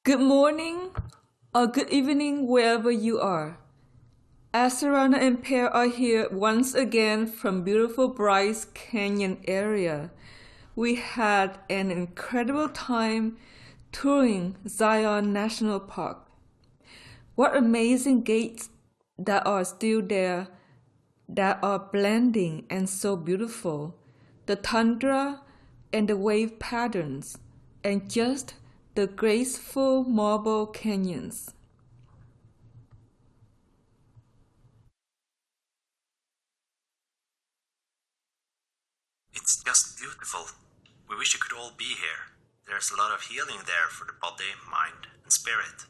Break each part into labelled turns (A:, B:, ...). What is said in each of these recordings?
A: Good morning or good evening wherever you are. Asarana and Pear are here once again from beautiful Bryce Canyon area. We had an incredible time touring Zion National Park. What amazing gates that are still there that are blending and so beautiful. The tundra and the wave patterns and just the graceful marble canyons.
B: It's just beautiful. We wish you could all be here. There's a lot of healing there for the body, mind, and spirit.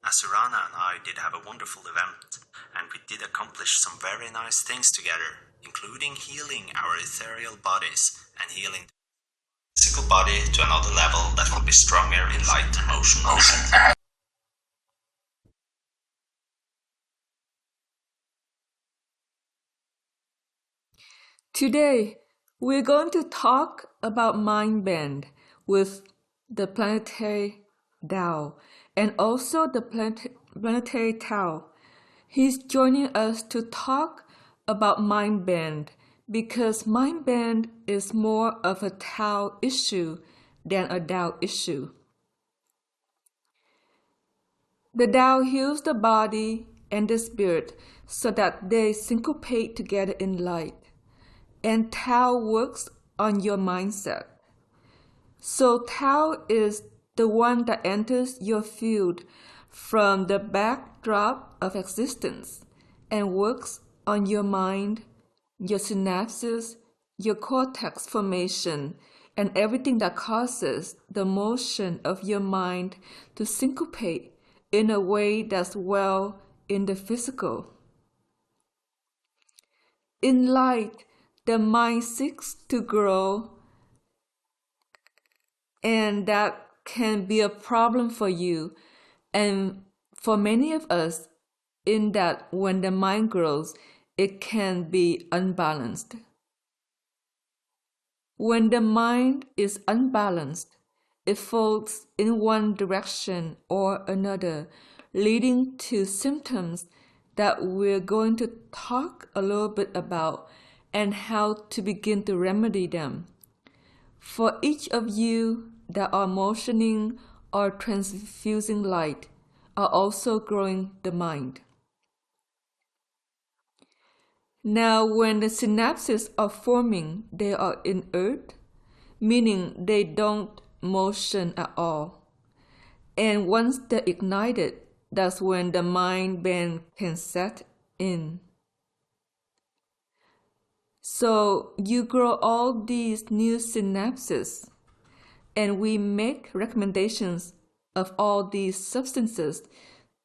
B: Asurana and I did have a wonderful event, and we did accomplish some very nice things together, including healing our ethereal bodies and healing the physical body to another level that will be stronger in light and motion.
A: Today, we're going to talk about mind bend with the planetary Tao and also the planetary Tao. He's joining us to talk about mind bend because mind bend is more of a Tao issue than a Tao issue. The Tao heals the body and the spirit so that they syncopate together in light. And Tao works on your mindset. So Tao is the one that enters your field from the backdrop of existence and works on your mind, your synapses, your cortex formation, and everything that causes the motion of your mind to syncopate in a way that's well in the physical. In light, the mind seeks to grow, and that can be a problem for you and for many of us, in that when the mind grows, it can be unbalanced. When the mind is unbalanced, it folds in one direction or another, leading to symptoms that we're going to talk a little bit about and how to begin to remedy them. For each of you that are motioning or transfusing light are also growing the mind. Now, when the synapses are forming, they are inert, meaning they don't motion at all. And once they're ignited, that's when the mind bend can set in. So you grow all these new synapses, and we make recommendations of all these substances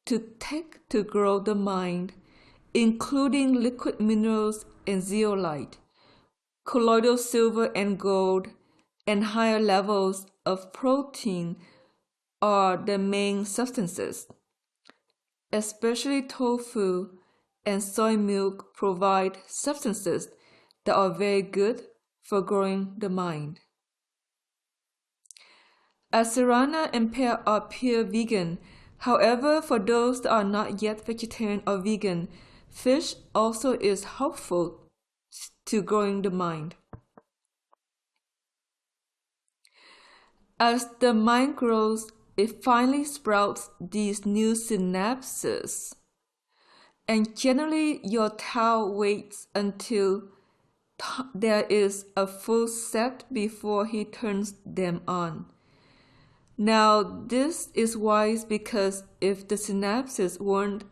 A: to take to grow the mind, including liquid minerals and zeolite, colloidal silver and gold, and higher levels of protein are the main substances. Especially tofu and soy milk provide substances that are very good for growing the mind. Asarana and Pear are pure vegan. However, for those that are not yet vegetarian or vegan, fish also is helpful to growing the mind. As the mind grows, it finally sprouts these new synapses. And generally, your Tao waits until there is a full set before he turns them on. Now, this is wise because if the synapses weren't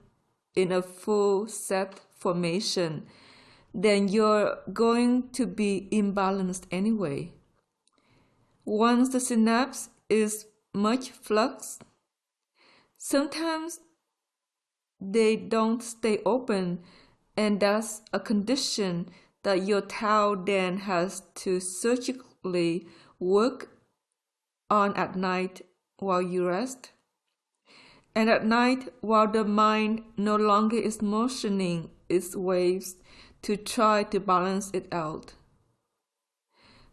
A: in a full set formation, then you're going to be imbalanced anyway. Once the synapse is much flux, sometimes they don't stay open, and that's a condition that your Tao then has to surgically work on at night while you rest. And at night, while the mind no longer is motioning its waves to try to balance it out.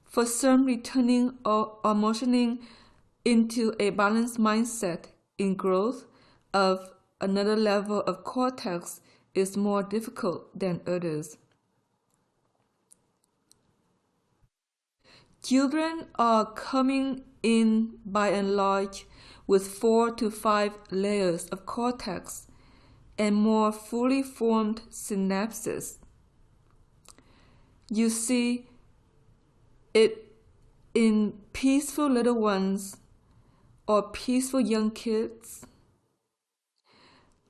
A: For some, returning or motioning into a balanced mindset in growth of another level of cortex is more difficult than others. Children are coming in by and large with 4 to 5 layers of cortex and more fully formed synapses. You see it in peaceful little ones or peaceful young kids,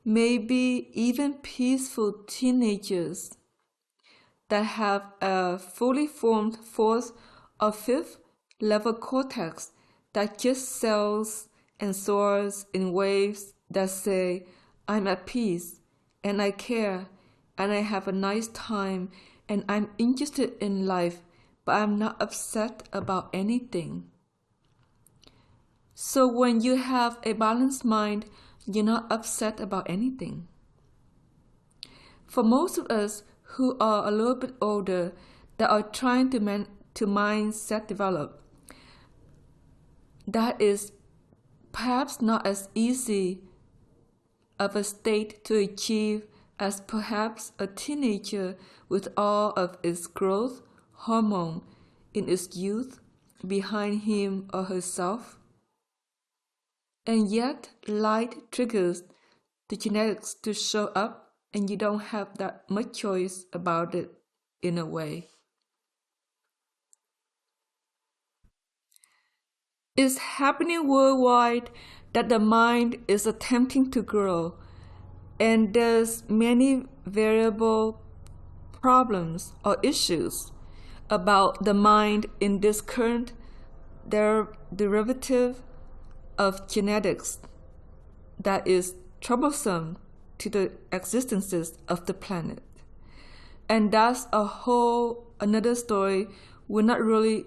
A: maybe even peaceful teenagers that have a fully formed 4th or 5th level cortex that just sails and soars in waves that say, I'm at peace, and I care, and I have a nice time, and I'm interested in life, but I'm not upset about anything. So when you have a balanced mind, you're not upset about anything. For most of us who are a little bit older that are trying to mindset develop, that is perhaps not as easy of a state to achieve as perhaps a teenager with all of its growth hormone in its youth behind him or herself. And yet light triggers the genetics to show up, and you don't have that much choice about it in a way. It's happening worldwide that the mind is attempting to grow, and there's many variable problems or issues about the mind in this current derivative of genetics that is troublesome to the existences of the planet. And that's a whole another story we're not really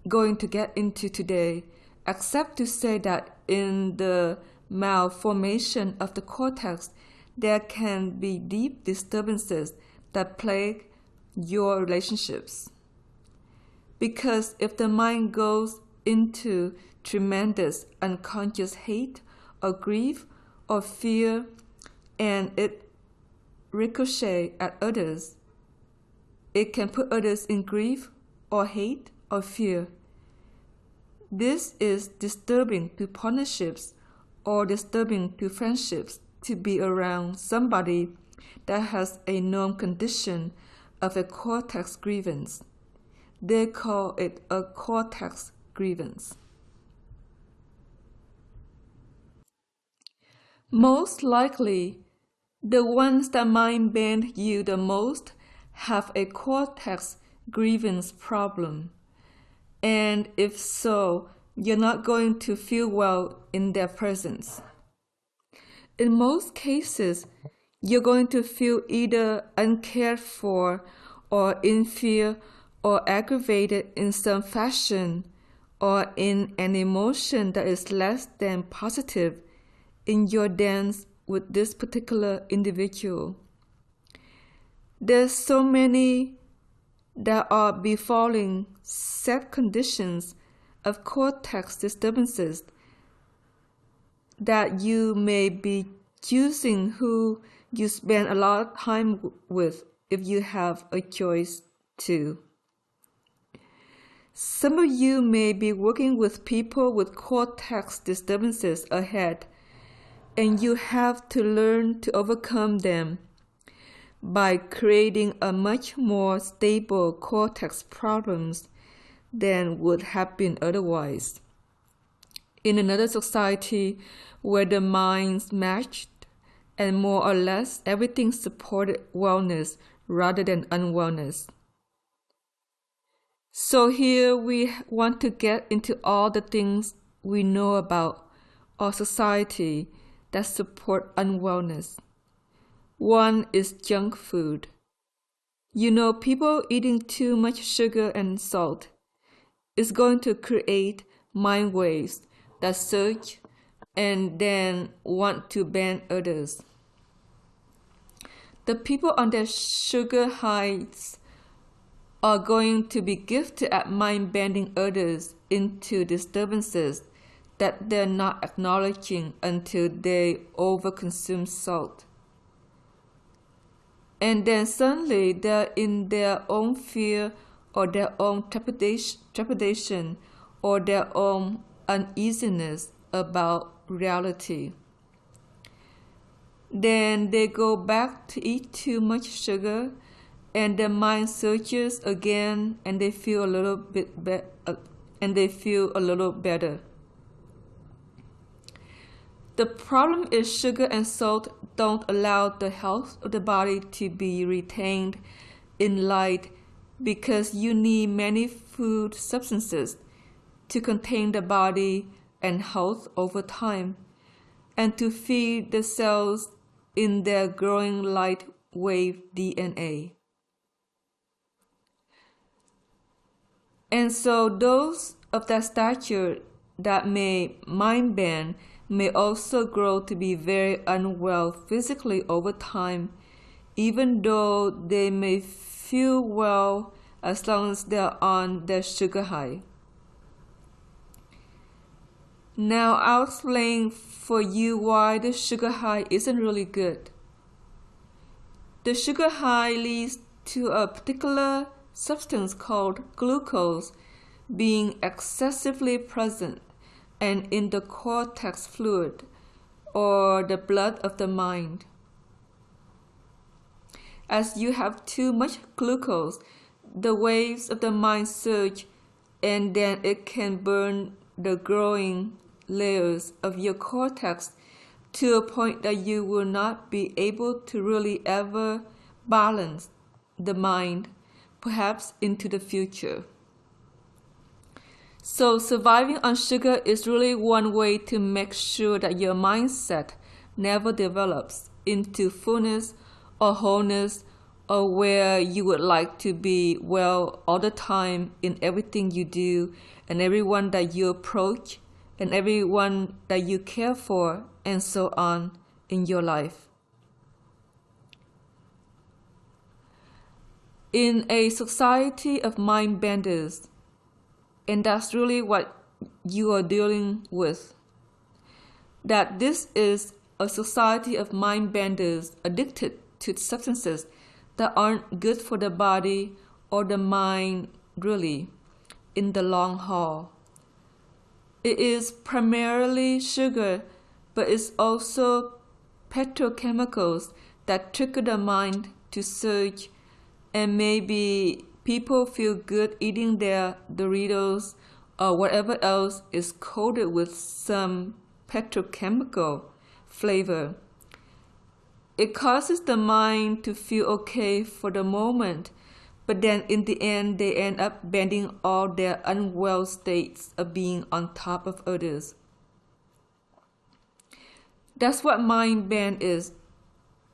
A: going to get into today, except to say that in the malformation of the cortex, there can be deep disturbances that plague your relationships. Because if the mind goes into tremendous unconscious hate or grief or fear, and it ricochets at others, it can put others in grief or hate or fear. This is disturbing to partnerships or disturbing to friendships to be around somebody that has a known condition of a cortex grievance. They call it a cortex grievance. Most likely, the ones that mind bend you the most have a cortex grievance problem. And if so, you're not going to feel well in their presence. In most cases, you're going to feel either uncared for or in fear or aggravated in some fashion or in an emotion that is less than positive in your dance with this particular individual. There's so many that are befalling set conditions of cortex disturbances that you may be choosing who you spend a lot of time with if you have a choice to. Some of you may be working with people with cortex disturbances ahead, and you have to learn to overcome them by creating a much more stable cortex problems than would have been otherwise. In another society where the minds matched and more or less everything supported wellness rather than unwellness. So here we want to get into all the things we know about our society that support unwellness. One is junk food. You know, people eating too much sugar and salt is going to create mind waves that surge and then want to ban others. The people on their sugar highs are going to be gifted at mind bending others into disturbances that they're not acknowledging until they overconsume salt. And then suddenly they're in their own fear or their own trepidation or their own uneasiness about reality. Then they go back to eat too much sugar, and their mind searches again, and they feel a little better. The problem is sugar and salt don't allow the health of the body to be retained in light, because you need many food substances to contain the body and health over time, and to feed the cells in their growing light wave DNA. And so those of that stature that may mind bend may also grow to be very unwell physically over time, even though they may feel well as long as they're on their sugar high. Now I'll explain for you why the sugar high isn't really good. The sugar high leads to a particular substance called glucose being excessively present and in the cortex fluid, or the blood of the mind. As you have too much glucose, the waves of the mind surge, and then it can burn the growing layers of your cortex to a point that you will not be able to really ever balance the mind, perhaps into the future. So surviving on sugar is really one way to make sure that your mindset never develops into fullness or wholeness, or where you would like to be well all the time in everything you do and everyone that you approach and everyone that you care for, and so on in your life. In a society of mind benders, and that's really what you are dealing with, that this is a society of mind benders addicted to substances that aren't good for the body or the mind really in the long haul. It is primarily sugar, but it's also petrochemicals that trigger the mind to surge, and maybe people feel good eating their Doritos or whatever else is coated with some petrochemical flavor. It causes the mind to feel okay for the moment, but then in the end they end up bending all their unwell states of being on top of others. That's what mind bend is,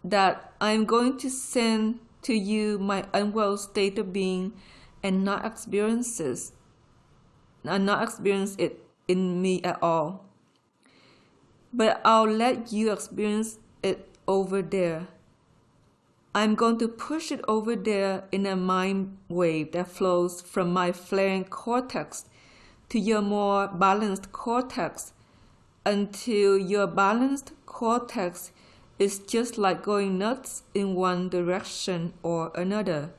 A: that I'm going to send to you my unwell state of being and not experience it in me at all. But I'll let you experience it over there. I'm going to push it over there in a mind wave that flows from my flaring cortex to your more balanced cortex, until your balanced cortex is just like going nuts in one direction or another.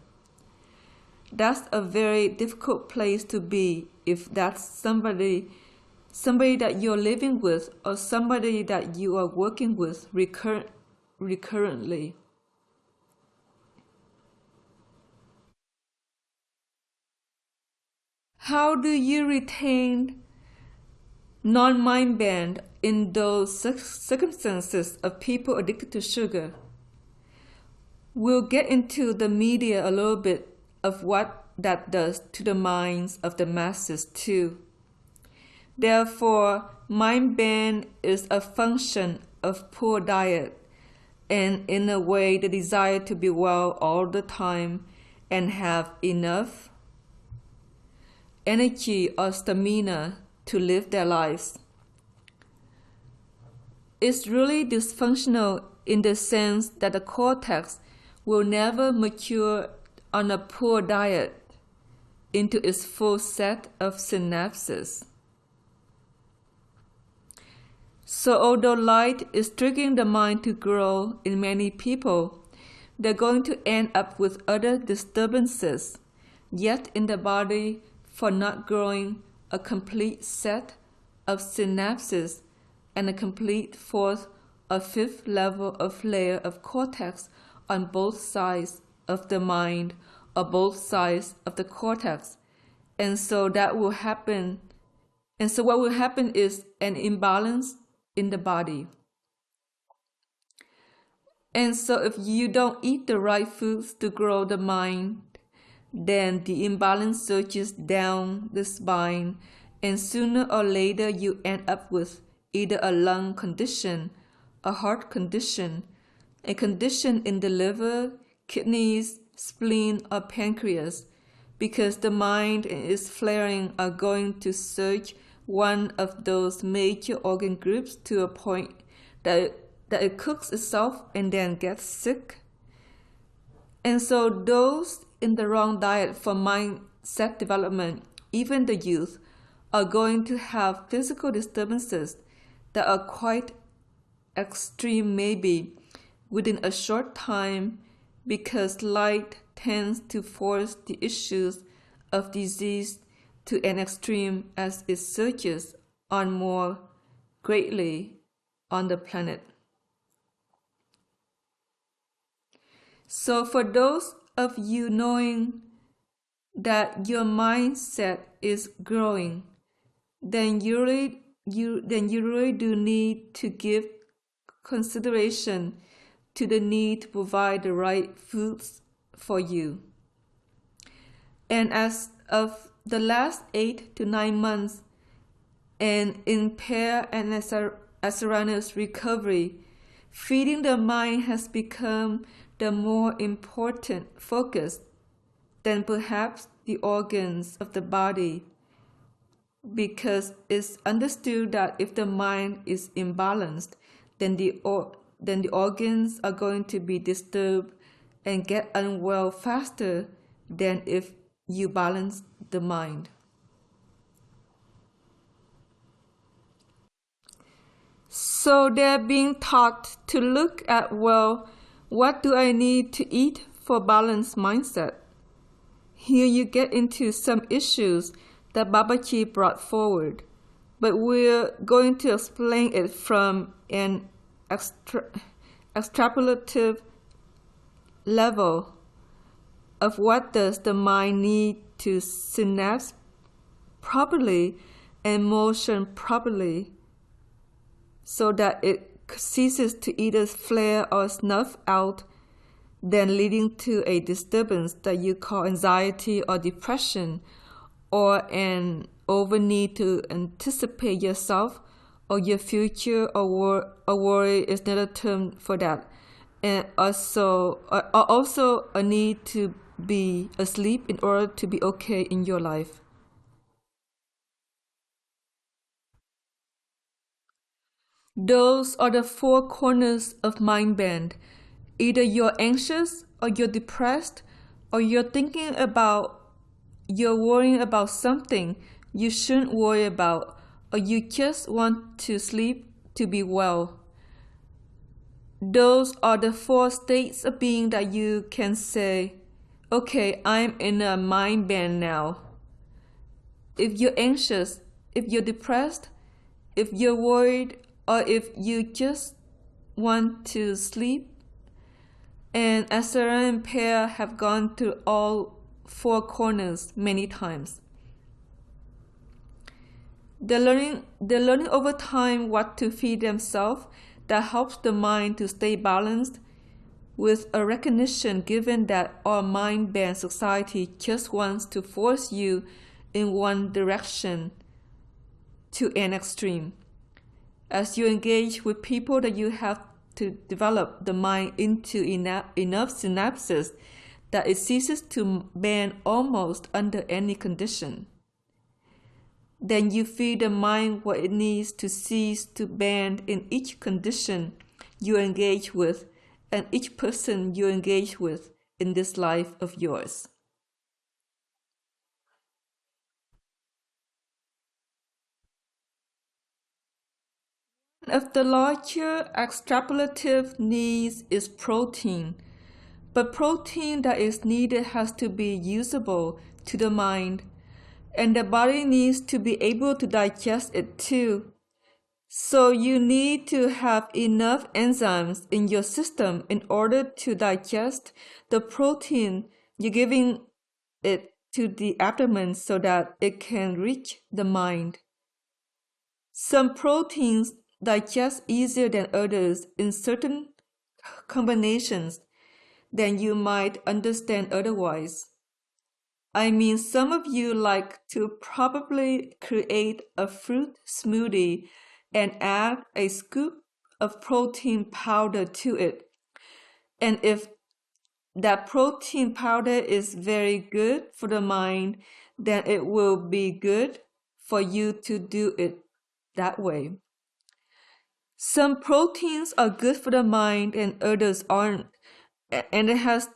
A: That's a very difficult place to be if that's somebody that you're living with, or somebody that you are working with recurrently. How do you retain non-mind bend in those circumstances of people addicted to sugar? We'll get into the media a little bit of what that does to the minds of the masses too. Therefore, mind bend is a function of poor diet, and in a way the desire to be well all the time and have enough energy or stamina to live their lives. It's really dysfunctional in the sense that the cortex will never mature on a poor diet into its full set of synapses. So although light is triggering the mind to grow in many people, they're going to end up with other disturbances, yet in the body for not growing a complete set of synapses and a complete fourth or fifth level of layer of cortex on both sides of the mind or both sides of the cortex. And so that will happen. And so what will happen is an imbalance in the body. And so if you don't eat the right foods to grow the mind, then the imbalance surges down the spine, and sooner or later you end up with either a lung condition, a heart condition, a condition in the liver, kidneys, spleen, or pancreas, because the mind and its flaring are going to surge one of those major organ groups to a point that it cooks itself and then gets sick. And so those in the wrong diet for mindset development, even the youth, are going to have physical disturbances that are quite extreme maybe within a short time, because light tends to force the issues of disease to an extreme as it surges on more greatly on the planet. So for those of you knowing that your mindset is growing, then you really do need to give consideration to the need to provide the right foods for you. And as of the last 8 to 9 months, and in Pear and Asarana's recovery, feeding the mind has become the more important focus than perhaps the organs of the body, because it's understood that if the mind is imbalanced, then the organs are going to be disturbed and get unwell faster than if you balance the mind. So they're being taught to look at, well, what do I need to eat for balanced mindset? Here you get into some issues that Babaji brought forward, but we're going to explain it from an extrapolative level of what does the mind need to synapse properly and motion properly, so that it ceases to either flare or snuff out, then leading to a disturbance that you call anxiety or depression, or an over need to anticipate yourself or your future, or worry is another term for that, and also a need to be asleep in order to be okay in your life. Those are the four corners of mind bend. Either you're anxious, or you're depressed, or you're worrying about something you shouldn't worry about, or you just want to sleep to be well. Those are the four states of being that you can say, okay, I'm in a mind bend now. If you're anxious, if you're depressed, if you're worried, or if you just want to sleep. And Asara and Pear have gone through all four corners many times. They're learning over time what to feed themselves that helps the mind to stay balanced, with a recognition given that our mind-bent society just wants to force you in one direction to an extreme. As you engage with people, that you have to develop the mind into enough synapses that it ceases to bend almost under any condition. Then you feed the mind what it needs to cease to bend in each condition you engage with and each person you engage with in this life of yours. of the larger extrapolative needs is protein, but protein that is needed has to be usable to the mind, and the body needs to be able to digest it too. So you need to have enough enzymes in your system in order to digest the protein you're giving it to the abdomen so that it can reach the mind. Some proteins digest easier than others in certain combinations than you might understand otherwise. I mean, some of you like to probably create a fruit smoothie and add a scoop of protein powder to it. And if that protein powder is very good for the mind, then it will be good for you to do it that way. Some proteins are good for the mind and others aren't, and it has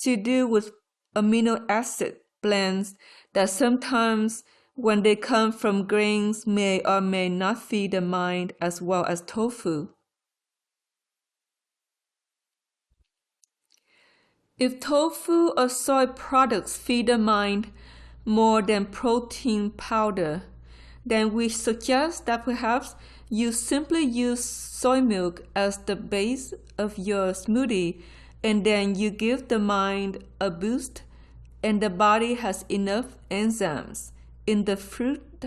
A: to do with amino acid blends that sometimes when they come from grains may or may not feed the mind as well as tofu. If tofu or soy products feed the mind more than protein powder, then we suggest that perhaps you simply use soy milk as the base of your smoothie, and then you give the mind a boost, and the body has enough enzymes in the fruit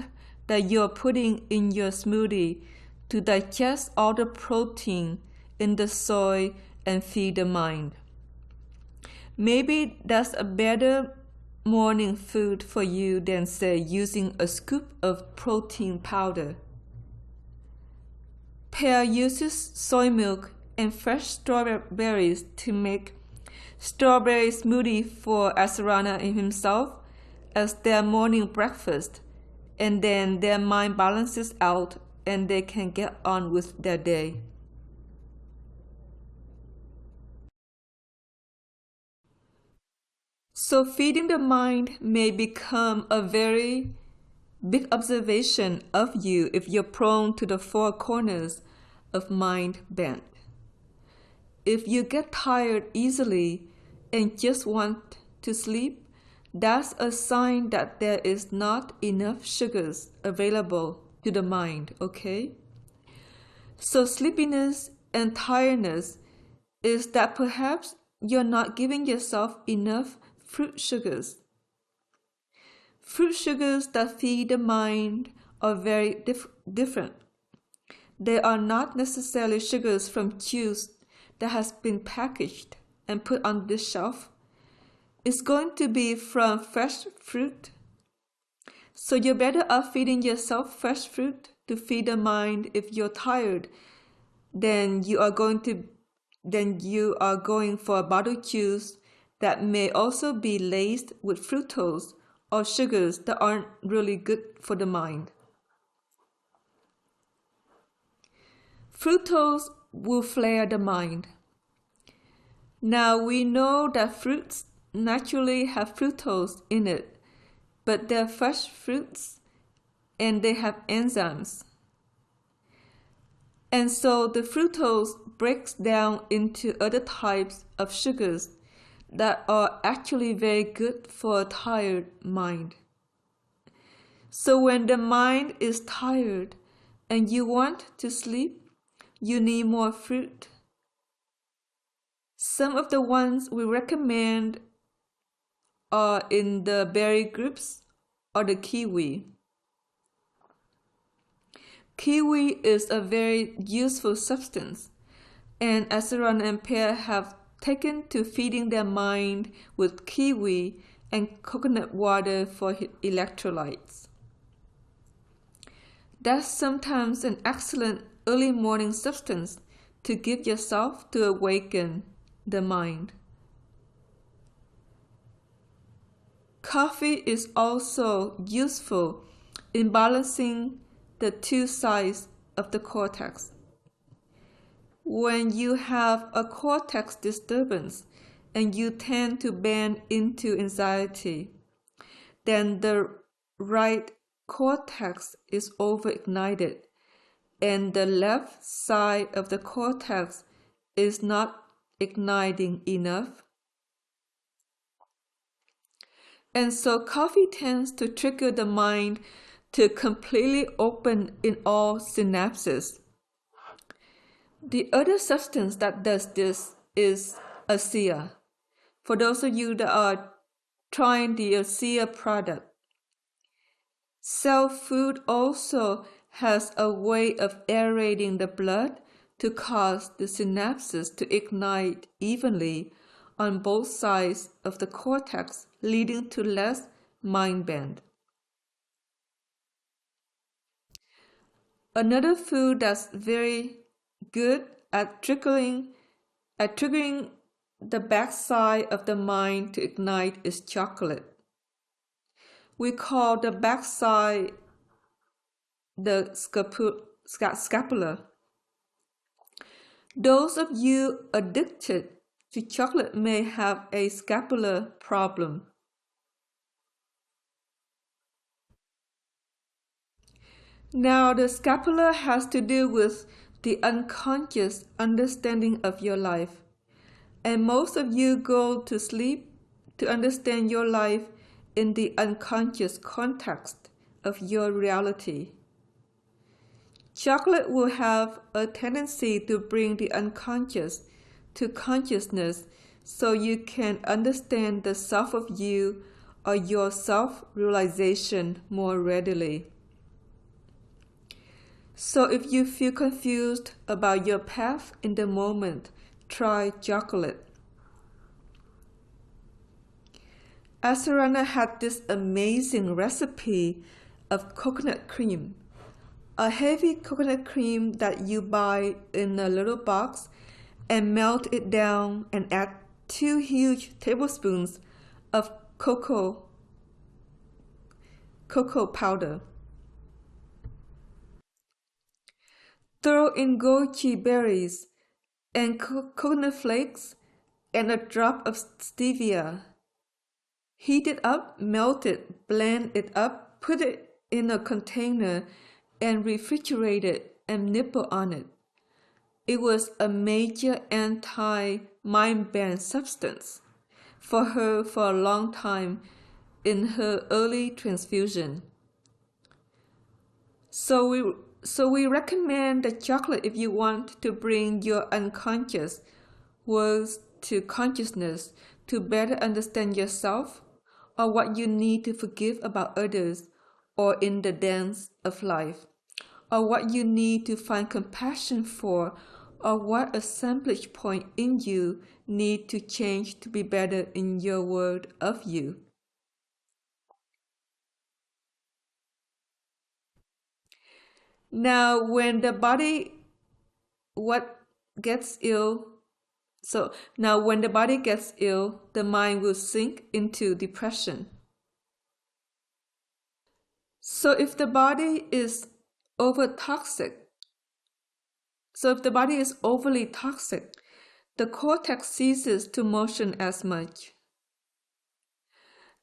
A: that you're putting in your smoothie to digest all the protein in the soy and feed the mind. Maybe that's a better morning food for you than, say, using a scoop of protein powder. Pear uses soy milk and fresh strawberries to make strawberry smoothie for Asarana and himself as their morning breakfast, and then their mind balances out and they can get on with their day. So feeding the mind may become a very big observation of you if you're prone to the four corners of mind bent. If you get tired easily and just want to sleep, that's a sign that there is not enough sugars available to the mind, okay? So sleepiness and tiredness is that perhaps you're not giving yourself enough fruit sugars. Fruit sugars that feed the mind are very different. They are not necessarily sugars from juice that has been packaged and put on the shelf. It's going to be from fresh fruit. So you're better off feeding yourself fresh fruit to feed the mind if you're tired than you are going for a bottled juice that may also be laced with fructose or sugars that aren't really good for the mind. Fructose will flare the mind. Now we know that fruits naturally have fructose in it, but they're fresh fruits and they have enzymes. And so the fructose breaks down into other types of sugars that are actually very good for a tired mind. So when the mind is tired and you want to sleep, you need more fruit. Some of the ones we recommend are in the berry groups or the kiwi. Kiwi is a very useful substance, and Asaran and Pear have taken to feeding their mind with kiwi and coconut water for electrolytes. That's sometimes an excellent early morning substance to give yourself to awaken the mind. Coffee is also useful in balancing the two sides of the cortex. When you have a cortex disturbance and you tend to bend into anxiety, then the right cortex is overignited and the left side of the cortex is not igniting enough. And so coffee tends to trigger the mind to completely open in all synapses. The other substance that does this is ASEA. For those of you that are trying the ASEA product, cell food also has a way of aerating the blood to cause the synapses to ignite evenly on both sides of the cortex, leading to less mind bend. Another food that's very good at triggering the backside of the mind to ignite is chocolate. We call the backside the scapula. Those of you addicted to chocolate may have a scapular problem. Now, the scapula has to do with the unconscious understanding of your life. And most of you go to sleep to understand your life in the unconscious context of your reality. Chocolate will have a tendency to bring the unconscious to consciousness so you can understand the self of you or your self-realization more readily. So if you feel confused about your path in the moment, try chocolate. Asarana had this amazing recipe of coconut cream. A heavy coconut cream that you buy in a little box and melt it down and add 2 huge tablespoons of cocoa powder. Throw in goji berries and coconut flakes and a drop of stevia. Heat it up, melt it, blend it up, put it in a container and refrigerate it and nibble on it. It was a major anti-mind bend substance for her for a long time in her early transfusion. So we recommend the chocolate if you want to bring your unconscious words to consciousness to better understand yourself or what you need to forgive about others or in the dance of life, or what you need to find compassion for, or what assemblage point in you need to change to be better in your world of you. Now, when the body gets ill, the mind will sink into depression. So if the body is overly toxic, the cortex ceases to motion as much.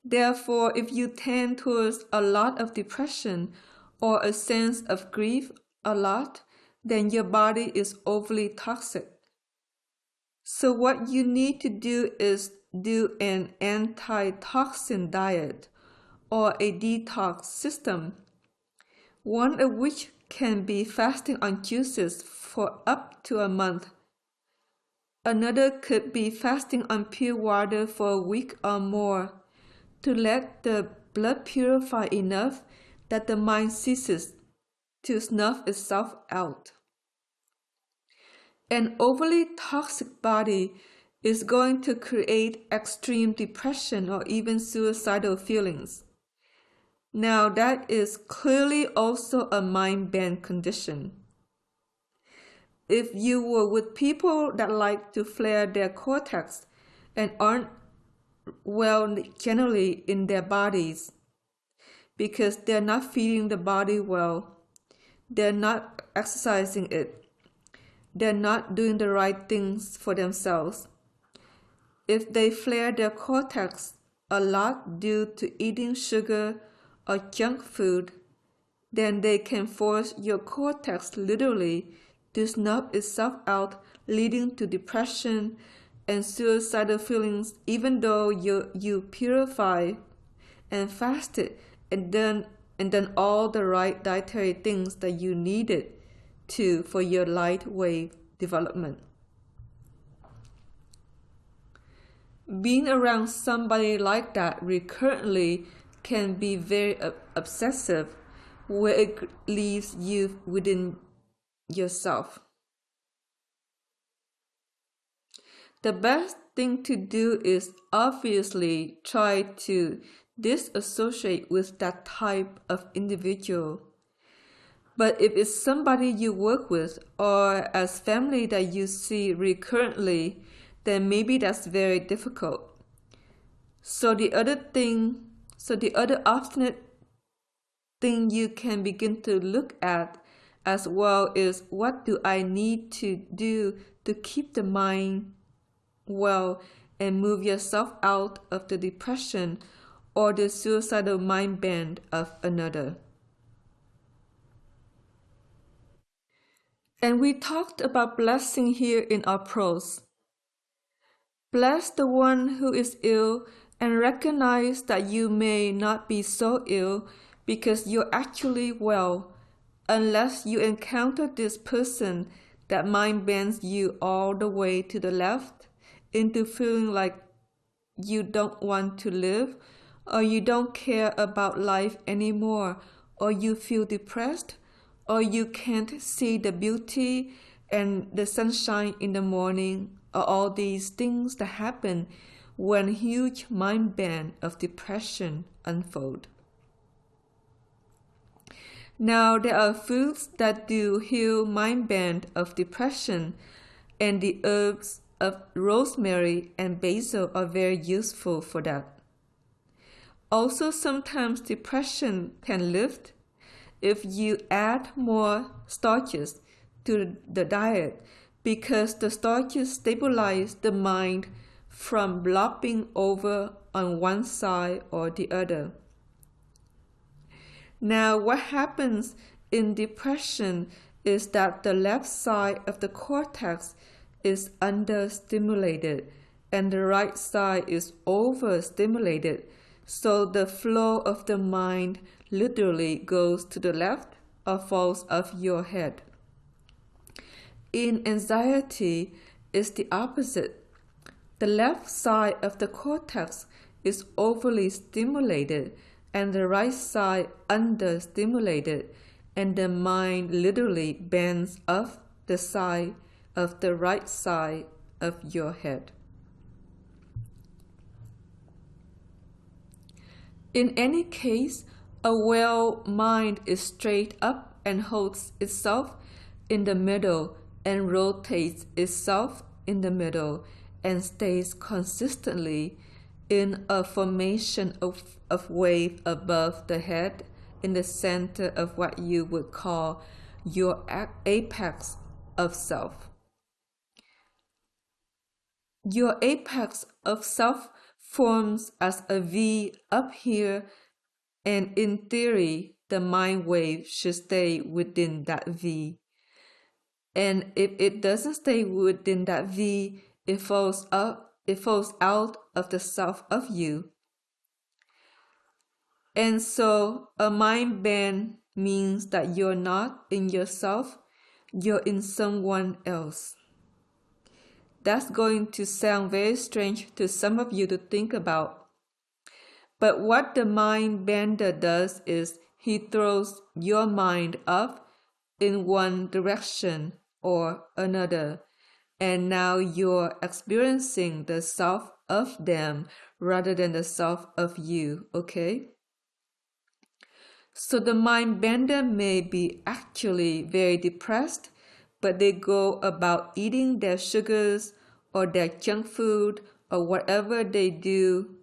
A: Therefore, if you tend towards a lot of depression or a sense of grief a lot, then your body is overly toxic. So what you need to do is do an anti-toxin diet or a detox system, one of which can be fasting on juices for up to a month. Another could be fasting on pure water for a week or more to let the blood purify enough that the mind ceases to snuff itself out. An overly toxic body is going to create extreme depression or even suicidal feelings. Now that is clearly also a mind bend condition. If you were with people that like to flare their cortex and aren't well generally in their bodies because they're not feeding the body well, they're not exercising it, they're not doing the right things for themselves. If they flare their cortex a lot due to eating sugar or junk food, then they can force your cortex literally to snuff itself out, leading to depression and suicidal feelings, even though you purify and fasted and done all the right dietary things that you needed to for your light wave development. Being around somebody like that recurrently can be very obsessive, where it leaves you within yourself. The best thing to do is obviously try to disassociate with that type of individual. But if it's somebody you work with or as family that you see recurrently, then maybe that's very difficult. So the other alternate thing you can begin to look at as well is, what do I need to do to keep the mind well and move yourself out of the depression or the suicidal mind bend of another. And we talked about blessing here in our prose. Bless the one who is ill and recognize that you may not be so ill because you're actually well, unless you encounter this person that mind bends you all the way to the left into feeling like you don't want to live, or you don't care about life anymore, or you feel depressed, or you can't see the beauty and the sunshine in the morning, or all these things that happen when huge mind bend of depression unfold. Now there are foods that do heal mind bend of depression, and the herbs of rosemary and basil are very useful for that. Also, sometimes depression can lift if you add more starches to the diet, because the starches stabilize the mind from flopping over on one side or the other. Now, what happens in depression is that the left side of the cortex is understimulated and the right side is overstimulated, so the flow of the mind literally goes to the left or falls off your head. In anxiety, it's the opposite. The left side of the cortex is overly stimulated and the right side understimulated, and the mind literally bends off the side of the right side of your head. In any case, a well mind is straight up and holds itself in the middle and rotates itself in the middle and stays consistently in a formation of wave above the head in the center of what you would call your apex of self. Your apex of self forms as a V up here, and in theory, the mind wave should stay within that V. And if it doesn't stay within that V, it falls out of the self of you. And so a mind bend means that you're not in yourself, you're in someone else. That's going to sound very strange to some of you to think about. But what the mind bender does is he throws your mind up in one direction or another, and now you're experiencing the self of them rather than the self of you, okay? So the mind bender may be actually very depressed, but they go about eating their sugars or their junk food or whatever they do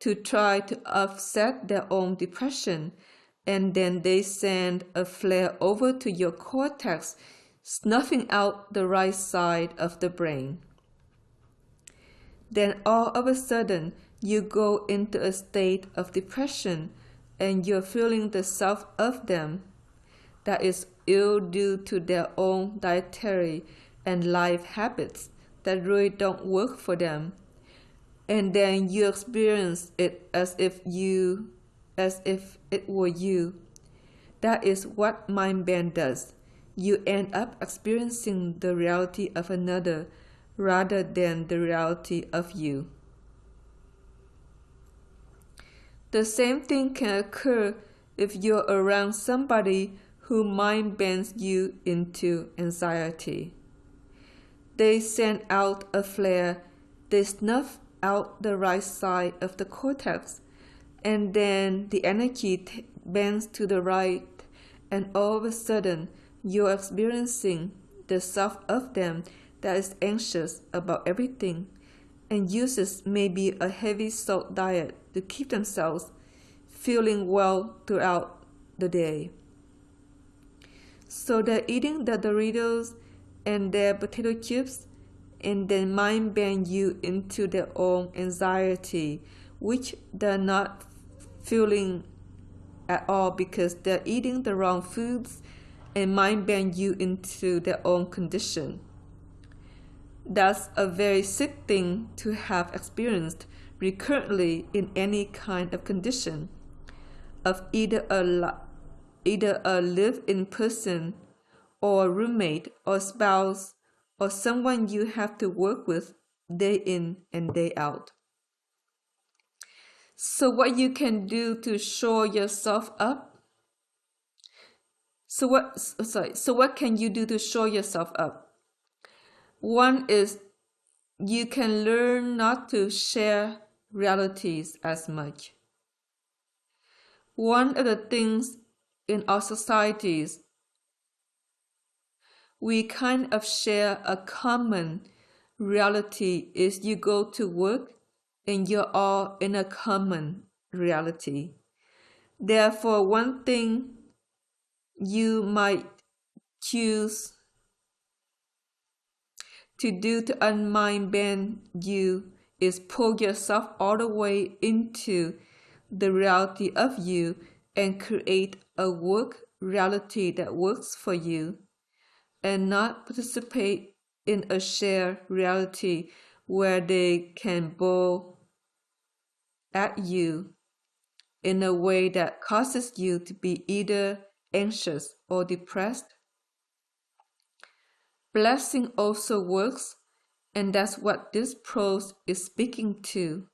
A: to try to offset their own depression, and then they send a flare over to your cortex, snuffing out the right side of the brain. Then all of a sudden, you go into a state of depression and you're feeling the self of them that is ill due to their own dietary and life habits that really don't work for them. And then you experience it as if it were you. That is what mind bend does. You end up experiencing the reality of another rather than the reality of you. The same thing can occur if you're around somebody who mind bends you into anxiety. They send out a flare, they snuff out the right side of the cortex, and then the energy bends to the right, and all of a sudden you're experiencing the self of them that is anxious about everything and uses maybe a heavy salt diet to keep themselves feeling well throughout the day. So they're eating the Doritos and their potato chips and then mind bend you into their own anxiety, which they're not feeling at all because they're eating the wrong foods and mind bend you into their own condition. That's a very sick thing to have experienced recurrently in any kind of condition of either a live-in person or a roommate or spouse or someone you have to work with day in and day out. So what you can do to shore yourself up? So what can you do to shore yourself up? One is you can learn not to share realities as much. One of the things in our societies, we kind of share a common reality is you go to work and you're all in a common reality. Therefore, one thing you might choose to do to unmind bend you is pull yourself all the way into the reality of you and create a work reality that works for you and not participate in a shared reality where they can bow at you in a way that causes you to be either anxious or depressed. Blessing also works, and that's what this prose is speaking to.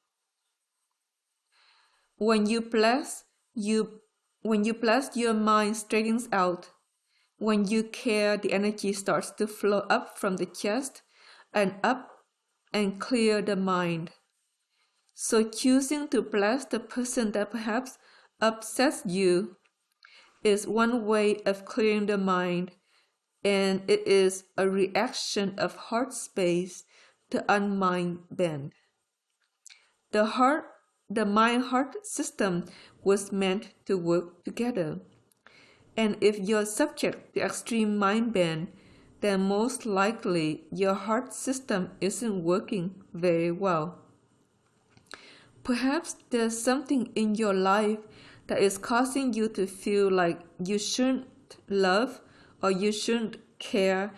A: When you bless, your mind straightens out. When you care, the energy starts to flow up from the chest and up and clear the mind. So choosing to bless the person that perhaps upsets you is one way of clearing the mind, and it is a reaction of heart space to unmind bend. The mind-heart system was meant to work together. And if you're subject to extreme mind bend, then most likely your heart system isn't working very well. Perhaps there's something in your life that is causing you to feel like you shouldn't love or you shouldn't care.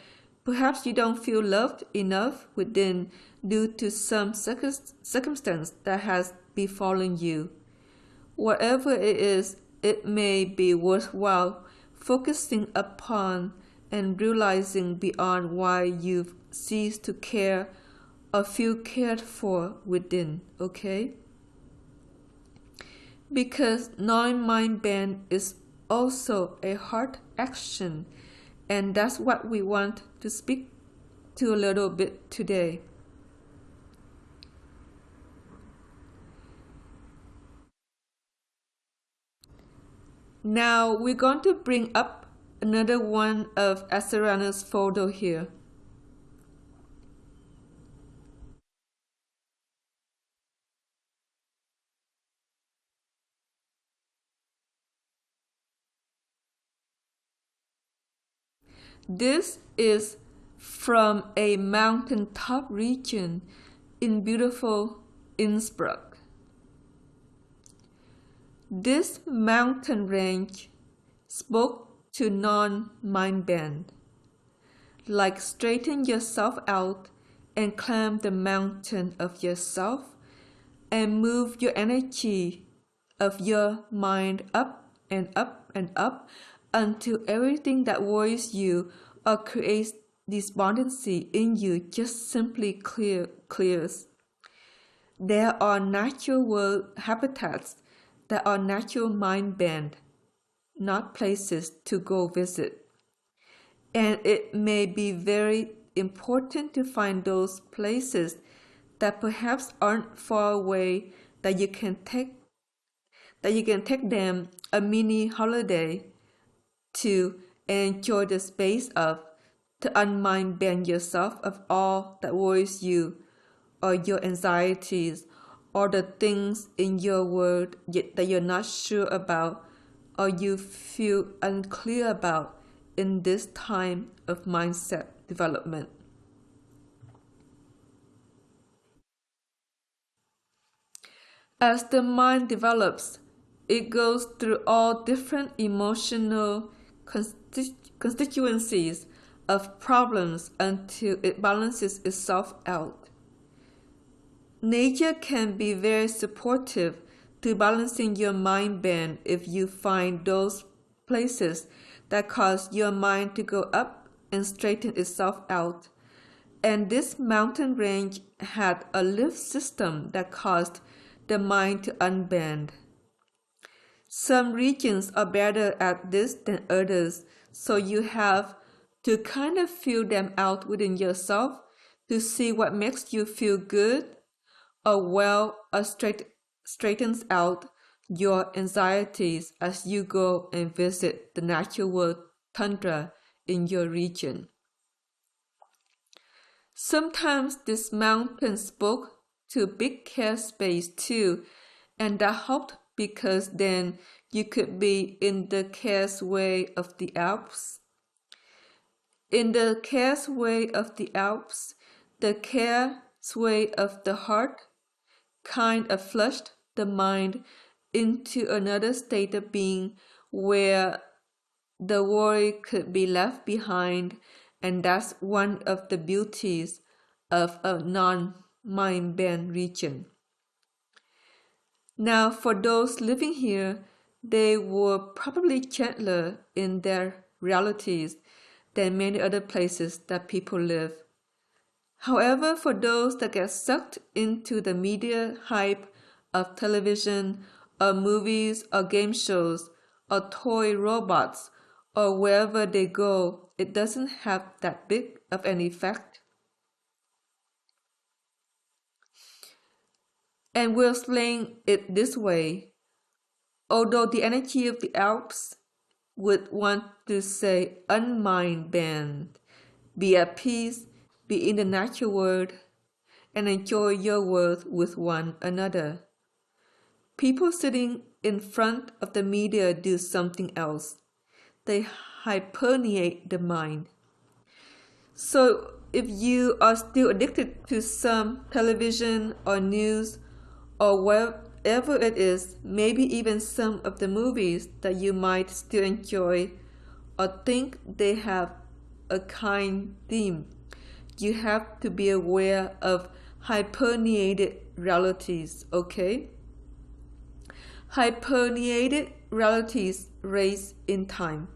A: Perhaps you don't feel loved enough within due to some circumstance that has befallen you. Whatever it is, it may be worthwhile focusing upon and realizing beyond why you've ceased to care or feel cared for within, okay? Because non-mind bend is also a heart action, and that's what we want to speak to a little bit today. Now we're going to bring up another one of Asarana's photo here. This is from a mountaintop region in beautiful Innsbruck. This mountain range spoke to non-mind band, like straighten yourself out and climb the mountain of yourself and move your energy of your mind up and up and up until everything that worries you or creates despondency in you just simply clears. There are natural world habitats that are natural mind band, not places to go visit. And it may be very important to find those places that perhaps aren't far away that you can take them a mini holiday to enjoy the space of, to unmind bend yourself of all that worries you or your anxieties or the things in your world that you're not sure about or you feel unclear about in this time of mindset development. As the mind develops, it goes through all different emotional constituencies of problems until it balances itself out. Nature can be very supportive to balancing your mind band if you find those places that cause your mind to go up and straighten itself out. And this mountain range had a lift system that caused the mind to unbend. Some regions are better at this than others, so you have to kind of feel them out within yourself to see what makes you feel good or well or straightens out your anxieties as you go and visit the natural world tundra in your region. Sometimes this mountain spoke to big care space too, and that helped because then you could be in the careway of the Alps. In the careway of the Alps, the careway of the heart kind of flushed the mind into another state of being where the worry could be left behind, and that's one of the beauties of a non-mind band region. Now, for those living here, they were probably gentler in their realities than many other places that people live. However, for those that get sucked into the media hype of television or movies or game shows or toy robots or wherever they go, it doesn't have that big of an effect. And we'll explain it this way. Although the energy of the Alps would want to say unmind band, be at peace, be in the natural world, and enjoy your world with one another. People sitting in front of the media do something else. They hyperneate the mind. So if you are still addicted to some television or news or whatever it is, maybe even some of the movies that you might still enjoy or think they have a kind theme, you have to be aware of hyperneated realities, okay? Hyperneated realities race in time.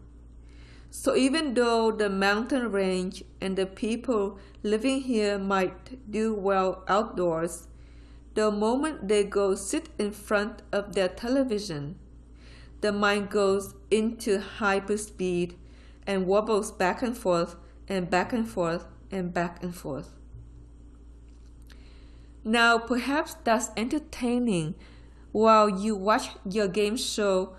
A: So even though the mountain range and the people living here might do well outdoors, the moment they go sit in front of their television, the mind goes into hyperspeed and wobbles back and forth and back and forth and back and forth. Now perhaps that's entertaining while you watch your game show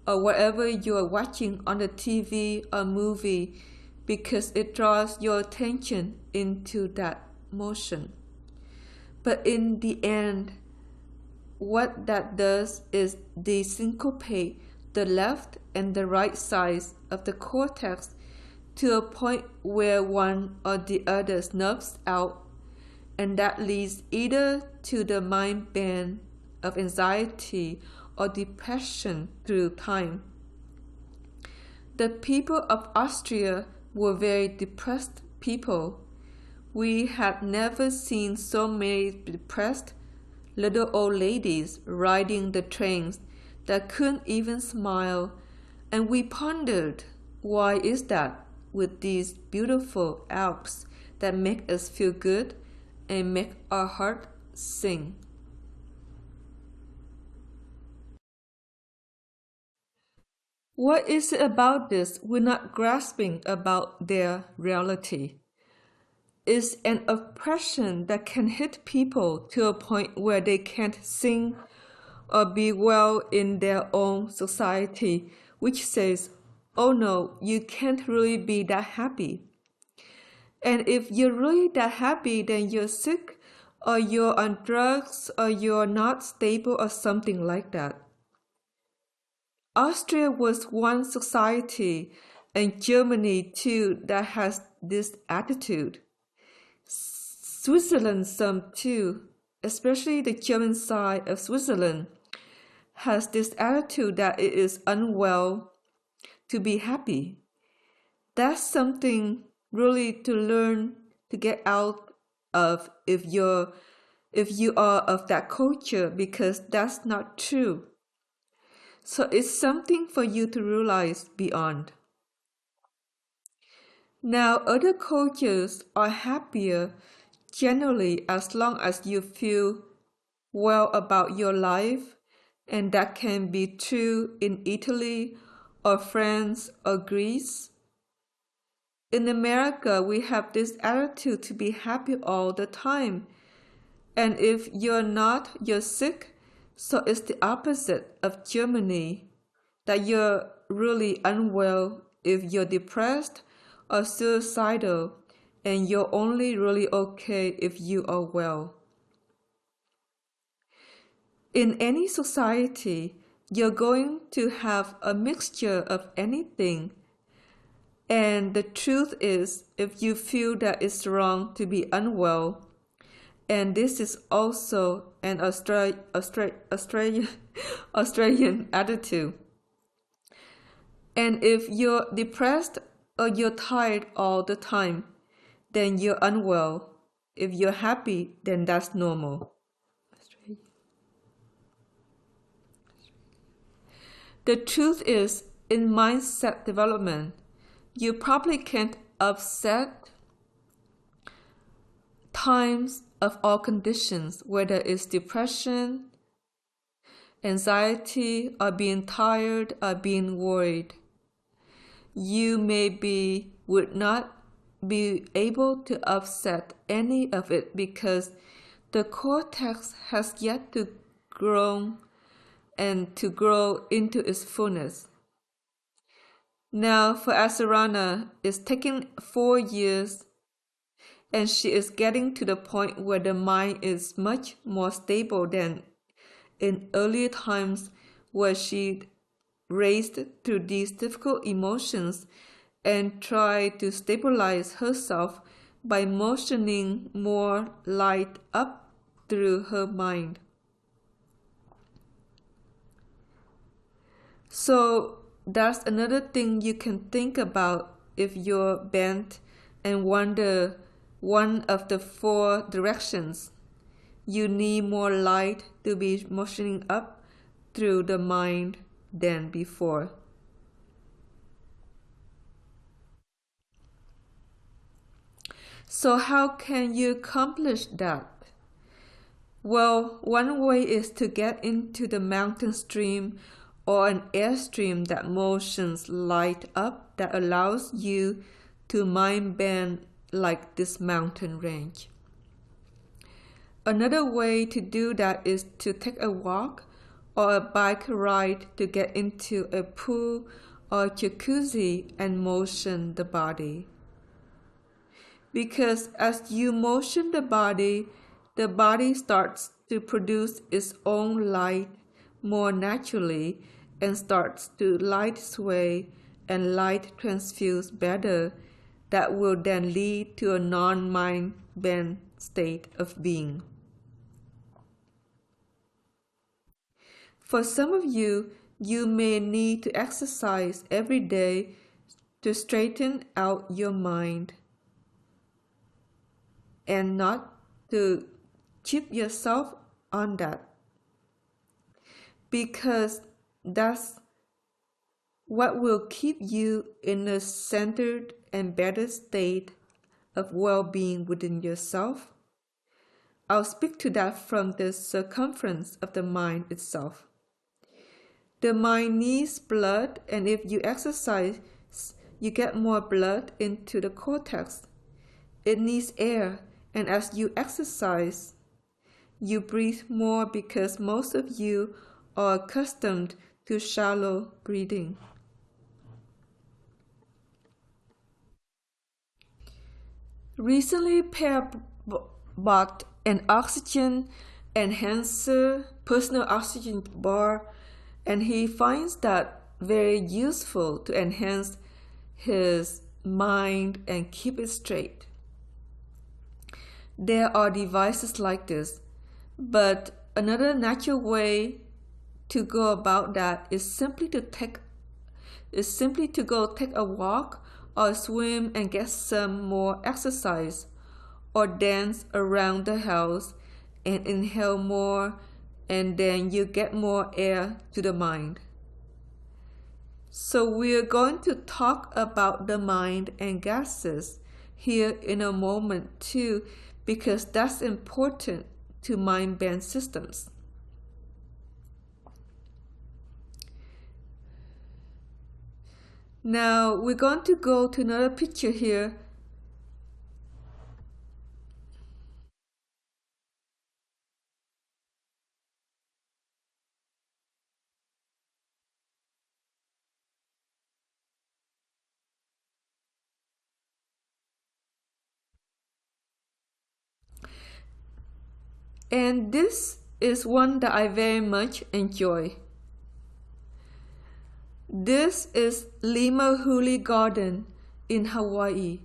A: or whatever you are watching on the TV or movie because it draws your attention into that motion. But in the end, what that does is desyncopate the left and the right sides of the cortex to a point where one or the other snubs out, and that leads either to the mind band of anxiety or depression through time. The people of Austria were very depressed people. We had never seen so many depressed little old ladies riding the trains that couldn't even smile, and we pondered, why is that with these beautiful Alps that make us feel good and make our heart sing? What is it about this we're not grasping about their reality? Is an oppression that can hit people to a point where they can't sing or be well in their own society, which says, oh no, you can't really be that happy. And if you're really that happy, then you're sick, or you're on drugs, or you're not stable, or something like that. Austria was one society, and Germany too, that has this attitude. Switzerland some too, especially the German side of Switzerland, has this attitude that it is unwell to be happy. That's something really to learn to get out of if you are of that culture, because that's not true. So it's something for you to realize beyond. Now, other cultures are happier generally as long as you feel well about your life, and that can be true in Italy or France or Greece. In America, we have this attitude to be happy all the time. And if you're not, you're sick. So it's the opposite of Germany, that you're really unwell if you're depressed or suicidal, and you're only really okay if you are well. In any society, you're going to have a mixture of anything. And the truth is, if you feel that it's wrong to be unwell, and this is also an Australian attitude. And if you're depressed or you're tired all the time, then you're unwell. If you're happy, then that's normal. The truth is, in mindset development, you probably can't upset times of all conditions, whether it's depression, anxiety, or being tired, or being worried. You would not be able to upset any of it because the cortex has yet to grow and to grow into its fullness. Now for Asarana, it's taken 4 years, and she is getting to the point where the mind is much more stable than in earlier times, where she raced through these difficult emotions and tried to stabilize herself by motioning more light up through her mind. So that's another thing you can think about if you're bent and wonder one of the 4 directions. You need more light to be motioning up through the mind than before. So how can you accomplish that? Well, one way is to get into the mountain stream or an airstream that motions light up, that allows you to mind bend like this mountain range. Another way to do that is to take a walk or a bike ride to get into a pool or jacuzzi and motion the body. Because as you motion the body starts to produce its own light more naturally and starts to light sway and light transfuse better. That will then lead to a non-mind bent state of being. For some of you, you may need to exercise every day to straighten out your mind and not to keep yourself on that, because that's what will keep you in a centered and better state of well-being within yourself. I'll speak to that from the circumference of the mind itself. The mind needs blood, and if you exercise, you get more blood into the cortex. It needs air, and as you exercise, you breathe more because most of you are accustomed to shallow breathing. Recently, Per bought an oxygen enhancer, personal oxygen bar, and he finds that very useful to enhance his mind and keep it straight. There are devices like this, but another natural way to go about that is simply to go take a walk or swim and get some more exercise, or dance around the house and inhale more, and then you get more air to the mind. So we're going to talk about the mind and gases here in a moment too, because that's important to mind-band systems. Now we're going to go to another picture here. And this is one that I very much enjoy. This is Limahuli Garden in Hawaii,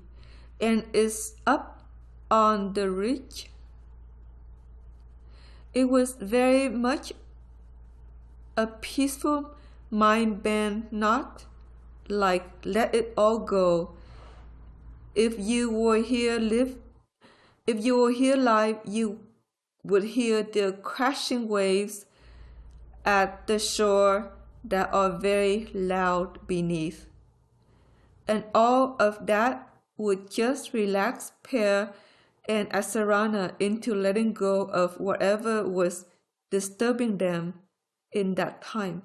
A: and is up on the ridge. It was very much a peaceful mind band, not like let it all go. If you were here live live, you would hear the crashing waves at the shore that are very loud beneath. And all of that would just relax Per and Asarana into letting go of whatever was disturbing them in that time.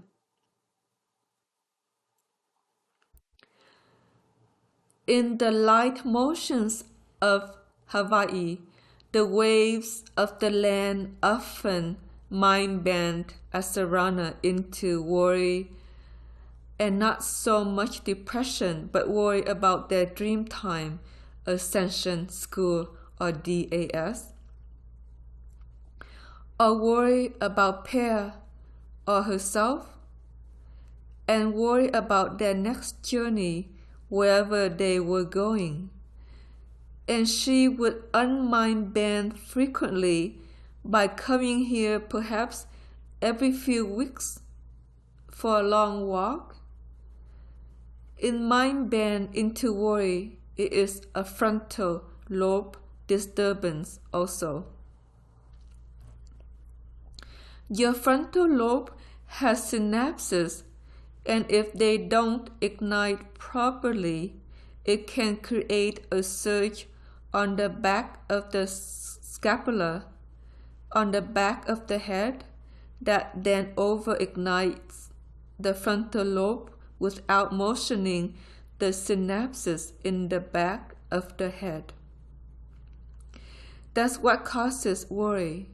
A: In the light motions of Hawaii, the waves of the land often mind-bend Asarana into worry, and not so much depression, but worry about their dream time, Ascension School or DAS, or worry about Per or herself, and worry about their next journey wherever they were going. And she would unmind band frequently by coming here perhaps every few weeks for a long walk. In mind band into worry, it is a frontal lobe disturbance also. Your frontal lobe has synapses, and if they don't ignite properly, it can create a surge on the back of the scapula, on the back of the head, that then over-ignites the frontal lobe without motioning the synapses in the back of the head. That's what causes worry.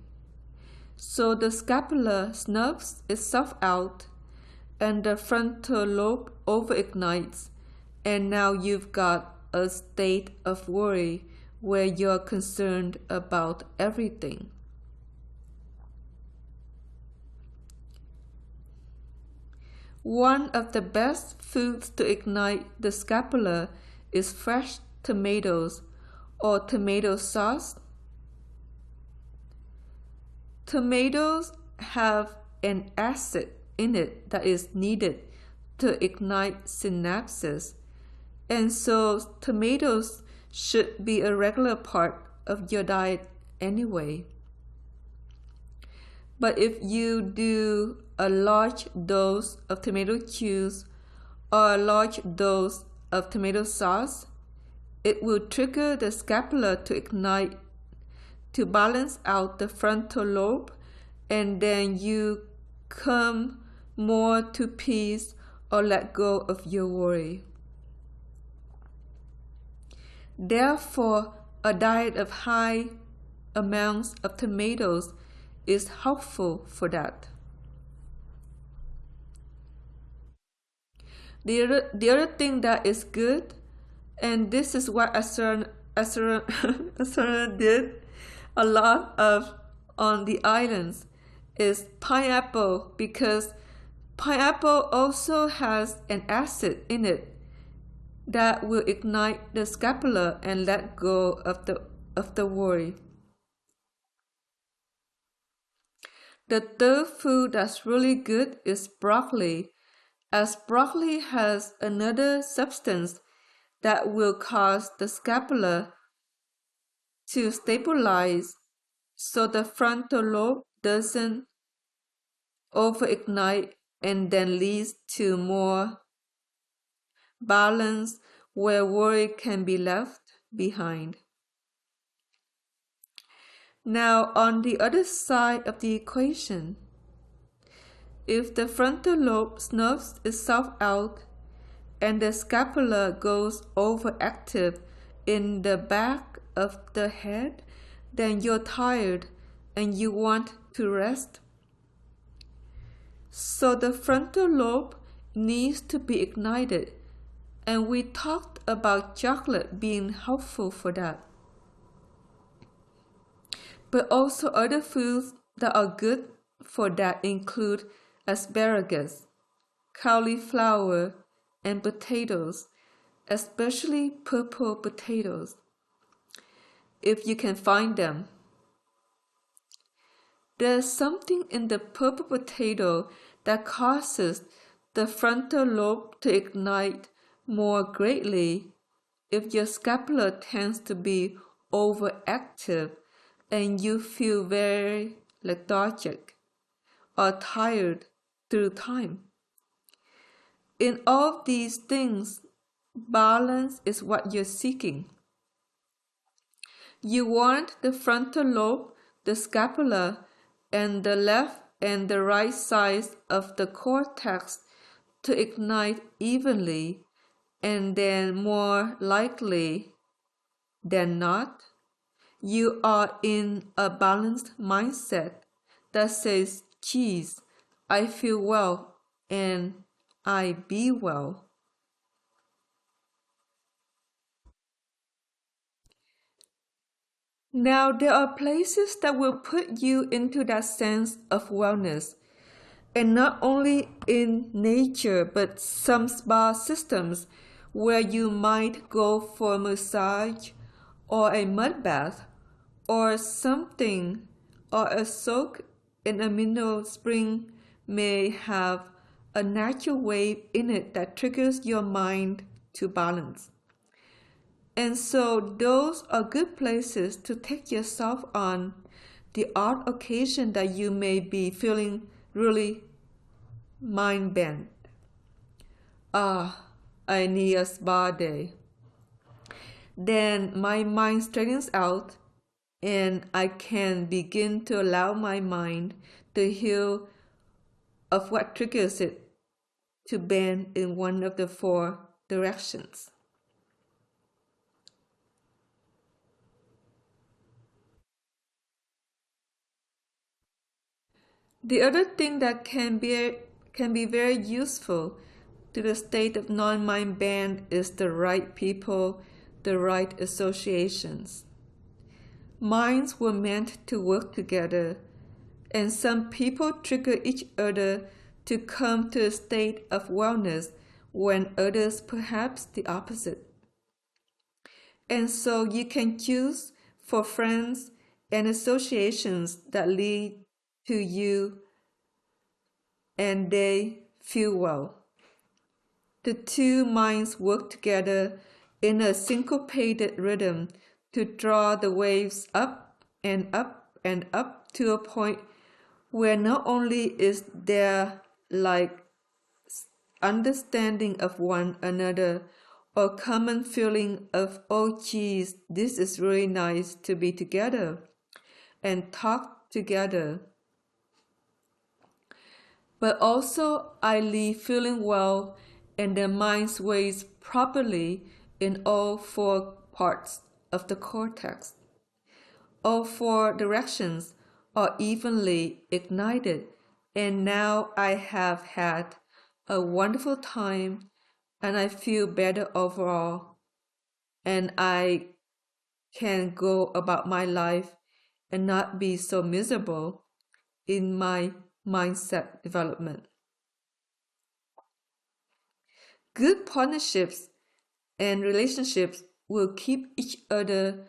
A: So the scapula snuffs itself out, and the frontal lobe over-ignites, and now you've got a state of worry where you're concerned about everything. One of the best foods to ignite the scapula is fresh tomatoes or tomato sauce. Tomatoes have an acid in it that is needed to ignite synapses. And so tomatoes should be a regular part of your diet anyway. But if you do a large dose of tomato juice or a large dose of tomato sauce, it will trigger the scapula to ignite to balance out the frontal lobe, and then you come more to peace or let go of your worry. Therefore, a diet of high amounts of tomatoes is helpful for that. The other thing that is good, and this is what Asura did a lot of on the islands, is pineapple, because pineapple also has an acid in it that will ignite the scapula and let go of the worry. The third food that's really good is broccoli, as broccoli has another substance that will cause the scapula to stabilize so the frontal lobe doesn't overignite and then leads to more balance where worry can be left behind. Now, on the other side of the equation, if the frontal lobe snuffs itself out and the scapula goes overactive in the back of the head, then you're tired and you want to rest. So the frontal lobe needs to be ignited, and we talked about chocolate being helpful for that. But also other foods that are good for that include asparagus, cauliflower, and potatoes, especially purple potatoes, if you can find them. There's something in the purple potato that causes the frontal lobe to ignite more greatly if your scapula tends to be overactive and you feel very lethargic or tired through time. In all of these things, balance is what you're seeking. You want the frontal lobe, the scapula, and the left and the right sides of the cortex to ignite evenly, and then more likely than not, you are in a balanced mindset that says, geez, I feel well and I be well. Now, there are places that will put you into that sense of wellness, and not only in nature, but some spa systems where you might go for a massage or a mud bath or something, or a soak in a mineral spring may have a natural wave in it that triggers your mind to balance. And so those are good places to take yourself on the odd occasion that you may be feeling really mind bent. I need a spa day. Then my mind straightens out and I can begin to allow my mind to heal of what triggers it to bend in one of the four directions. The other thing that can be very useful to the state of non-mind bend is the right people, the right associations. Minds were meant to work together, and some people trigger each other to come to a state of wellness when others perhaps the opposite. And so you can choose for friends and associations that lead to you and they feel well. The two minds work together in a syncopated rhythm to draw the waves up and up and up to a point where not only is there like understanding of one another or common feeling of, oh geez, this is really nice to be together and talk together, but also I leave feeling well and their mind sways properly in all four parts of the cortex. All four directions are evenly ignited, and now I have had a wonderful time and I feel better overall, and I can go about my life and not be so miserable in my mindset development. Good partnerships and relationships will keep each other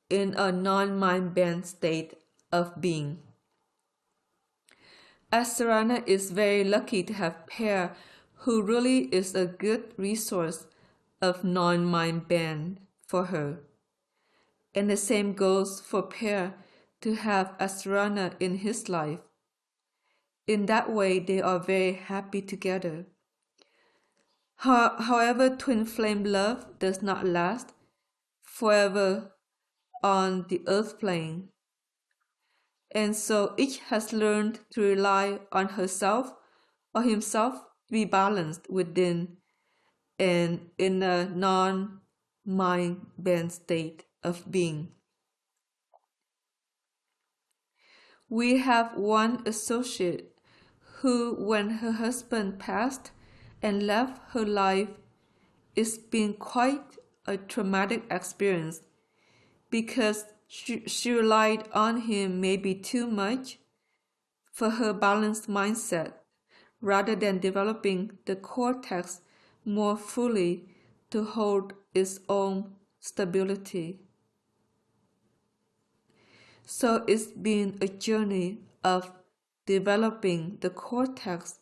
A: in a non-mind bent state of being. Asarana is very lucky to have Per, who really is a good resource of non-mind bend for her. And the same goes for Per to have Asarana in his life. In that way, they are very happy together. However, twin flame love does not last forever on the earth plane. And so each has learned to rely on herself or himself to be balanced within and in a non-mind bent state of being. We have one associate who, when her husband passed and left her life, it's been quite a traumatic experience because she relied on him maybe too much for her balanced mindset rather than developing the cortex more fully to hold its own stability. So it's been a journey of developing the cortex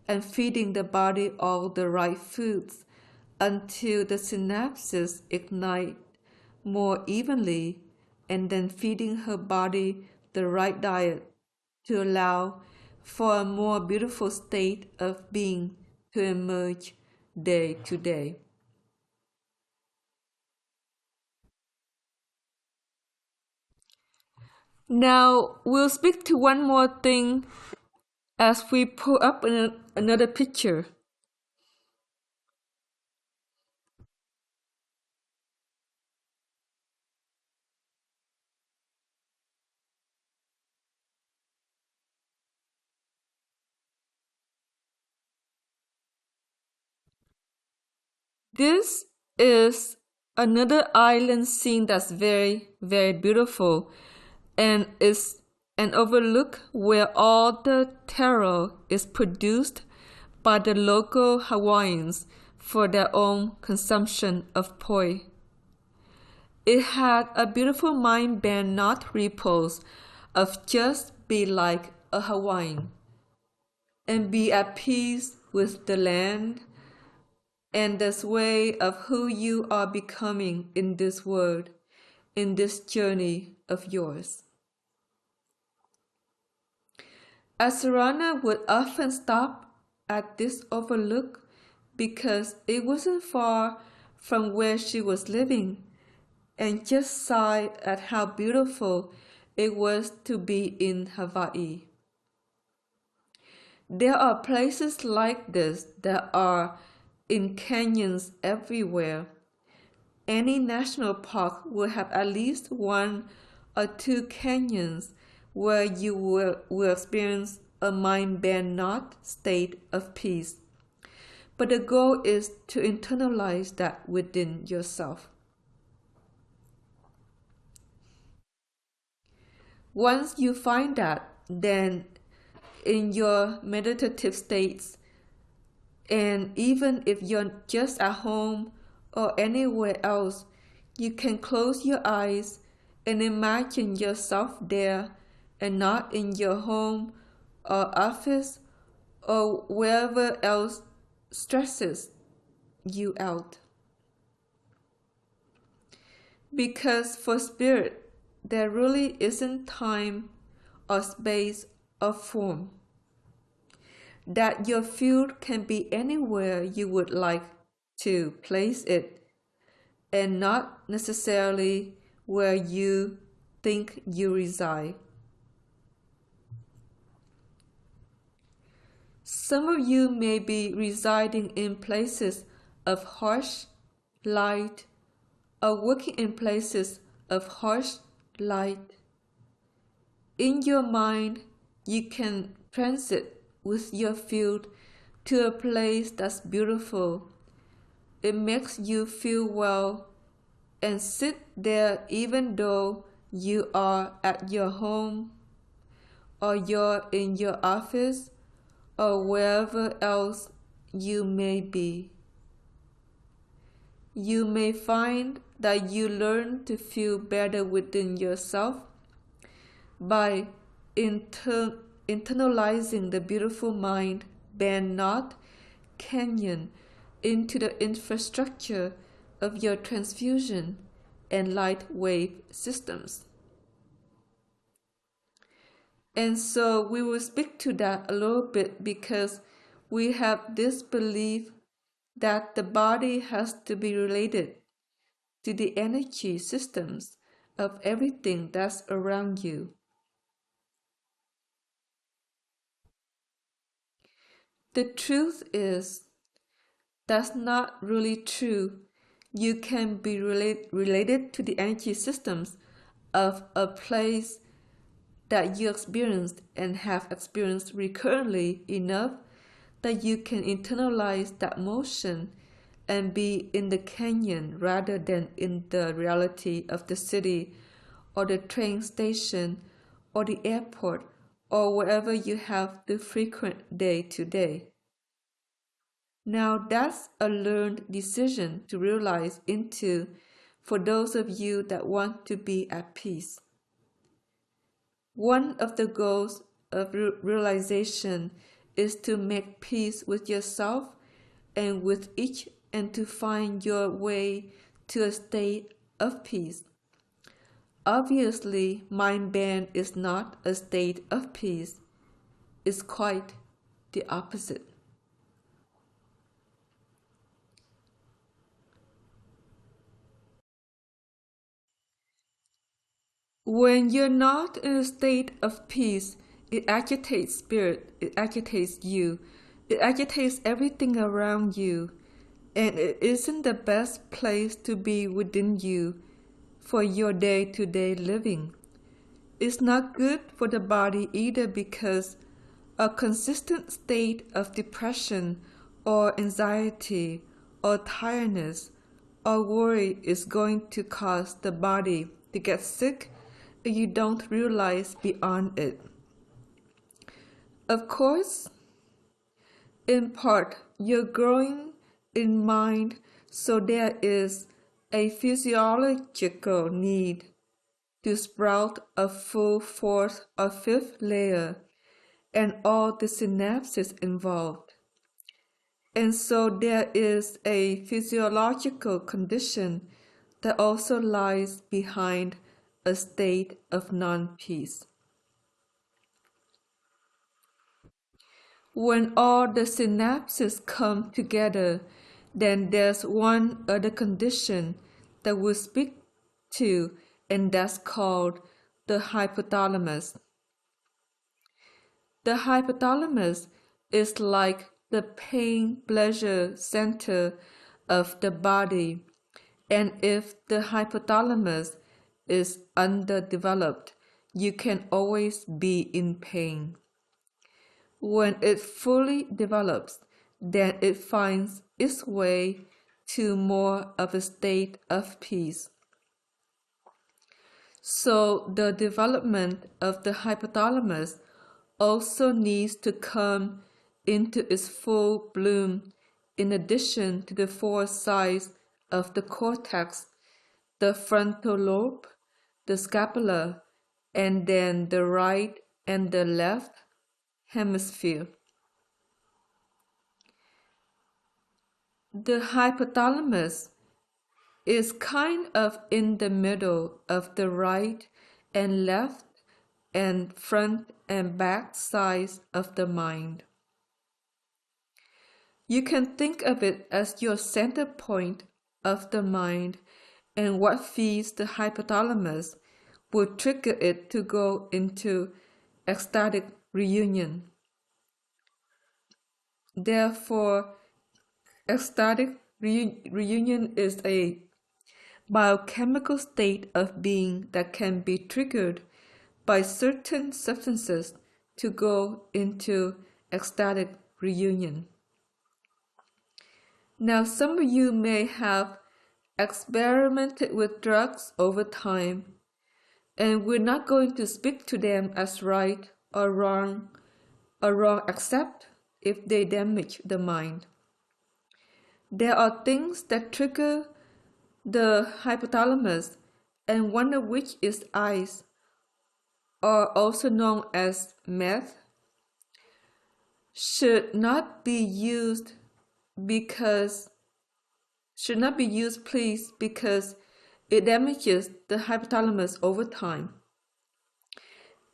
A: and feeding the body all the right foods until the synapses ignite more evenly, and then feeding her body the right diet to allow for a more beautiful state of being to emerge day to day. Now we'll speak to one more thing as we pull up another picture. This is another island scene that's very, very beautiful and is an overlook where all the taro is produced by the local Hawaiians for their own consumption of poi. It had a beautiful mind bend not repose of just be like a Hawaiian and be at peace with the land and the sway of who you are becoming in this world, in this journey of yours. Asarana would often stop at this overlook because it wasn't far from where she was living and just sighed at how beautiful it was to be in Hawaii. There are places like this that are in canyons everywhere. Any national park will have at least one or two canyons where you will experience a mind bend not state of peace. But the goal is to internalize that within yourself. Once you find that, then in your meditative states, and even if you're just at home or anywhere else, you can close your eyes and imagine yourself there and not in your home or office or wherever else stresses you out. Because for spirit, there really isn't time or space or form. That your field can be anywhere you would like to place it, and not necessarily where you think you reside. Some of you may be residing in places of harsh light or working in places of harsh light. In your mind, you can transit with your field to a place that's beautiful. It makes you feel well and sit there even though you are at your home or you're in your office or wherever else you may be. You may find that you learn to feel better within yourself by internalizing the beautiful mind bend not canyon into the infrastructure of your transfusion and light wave systems. And so we will speak to that a little bit because we have this belief that the body has to be related to the energy systems of everything that's around you. The truth is, that's not really true. You can be related to the energy systems of a place that you experienced and have experienced recurrently enough that you can internalize that motion and be in the canyon rather than in the reality of the city or the train station or the airport or wherever you have to frequent day to day. Now that's a learned decision to realize into for those of you that want to be at peace. One of the goals of realization is to make peace with yourself and with each and to find your way to a state of peace. Obviously, mind bend is not a state of peace. It's quite the opposite. When you're not in a state of peace, it agitates spirit, it agitates you, it agitates everything around you, and it isn't the best place to be within you for your day-to-day living. It's not good for the body either because a consistent state of depression or anxiety or tiredness or worry is going to cause the body to get sick if you don't realize beyond it. Of course, in part, you're growing in mind, so there is a physiological need to sprout a full fourth or fifth layer and all the synapses involved. And so there is a physiological condition that also lies behind a state of non-peace. When all the synapses come together, then there's one other condition that we'll speak to, and that's called the hypothalamus. The hypothalamus is like the pain-pleasure center of the body, and if the hypothalamus is underdeveloped, you can always be in pain. When it fully develops, then it finds its way to more of a state of peace. So the development of the hypothalamus also needs to come into its full bloom in addition to the four sides of the cortex, the frontal lobe, the scapula, and then the right and the left hemisphere. The hypothalamus is kind of in the middle of the right and left and front and back sides of the mind. You can think of it as your center point of the mind, and what feeds the hypothalamus will trigger it to go into ecstatic reunion. Therefore, ecstatic reunion is a biochemical state of being that can be triggered by certain substances to go into ecstatic reunion. Now, some of you may have experimented with drugs over time, and we're not going to speak to them as right or wrong except if they damage the mind. There are things that trigger the hypothalamus, and one of which is ice, or also known as meth, should not be used please, because it damages the hypothalamus over time,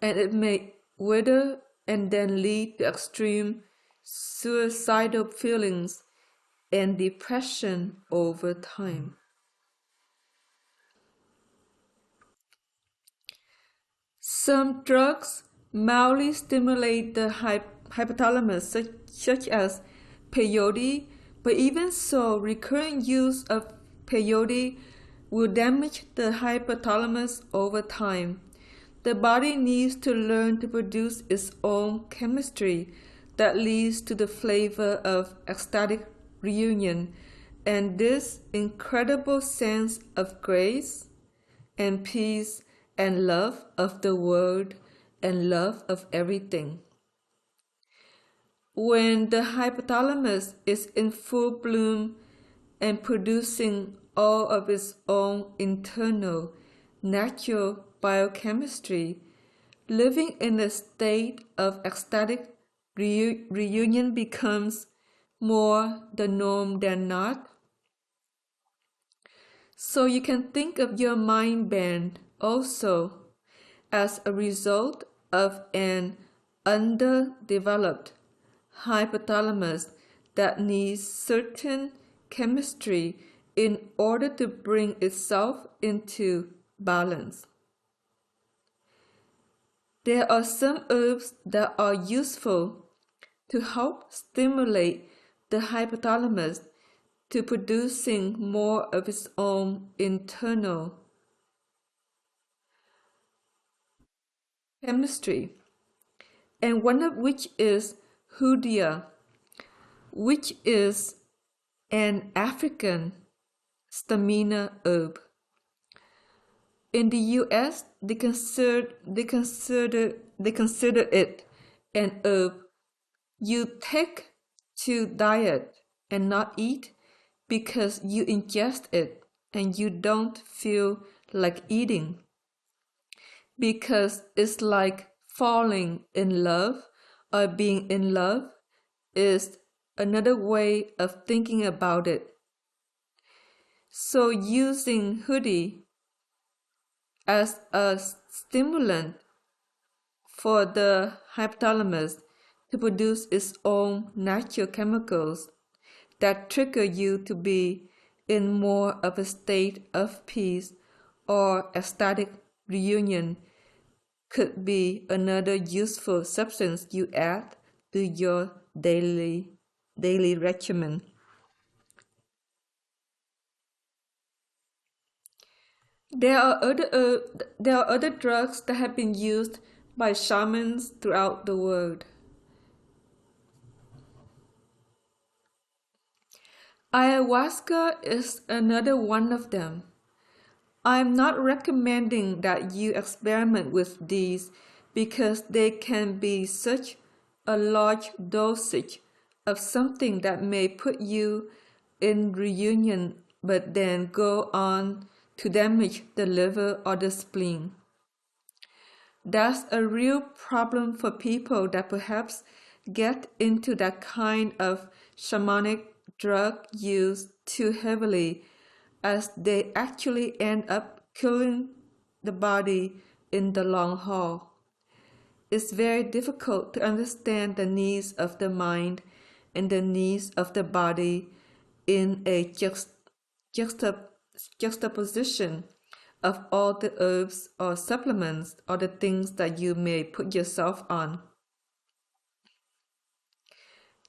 A: and it may wither and then lead to extreme suicidal feelings and depression over time. Some drugs mildly stimulate the hypothalamus, such as peyote, but even so, recurrent use of peyote will damage the hypothalamus over time. The body needs to learn to produce its own chemistry that leads to the flavor of ecstatic reunion and this incredible sense of grace and peace and love of the world and love of everything. When the hypothalamus is in full bloom and producing all of its own internal natural biochemistry, living in a state of ecstatic reunion becomes more the norm than not. So you can think of your mind band also as a result of an underdeveloped hypothalamus that needs certain chemistry in order to bring itself into balance. There are some herbs that are useful to help stimulate the hypothalamus to producing more of its own internal chemistry, and one of which is hoodia, which is an African stamina herb. In the U.S., they consider it an herb you take to diet and not eat because you ingest it and you don't feel like eating, because it's like falling in love or being in love is another way of thinking about it. So using hoodie as a stimulant for the hypothalamus to produce its own natural chemicals that trigger you to be in more of a state of peace or ecstatic reunion could be another useful substance you add to your daily regimen. There are other drugs that have been used by shamans throughout the world. Ayahuasca is another one of them. I'm not recommending that you experiment with these because they can be such a large dosage of something that may put you in reunion but then go on to damage the liver or the spleen. That's a real problem for people that perhaps get into that kind of shamanic drug used too heavily, as they actually end up killing the body in the long haul. It's very difficult to understand the needs of the mind and the needs of the body in a juxtaposition of all the herbs or supplements or the things that you may put yourself on.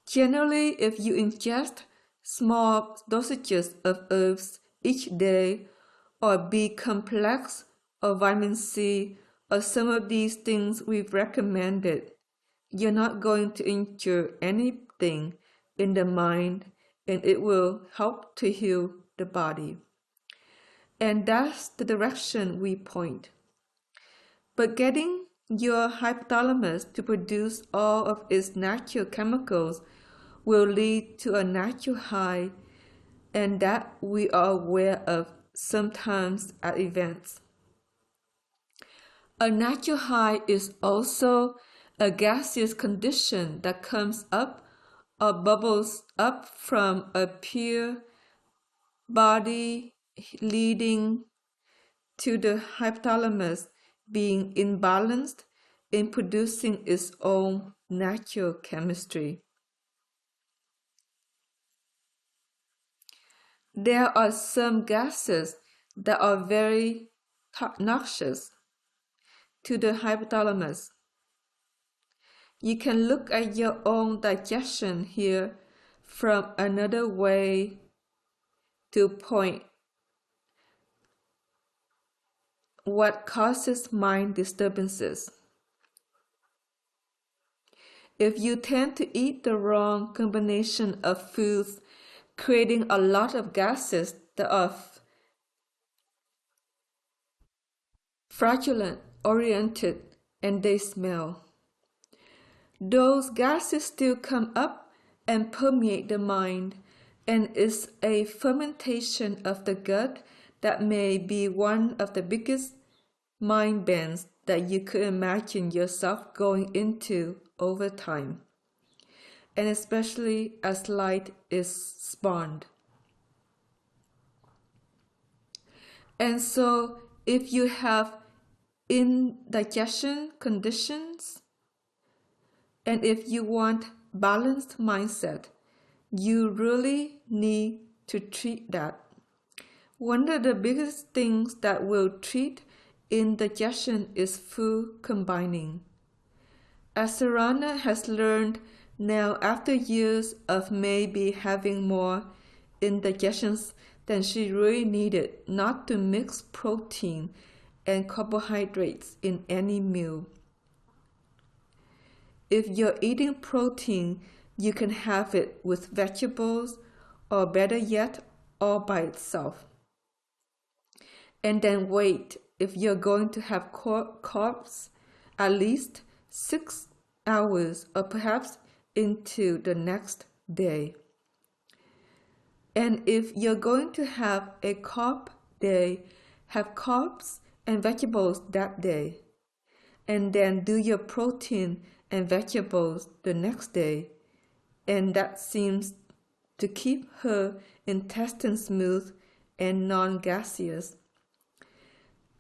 A: Generally, if you ingest small dosages of herbs each day, or B complex, or vitamin C, or some of these things we've recommended, you're not going to injure anything in the mind, and it will help to heal the body. And that's the direction we point. But getting your hypothalamus to produce all of its natural chemicals will lead to a natural high, and that we are aware of sometimes at events. A natural high is also a gaseous condition that comes up or bubbles up from a pure body, leading to the hypothalamus being imbalanced in producing its own natural chemistry. There are some gases that are very noxious to the hypothalamus. You can look at your own digestion here from another way to point what causes mind disturbances. If you tend to eat the wrong combination of foods, creating a lot of gases that are fraudulent oriented and they smell, those gases still come up and permeate the mind, and is a fermentation of the gut that may be one of the biggest mind bends that you could imagine yourself going into over time, and especially as light is spawned. And so if you have indigestion conditions, and if you want balanced mindset, you really need to treat that. One of the biggest things that will treat indigestion is food combining. As Sarana has learned now after years of maybe having more indigestions than she really needed, not to mix protein and carbohydrates in any meal. If you're eating protein, you can have it with vegetables, or better yet, all by itself. And then wait, if you're going to have carbs, at least 6 hours or perhaps into the next day. And if you're going to have a carb day, have carbs and vegetables that day, and then do your protein and vegetables the next day, and that seems to keep her intestines smooth and non-gaseous.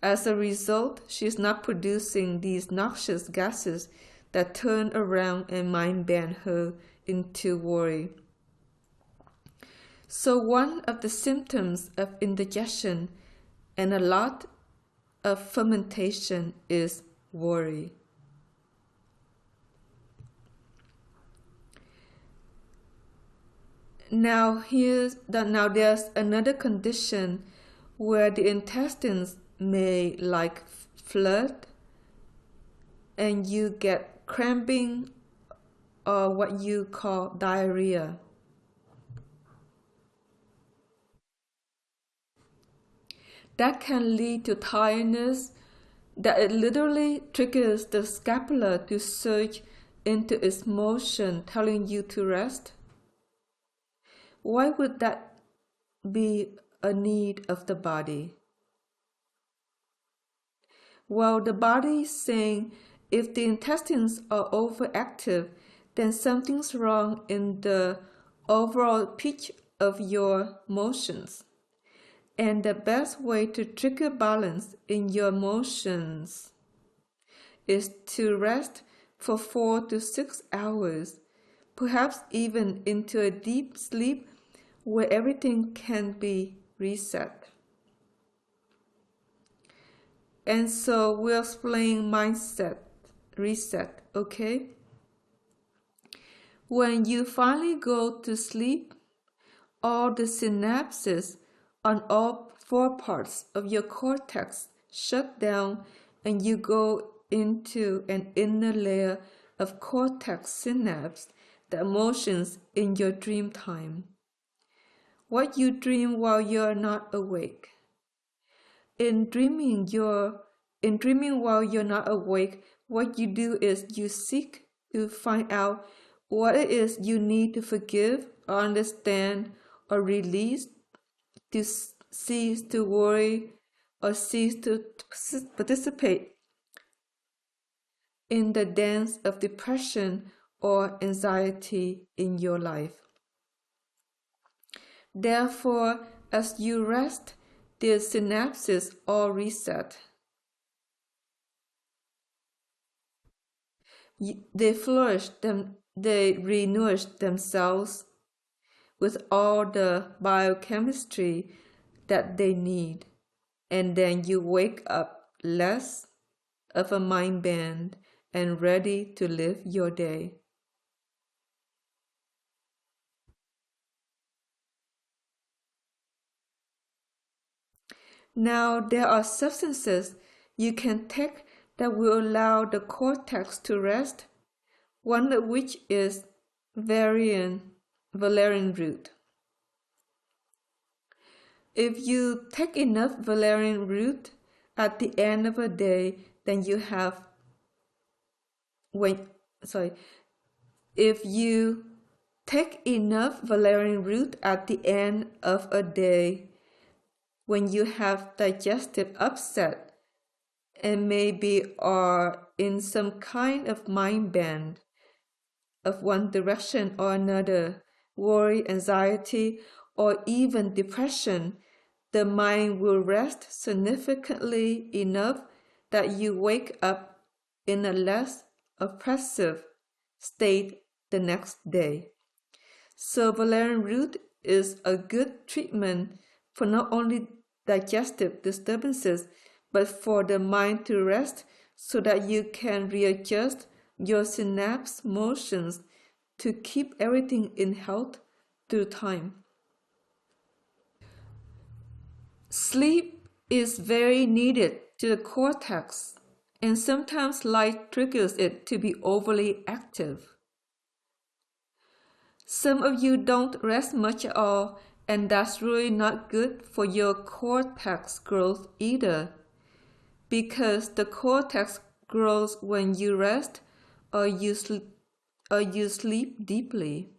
A: As a result, she is not producing these noxious gases that turn around and mind bend her into worry. So one of the symptoms of indigestion and a lot of fermentation is worry. Now there's another condition where the intestines may flood and you get cramping or what you call diarrhea. That can lead to tiredness, that it literally triggers the scapula to surge into its motion, telling you to rest. Why would that be a need of the body? Well, the body is saying if the intestines are overactive, then something's wrong in the overall pitch of your motions. And the best way to trigger balance in your motions is to rest for 4 to 6 hours, perhaps even into a deep sleep where everything can be reset. And so we're explaining mindset reset, okay? When you finally go to sleep, all the synapses on all 4 parts of your cortex shut down and you go into an inner layer of cortex synapse, the emotions in your dream time. What you dream while you're not awake. In dreaming while you're not awake, what you do is you seek to find out what it is you need to forgive or understand or release, to cease to worry or cease to participate in the dance of depression or anxiety in your life. Therefore, as you rest, the synapses all reset. They flourish, they re-nourish themselves with all the biochemistry that they need, and then you wake up less of a mind bend and ready to live your day. Now, there are substances you can take that will allow the cortex to rest, one of which is valerian root. If you take enough valerian root at the end of a day, then you have if you take enough valerian root at the end of a day when you have digestive upset and maybe are in some kind of mind bend of one direction or another, worry, anxiety, or even depression, the mind will rest significantly enough that you wake up in a less oppressive state the next day. So valerian root is a good treatment for not only digestive disturbances, but for the mind to rest so that you can readjust your synapse motions to keep everything in health through time. Sleep is very needed to the cortex, and sometimes light triggers it to be overly active. Some of you don't rest much at all, and that's really not good for your cortex growth either, because the cortex grows when you rest or you sleep deeply.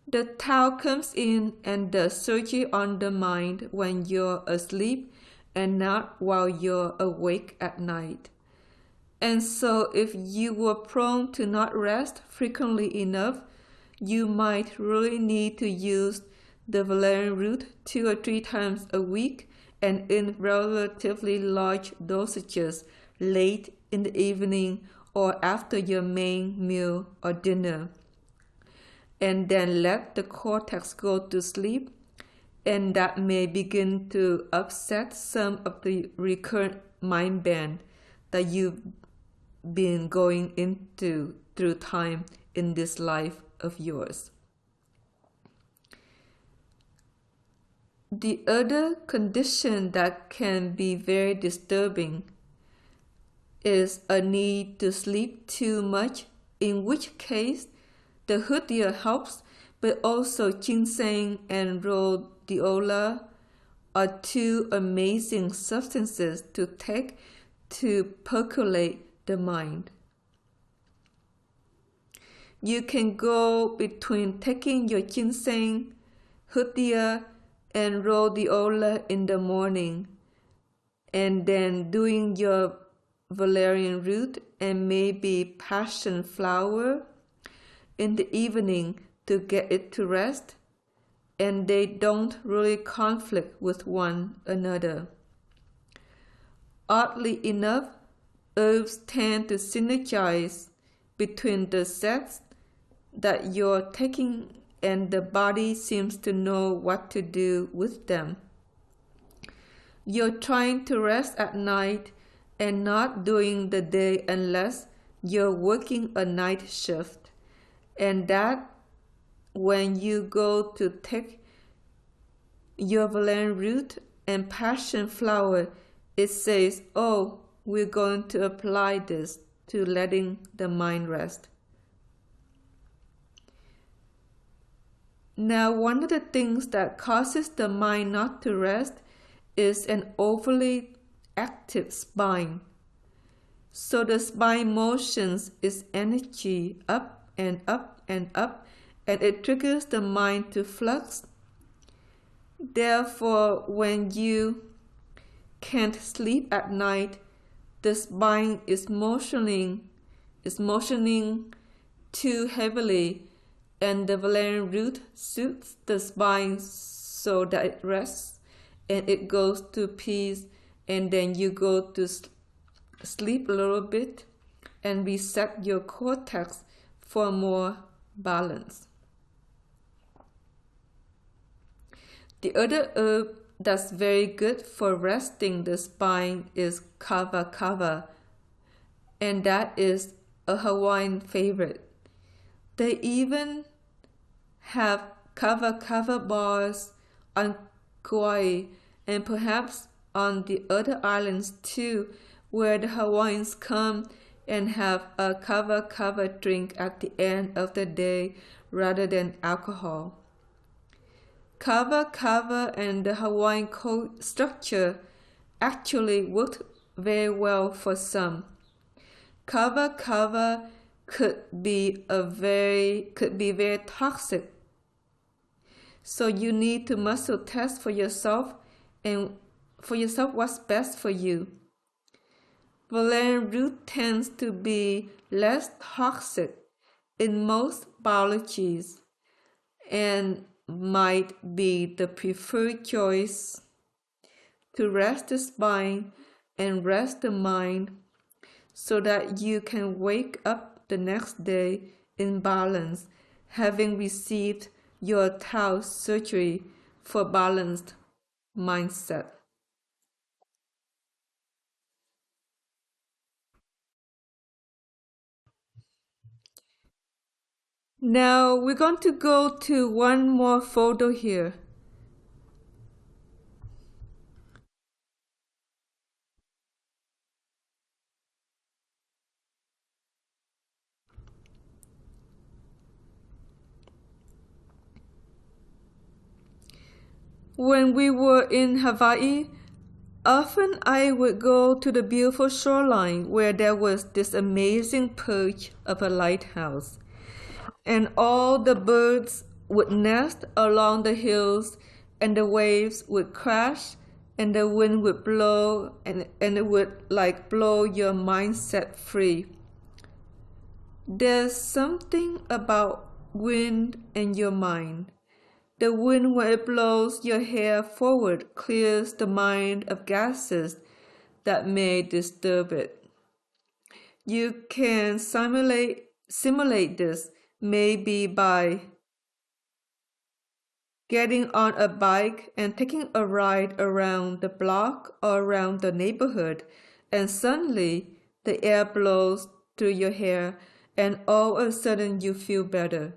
A: The Tao comes in and does surgery on the mind when you're asleep and not while you're awake at night. And so if you were prone to not rest frequently enough, you might really need to use the valerian root 2 or 3 times a week and in relatively large dosages late in the evening or after your main meal or dinner. And then let the cortex go to sleep, and that may begin to upset some of the recurrent mind bend that you've been going into through time in this life of yours. The other condition that can be very disturbing is a need to sleep too much, in which case the hoodia helps, but also ginseng and rhodiola are 2 amazing substances to take to percolate the mind. You can go between taking your ginseng, hoodia, and rhodiola in the morning, and then doing your valerian root and maybe passion flower in the evening to get it to rest, and they don't really conflict with one another. Oddly enough, herbs tend to synergize between the sets that you're taking, and the body seems to know what to do with them. You're trying to rest at night and not during the day unless you're working a night shift, and that when you go to take your valerian root and passion flower, it says, oh, we're going to apply this to letting the mind rest. Now, one of the things that causes the mind not to rest is an overly active spine. So the spine motions is energy up and up and up, and it triggers the mind to flux. Therefore, when you can't sleep at night, the spine is motioning too heavily, and the valerian root suits the spine so that it rests and it goes to peace, and then you go to sleep a little bit and reset your cortex for more balance. The other herb that's very good for resting the spine is kava, and that is a Hawaiian favorite. They even have kava bars on Kauai and perhaps on the other islands too, where the Hawaiians come and have a kava drink at the end of the day rather than alcohol. Kava and the Hawaiian code structure actually worked very well for some. Kava could be very toxic. So you need to muscle test for yourself what's best for you. Valerian root tends to be less toxic in most biologies and might be the preferred choice to rest the spine and rest the mind so that you can wake up the next day in balance, having received your Tao surgery for balanced mindset. Now we're going to go to one more photo here. When we were in Hawaii, often I would go to the beautiful shoreline where there was this amazing perch of a lighthouse, and all the birds would nest along the hills, and the waves would crash, and the wind would blow, and it would blow your mindset free. There's something about wind and your mind. The wind, when it blows your hair forward, clears the mind of gases that may disturb it. You can simulate this maybe by getting on a bike and taking a ride around the block or around the neighborhood, and suddenly the air blows through your hair and all of a sudden you feel better.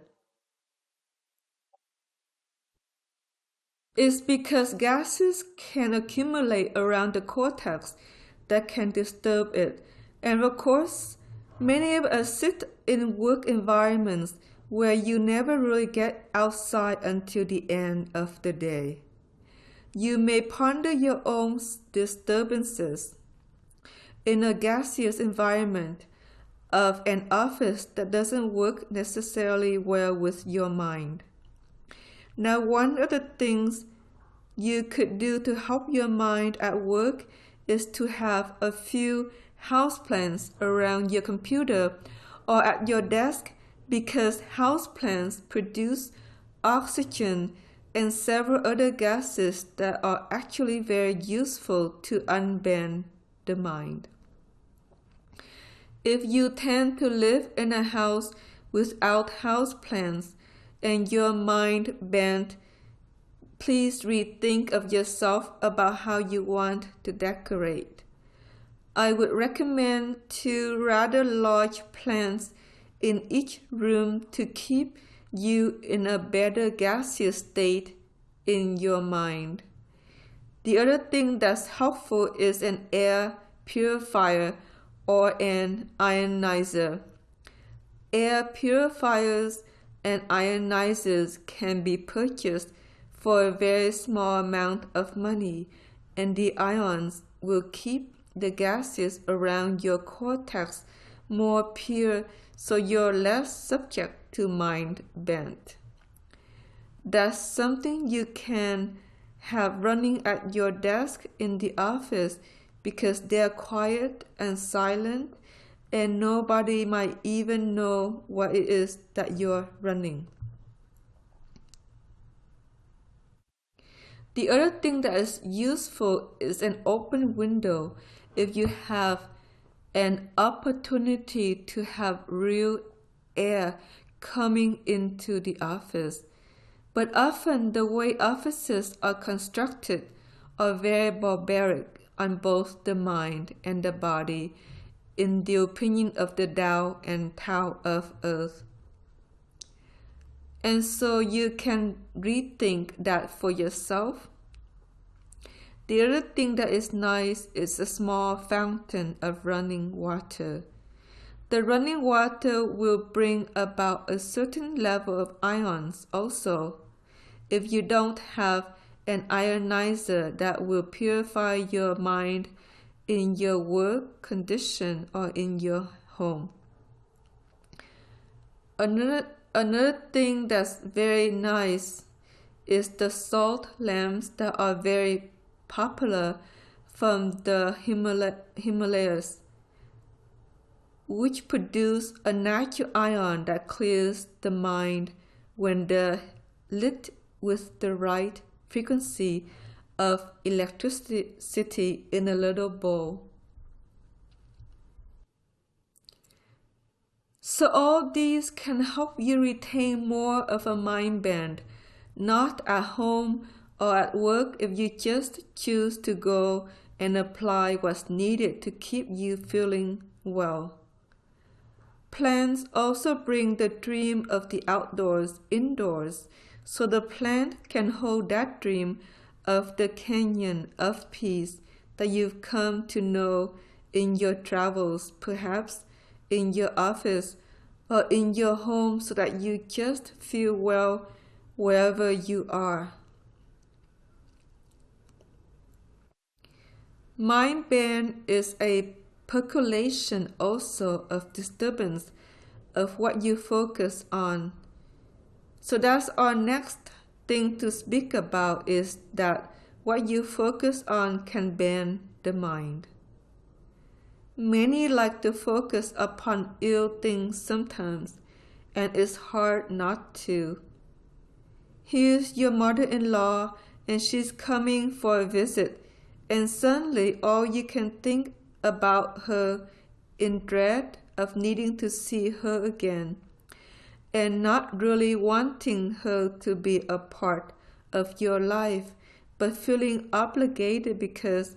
A: It's because gases can accumulate around the cortex that can disturb it. And of course, many of us sit in work environments where you never really get outside until the end of the day. You may ponder your own disturbances in a gaseous environment of an office that doesn't work necessarily well with your mind. Now, one of the things you could do to help your mind at work is to have a few houseplants around your computer or at your desk because houseplants produce oxygen and several other gases that are actually very useful to unbend the mind. If you tend to live in a house without houseplants and your mind bent, please rethink of yourself about how you want to decorate. I would recommend 2 rather large plants in each room to keep you in a better gaseous state in your mind. The other thing that's helpful is an air purifier or an ionizer. Air purifiers and ionizers can be purchased for a very small amount of money, and the ions will keep the gases around your cortex more pure, so you're less subject to mind bent. That's something you can have running at your desk in the office because they're quiet and silent, and nobody might even know what it is that you're running. The other thing that is useful is an open window if you have an opportunity to have real air coming into the office. But often the way offices are constructed are very barbaric on both the mind and the body, in the opinion of the Tao and Tao of Earth. And so you can rethink that for yourself. The other thing that is nice is a small fountain of running water. The running water will bring about a certain level of ions also. If you don't have an ionizer that will purify your mind in your work condition or in your home. Another thing that's very nice is the salt lamps that are very popular from the Himalayas, which produce a natural ion that clears the mind when they're lit with the right frequency of electricity in a little bowl. So all these can help you retain more of a mind bend, not at home or at work if you just choose to go and apply what's needed to keep you feeling well. Plants also bring the dream of the outdoors indoors, so the plant can hold that dream of the canyon of peace that you've come to know in your travels, perhaps in your office or in your home, so that you just feel well wherever you are. Mind bend is a percolation also of disturbance of what you focus on. So that's our next thing to speak about, is that what you focus on can bend the mind. Many like to focus upon ill things sometimes, and it's hard not to. Here's your mother-in-law, and she's coming for a visit, and suddenly all you can think about her in dread of needing to see her again, and not really wanting her to be a part of your life, but feeling obligated because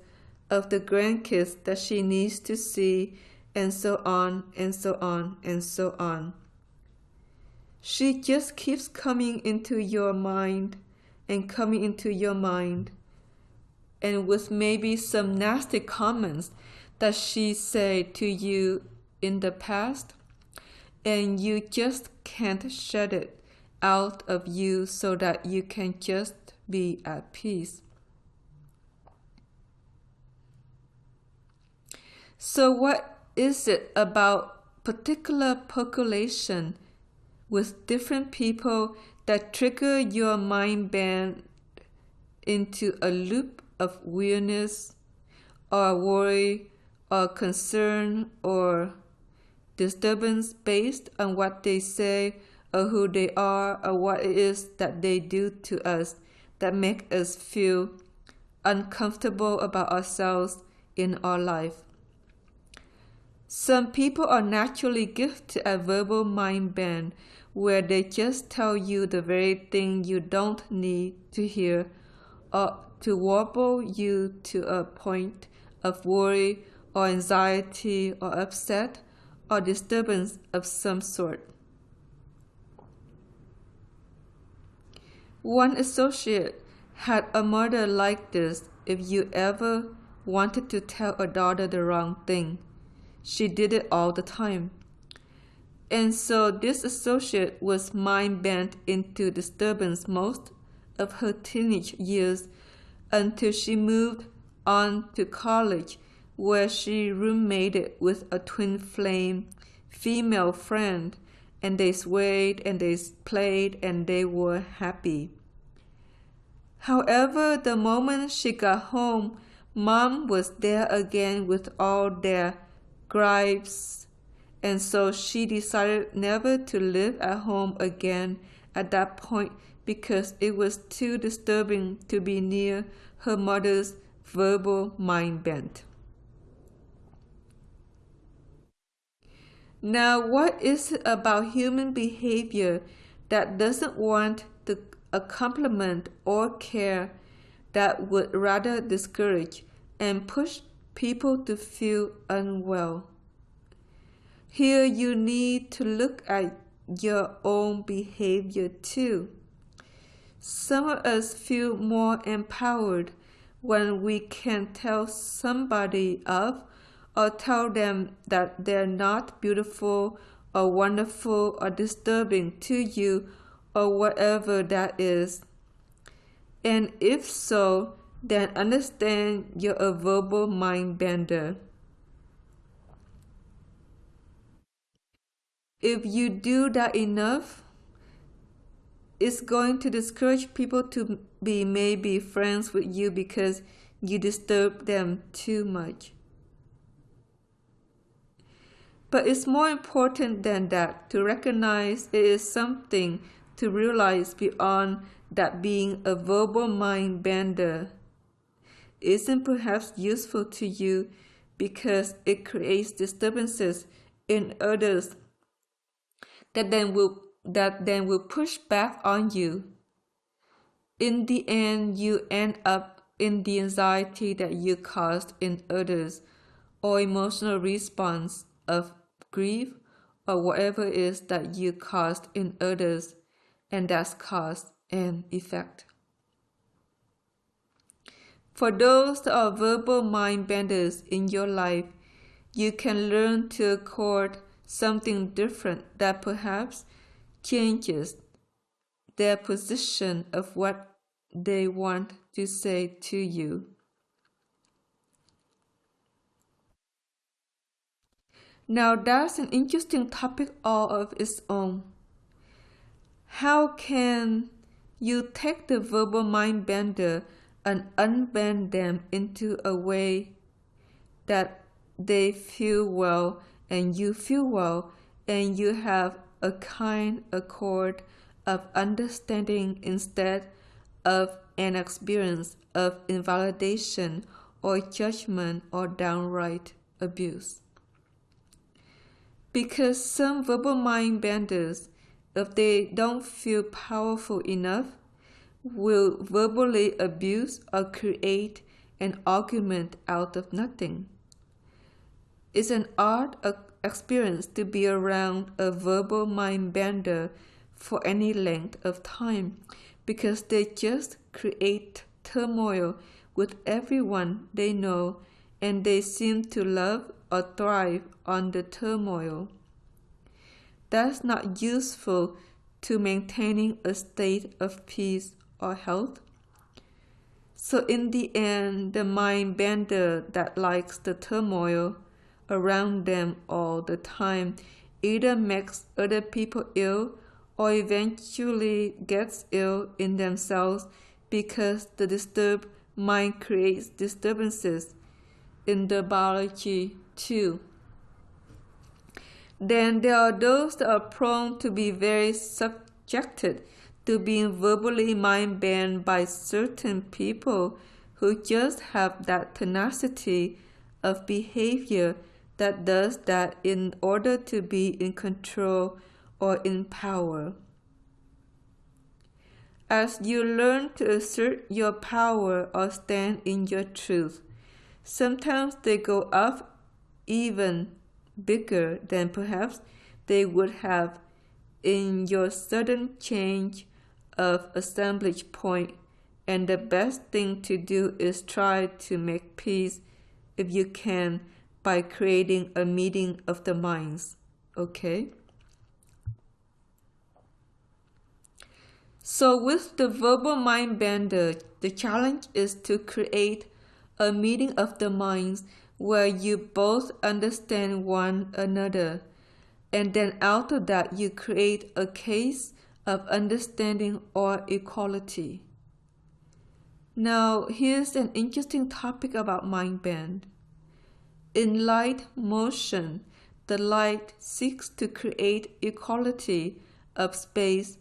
A: of the grandkids that she needs to see, and so on, and so on, and so on. She just keeps coming into your mind and coming into your mind, and with maybe some nasty comments that she said to you in the past, and you just can't shut it out of you so that you can just be at peace. So what is it about particular percolation with different people that trigger your mind bend into a loop of weirdness or worry or concern or disturbance based on what they say or who they are or what it is that they do to us that make us feel uncomfortable about ourselves in our life. Some people are naturally gifted at verbal mind bend, where they just tell you the very thing you don't need to hear, or to wobble you to a point of worry or anxiety or upset or disturbance of some sort. One associate had a mother like this. If you ever wanted to tell a daughter the wrong thing, she did it all the time. And so this associate was mind bent into disturbance most of her teenage years until she moved on to college, where she roommated with a twin flame female friend, and they swayed and they played and they were happy. However, the moment she got home, Mom was there again with all their gripes, and so she decided never to live at home again at that point because it was too disturbing to be near her mother's verbal mind bend. Now, what is it about human behavior that doesn't want a compliment or care that would rather discourage and push people to feel unwell? Here you need to look at your own behavior too. Some of us feel more empowered when we can tell somebody off or tell them that they're not beautiful or wonderful or disturbing to you or whatever that is. And if so, then understand you're a verbal mind bender. If you do that enough, it's going to discourage people to be maybe friends with you because you disturb them too much. But it's more important than that to recognize it is something to realize beyond that being a verbal mind bender isn't perhaps useful to you because it creates disturbances in others that then will push back on you. In the end, you end up in the anxiety that you caused in others or emotional response of grief or whatever it is that you caused in others, and that's cause and effect. For those that are verbal mind benders in your life, you can learn to accord something different that perhaps changes their position of what they want to say to you. Now that's an interesting topic all of its own. How can you take the verbal mind bender and unbend them into a way that they feel well and you feel well and you have a kind accord of understanding instead of an experience of invalidation or judgment or downright abuse? Because some verbal mind benders, if they don't feel powerful enough, will verbally abuse or create an argument out of nothing. It's an odd experience to be around a verbal mind bender for any length of time because they just create turmoil with everyone they know and they seem to love or thrive on the turmoil. That's not useful to maintaining a state of peace or health. So in the end, the mind bender that likes the turmoil around them all the time either makes other people ill or eventually gets ill in themselves because the disturbed mind creates disturbances in the biology too. Then there are those that are prone to be very subjected to being verbally mind-bent by certain people who just have that tenacity of behavior that does that in order to be in control or in power. As you learn to assert your power or stand in your truth, sometimes they go up even bigger than perhaps they would have in your sudden change of assemblage point, and the best thing to do is try to make peace if you can by creating a meeting of the minds. Okay? So with the verbal mind bender, the challenge is to create a meeting of the minds where you both understand one another, and then out of that you create a case of understanding or equality. Now here's an interesting topic about mind bend. In light motion, the light seeks to create equality of space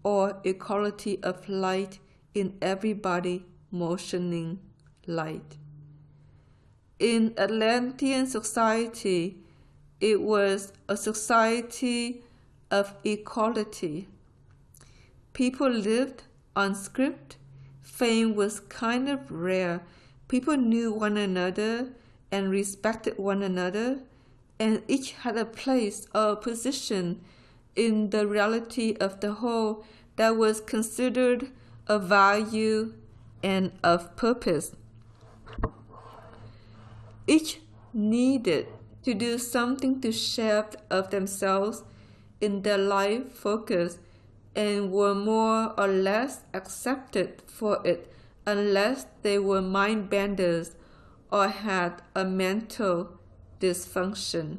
A: or equality of light in everybody motioning light. In Atlantean society, it was a society of equality. People lived on script. Fame was kind of rare. People knew one another and respected one another, and each had a place or position in the reality of the whole that was considered of value and of purpose. Each needed to do something to shape of themselves in their life focus and were more or less accepted for it unless they were mind benders or had a mental dysfunction.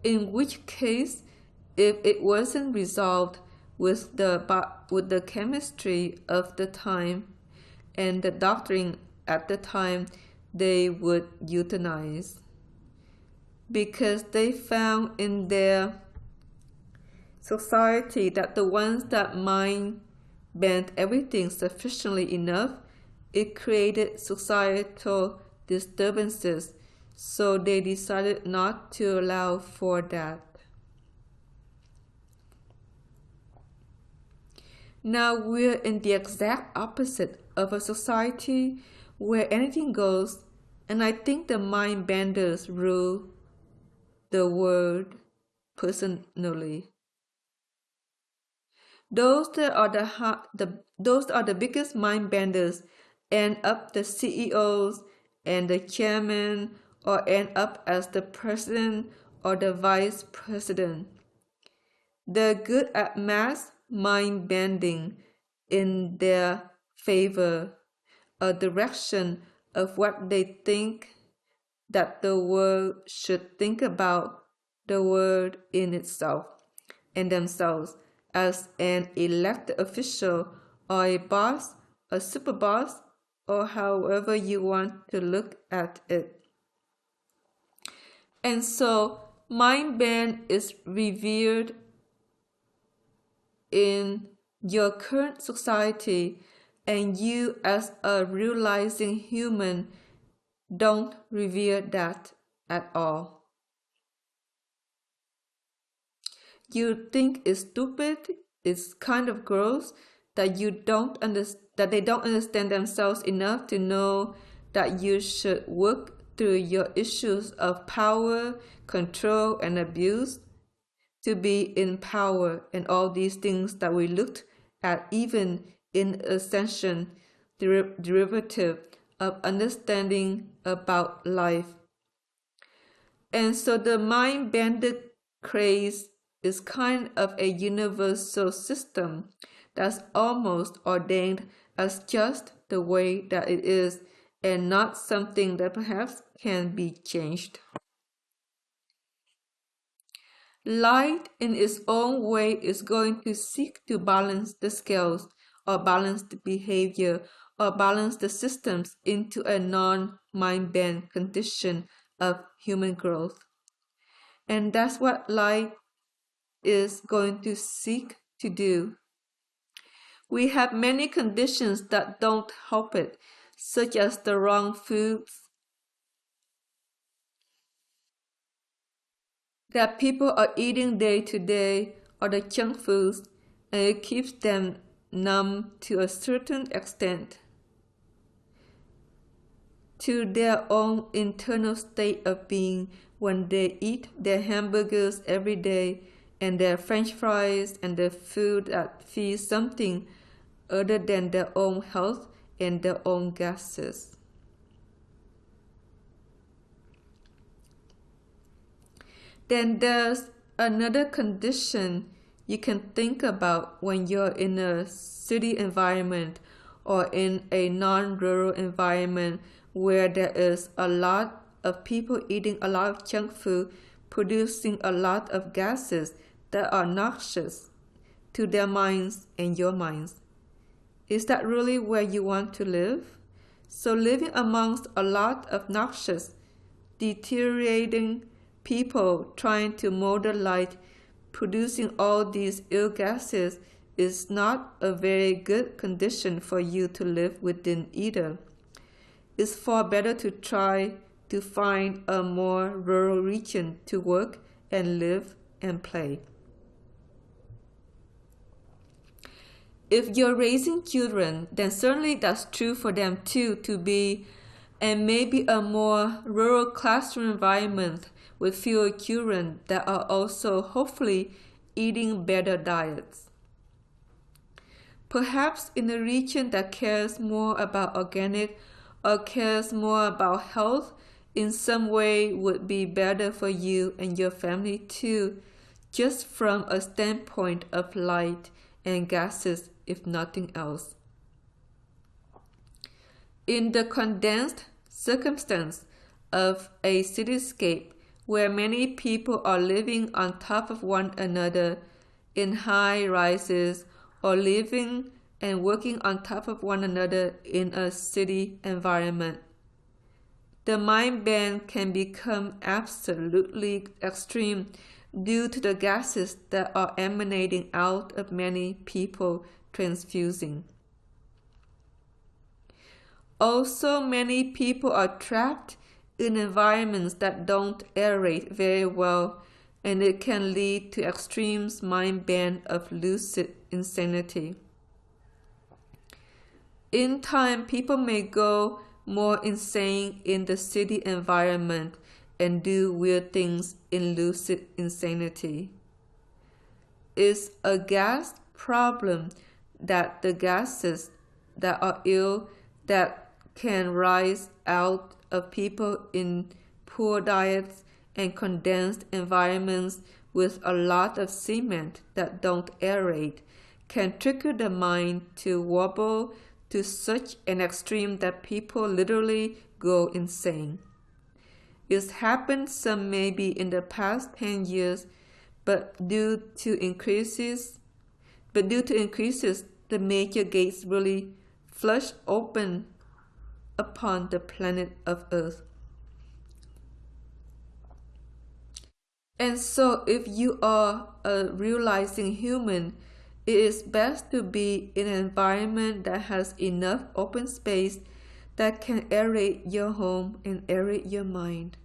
A: In which case, if it wasn't resolved with the chemistry of the time and the doctrine at the time, they would euthanize, because they found in their society that the ones that mind bent everything sufficiently enough, it created societal disturbances, so they decided not to allow for that. Now we're in the exact opposite of a society where anything goes, and I think the mind benders rule the world personally. Those that are the biggest mind benders end up the CEOs and the chairman, or end up as the president or the vice president. They're good at mass mind bending in their favor, a direction of what they think that the world should think about the world in itself and themselves as an elected official or a boss, a super boss, or however you want to look at it. And so mind bend is revered in your current society, and you as a realizing human don't revere that at all. You think it's stupid, it's kind of gross that that they don't understand themselves enough to know that you should work through your issues of power, control, and abuse to be in power, and all these things that we looked at even in ascension derivative of understanding about life. And so the mind bender craze is kind of a universal system that's almost ordained as just the way that it is, and not something that perhaps can be changed. Light in its own way is going to seek to balance the scales, or balance the behavior, or balance the systems into a non-mind bend condition of human growth. And that's what life is going to seek to do. We have many conditions that don't help it, such as the wrong foods that people are eating day to day, or the junk foods, and it keeps them numb to a certain extent to their own internal state of being when they eat their hamburgers every day and their french fries and the food that feeds something other than their own health and their own gases. Then there's another condition you can think about when you're in a city environment or in a non-rural environment where there is a lot of people eating a lot of junk food, producing a lot of gases that are noxious to their minds and your minds. Is that really where you want to live? So living amongst a lot of noxious, deteriorating people trying to model light, producing all these ill gases is not a very good condition for you to live within either. It's far better to try to find a more rural region to work and live and play. If you're raising children, then certainly that's true for them too, to be and maybe a more rural classroom environment with fewer children that are also hopefully eating better diets. Perhaps in a region that cares more about organic or cares more about health in some way would be better for you and your family too, just from a standpoint of light and gases if nothing else. In the condensed circumstance of a cityscape where many people are living on top of one another in high rises or living and working on top of one another in a city environment, the mind bend can become absolutely extreme due to the gases that are emanating out of many people transfusing. Also, many people are trapped in environments that don't aerate very well, and it can lead to extreme mind bend of lucid insanity. In time, people may go more insane in the city environment and do weird things in lucid insanity. It's a gas problem that the gases that are ill that can rise out of people in poor diets and condensed environments with a lot of cement that don't aerate can trigger the mind to wobble to such an extreme that people literally go insane. It's happened some maybe in the past 10 years, but due to increases, the major gates really flush open upon the planet of Earth. And so if you are a realizing human, it is best to be in an environment that has enough open space that can aerate your home and aerate your mind.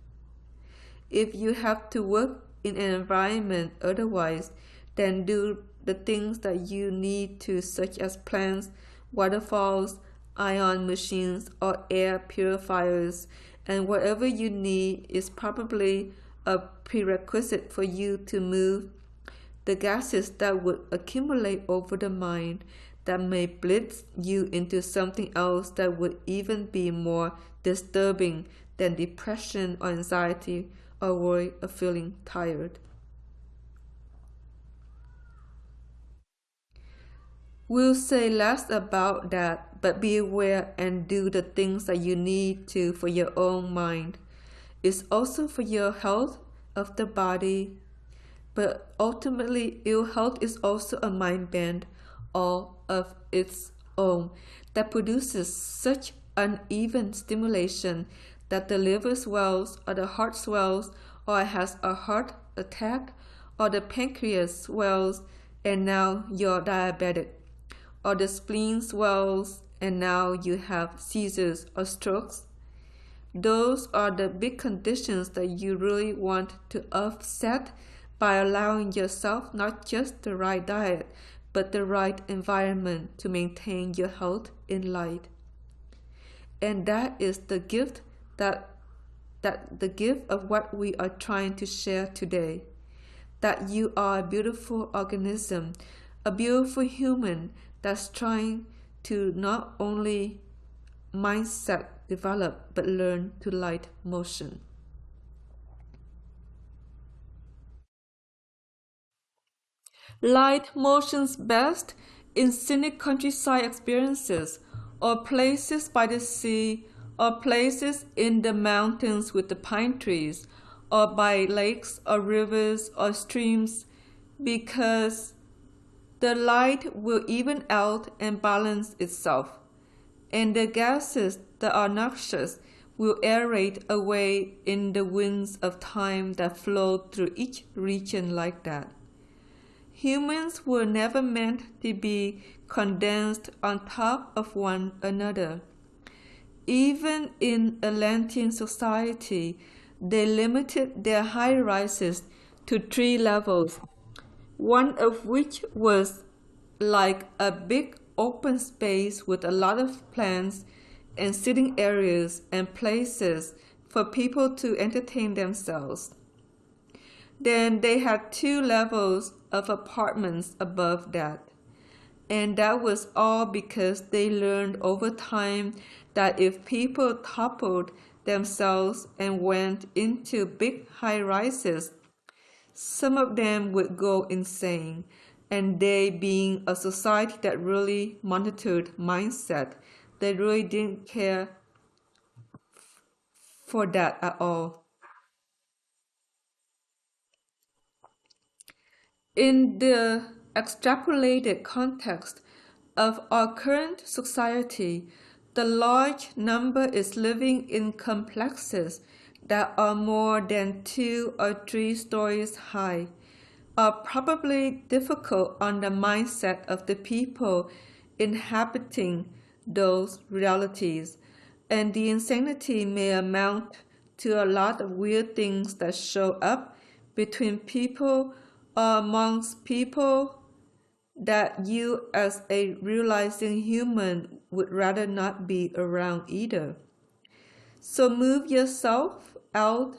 A: If you have to work in an environment otherwise, then do the things that you need to, such as plants, waterfalls, ion machines, or air purifiers, and whatever you need is probably a prerequisite for you to move the gases that would accumulate over the mind that may blitz you into something else that would even be more disturbing than depression or anxiety or worry or feeling tired. We'll say less about that, but be aware and do the things that you need to for your own mind. It's also for your health of the body, but ultimately ill health is also a mind bend all of its own that produces such uneven stimulation that the liver swells or the heart swells or has a heart attack, or the pancreas swells and now you're diabetic, or the spleen swells and now you have seizures or strokes. Those are the big conditions that you really want to offset by allowing yourself not just the right diet, but the right environment to maintain your health in light. And that is the gift the gift of what we are trying to share today. That you are a beautiful organism, a beautiful human that's trying to not only mindset develop but learn to light motion. Light motions best in scenic countryside experiences, or places by the sea, or places in the mountains with the pine trees, or by lakes or rivers or streams, because the light will even out and balance itself, and the gases that are noxious will aerate away in the winds of time that flow through each region like that. Humans were never meant to be condensed on top of one another. Even in Atlantean society, they limited their high-rises to 3 levels, one of which was like a big open space with a lot of plants and sitting areas and places for people to entertain themselves. Then they had 2 levels of apartments above that. And that was all because they learned over time that if people toppled themselves and went into big high-rises, some of them would go insane. And they, being a society that really monitored mindset, they really didn't care for that at all. In the extrapolated context of our current society, the large number is living in complexes that are more than 2 or 3 stories high, are probably difficult on the mindset of the people inhabiting those realities, and the insanity may amount to a lot of weird things that show up between people or amongst people that you as a realizing human would rather not be around either. So move yourself out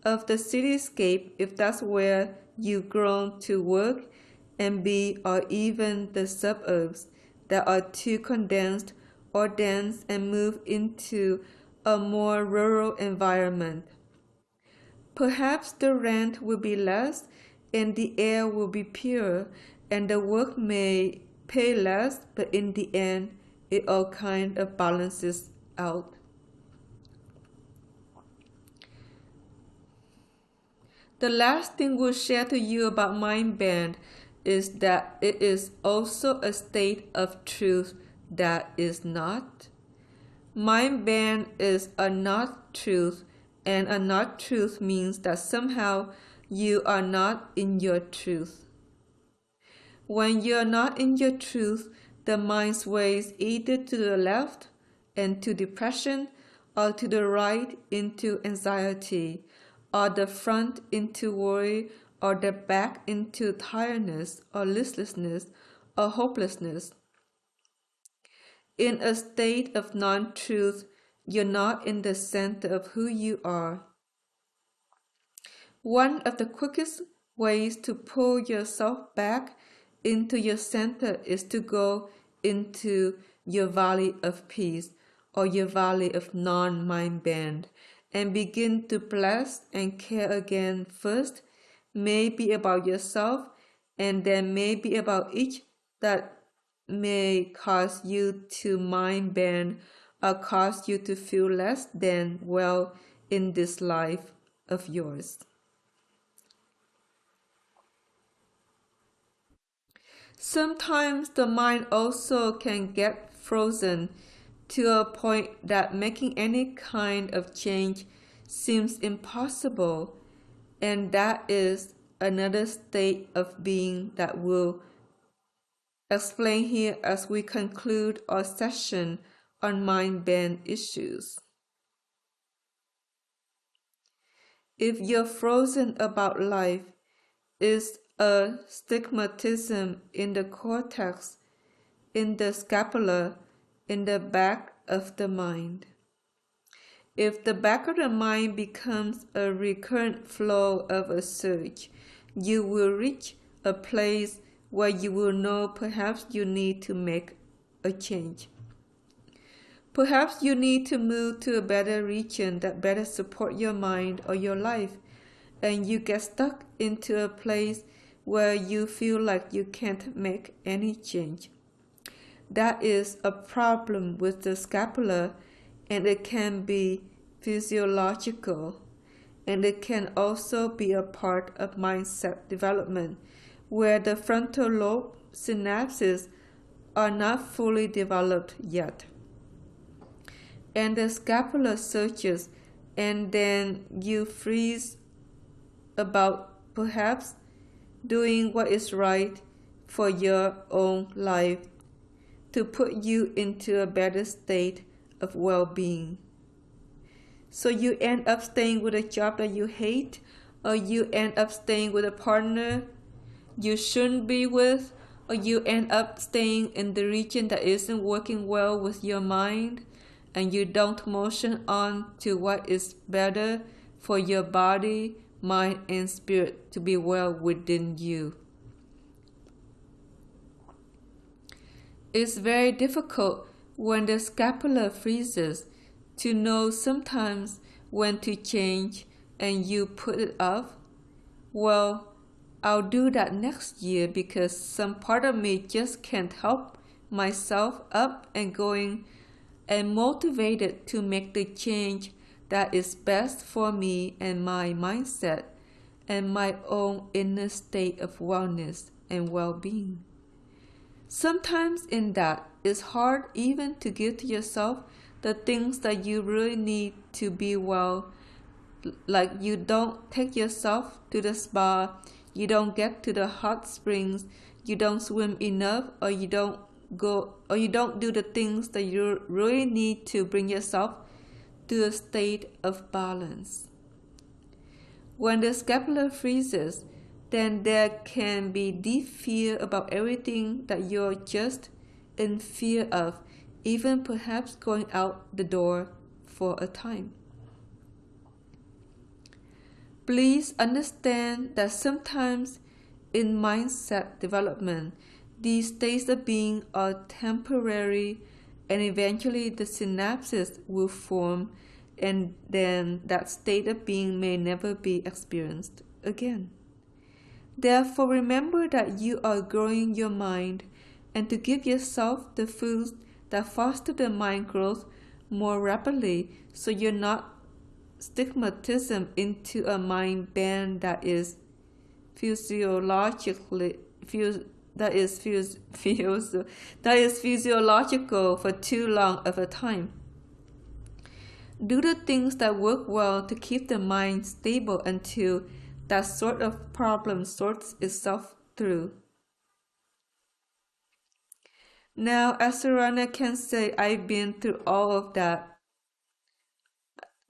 A: of the cityscape if that's where you've grown to work and be, or even the suburbs that are too condensed or dense, and move into a more rural environment. Perhaps the rent will be less and the air will be pure and the work may pay less, but in the end it all kind of balances out. The last thing we'll share to you about mind band is that it is also a state of truth that is not. Mind band is a not truth, and a not truth means that somehow you are not in your truth. When you are not in your truth, the mind sways either to the left and to depression, or to the right into anxiety, or the front into worry, or the back into tiredness, or listlessness, or hopelessness. In a state of non-truth, you're not in the center of who you are. One of the quickest ways to pull yourself back into your center is to go into your valley of peace, or your valley of non-mind band, and begin to bless and care again first, maybe about yourself, and then maybe about each that may cause you to mind bend or cause you to feel less than well in this life of yours. Sometimes the mind also can get frozen to a point that making any kind of change seems impossible, and that is another state of being that we'll explain here as we conclude our session on mind-bend issues. If you're frozen about life, is a stigmatism in the cortex, in the scapula, in the back of the mind. If the back of the mind becomes a recurrent flow of a surge, you will reach a place where you will know perhaps you need to make a change. Perhaps you need to move to a better region that better support your mind or your life, and you get stuck into a place where you feel like you can't make any change. That is a problem with the scapula, and it can be physiological, and it can also be a part of mindset development, where the frontal lobe synapses are not fully developed yet. And the scapula surges, and then you freeze about perhaps doing what is right for your own life to put you into a better state of well-being. So you end up staying with a job that you hate, or you end up staying with a partner you shouldn't be with, or you end up staying in the region that isn't working well with your mind, and you don't motion on to what is better for your body, mind, and spirit to be well within you. It's very difficult when the scapula freezes to know sometimes when to change, and you put it off. Well, I'll do that next year because some part of me just can't help myself up and going and motivated to make the change that is best for me and my mindset and my own inner state of wellness and well-being. Sometimes in that, it's hard even to give to yourself the things that you really need to be well, like you don't take yourself to the spa, you don't get to the hot springs, you don't swim enough, or you don't do the things that you really need to bring yourself to a state of balance. When the scapula freezes, then there can be deep fear about everything that you're just in fear of, even perhaps going out the door for a time. Please understand that sometimes in mindset development, these states of being are temporary, and eventually the synapses will form, and then that state of being may never be experienced again. Therefore, remember that you are growing your mind, and to give yourself the foods that foster the mind growth more rapidly, so you're not stigmatism into a mind bend that is physiological for too long of a time. Do the things that work well to keep the mind stable until that sort of problem sorts itself through. Now, as Sarana can say, I've been through all of that.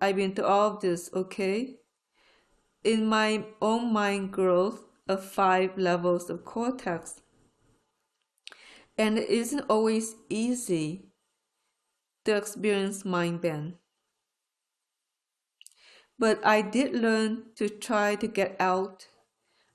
A: I've been through all of this, okay? In my own mind growth of 5 levels of cortex. And it isn't always easy to experience mind bend. But I did learn to try to get out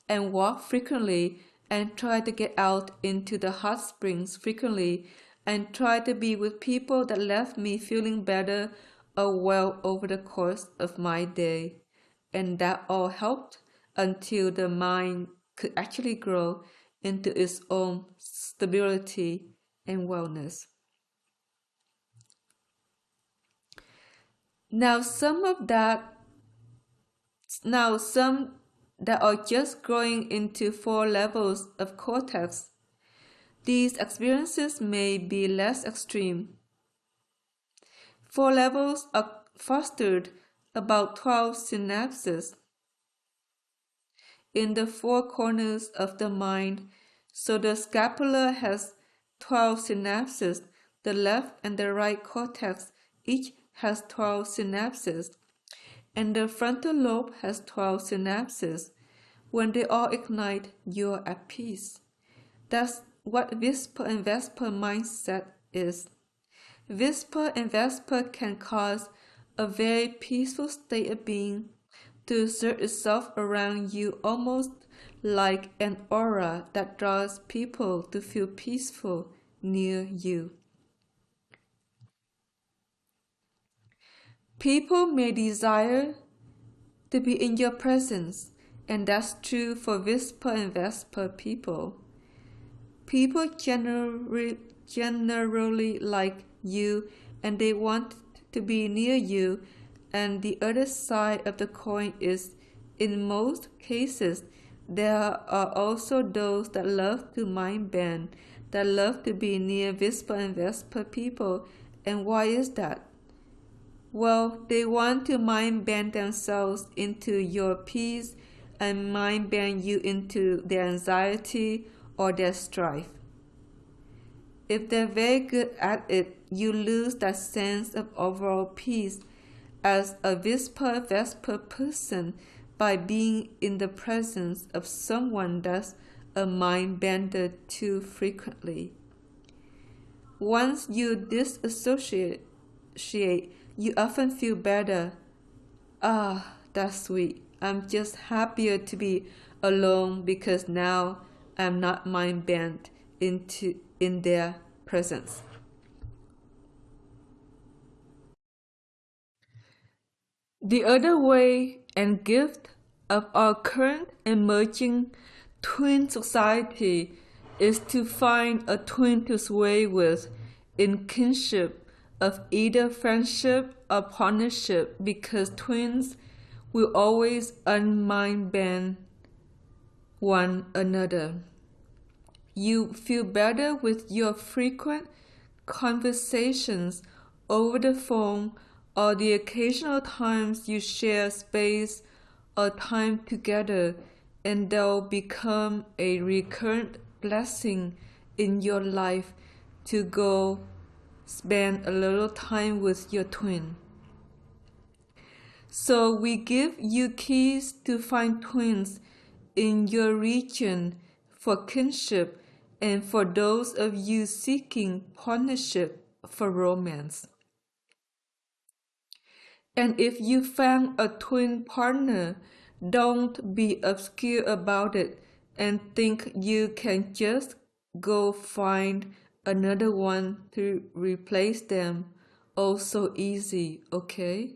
A: and walk frequently, and try to get out into the hot springs frequently, and try to be with people that left me feeling better or well over the course of my day. And that all helped until the mind could actually grow into its own stability and wellness. Now some that are just growing into 4 levels of cortex, these experiences may be less extreme. 4 levels are fostered about 12 synapses. in the four corners of the mind. So the scapula has 12 synapses. The left and the right cortex each has 12 synapses, and the frontal lobe has 12 synapses. When they all ignite, you're at peace. That's what Whisper and Vesper mindset is. Whisper and Vesper can cause a very peaceful state of being to assert itself around you, almost like an aura that draws people to feel peaceful near you. People may desire to be in your presence, and that's true for Whisper and Vesper people. People generally like you, and they want to be near you, and the other side of the coin is, in most cases, there are also those that love to mind bend, that love to be near Whisper and Vesper people. And why is that? Well, they want to mind bend themselves into your peace and mind bend you into their anxiety or their strife. If they're very good at it, you lose that sense of overall peace as a Whisper Vesper person by being in the presence of someone that's a mind bender too frequently. Once you disassociate, you often feel better. Ah, that's sweet. I'm just happier to be alone because now I'm not mind bent in their presence. The other way and gift of our current emerging twin society is to find a twin to sway with in kinship of either friendship or partnership, because twins will always unmind bend one another. You feel better with your frequent conversations over the phone or the occasional times you share space or time together, and they'll become a recurrent blessing in your life to go spend a little time with your twin. So we give you keys to find twins in your region for kinship and for those of you seeking partnership for romance. And if you found a twin partner, don't be obscure about it and think you can just go find another one to replace them. Oh, so easy, okay?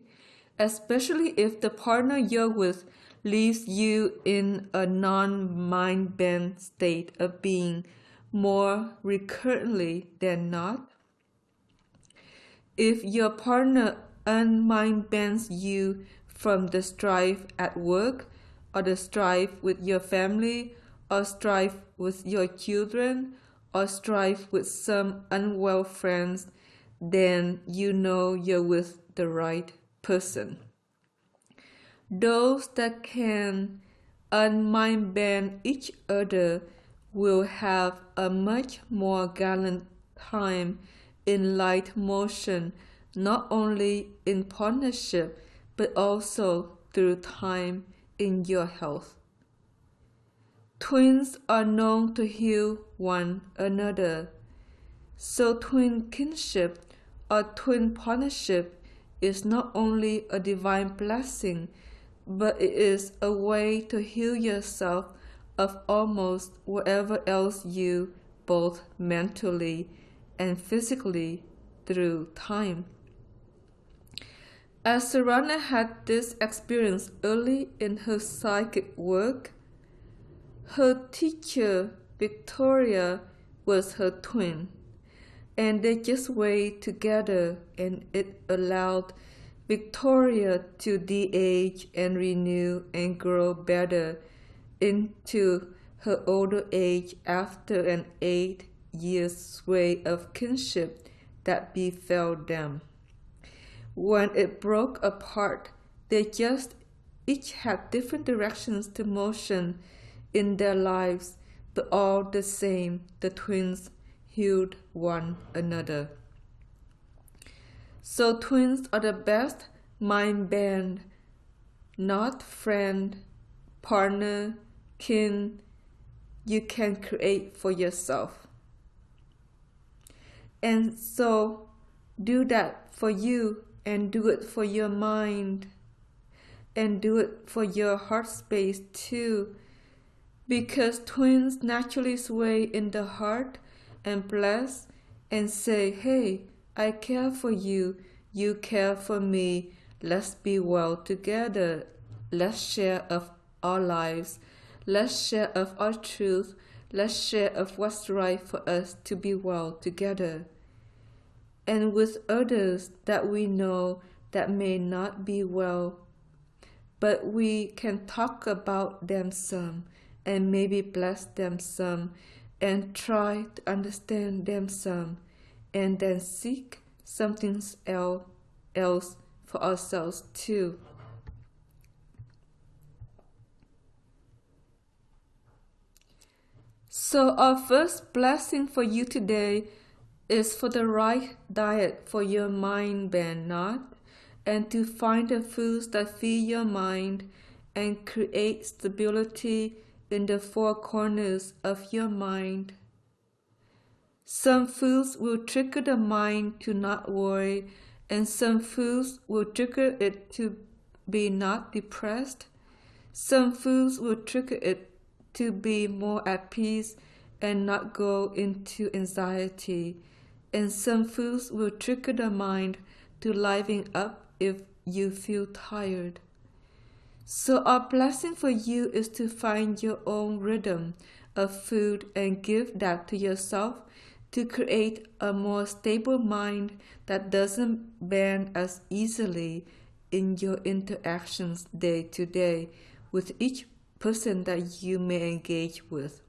A: Especially if the partner you're with leaves you in a non-mind bend state of being more recurrently than not. If your partner unmind bends you from the strife at work, or the strife with your family, or strife with your children, or strife with some unwell friends, then you know you're with the right person. Those that can unmind bend each other will have a much more gallant time in light motion, not only in partnership, but also through time in your health. Twins are known to heal one another, so twin kinship or twin partnership is not only a divine blessing, but it is a way to heal yourself of almost whatever else you, both mentally and physically, through time. As Sarana had this experience early in her psychic work, her teacher, Victoria, was her twin, and they just weighed together, and it allowed Victoria to de-age and renew and grow better into her older age after an 8-year sway of kinship that befell them. When it broke apart, they just each have different directions to motion in their lives, but all the same, the twins healed one another. So twins are the best mind band, not friend, partner, kin, you can create for yourself. And so do that for you, and do it for your mind, and do it for your heart space too, because twins naturally sway in the heart and bless and say, hey, I care for you, you care for me, let's be well together, let's share of our lives, let's share of our truth, let's share of what's right for us to be well together. And with others that we know that may not be well, but we can talk about them some, and maybe bless them some, and try to understand them some, and then seek something else for ourselves too. So our first blessing for you today is for the right diet for your mind band knot, and to find the foods that feed your mind and create stability in the four corners of your mind. Some foods will trigger the mind to not worry, and some foods will trigger it to be not depressed. Some foods will trigger it to be more at peace and not go into anxiety. And some foods will trigger the mind to liven up if you feel tired. So our blessing for you is to find your own rhythm of food and give that to yourself to create a more stable mind that doesn't bend as easily in your interactions day to day with each person that you may engage with.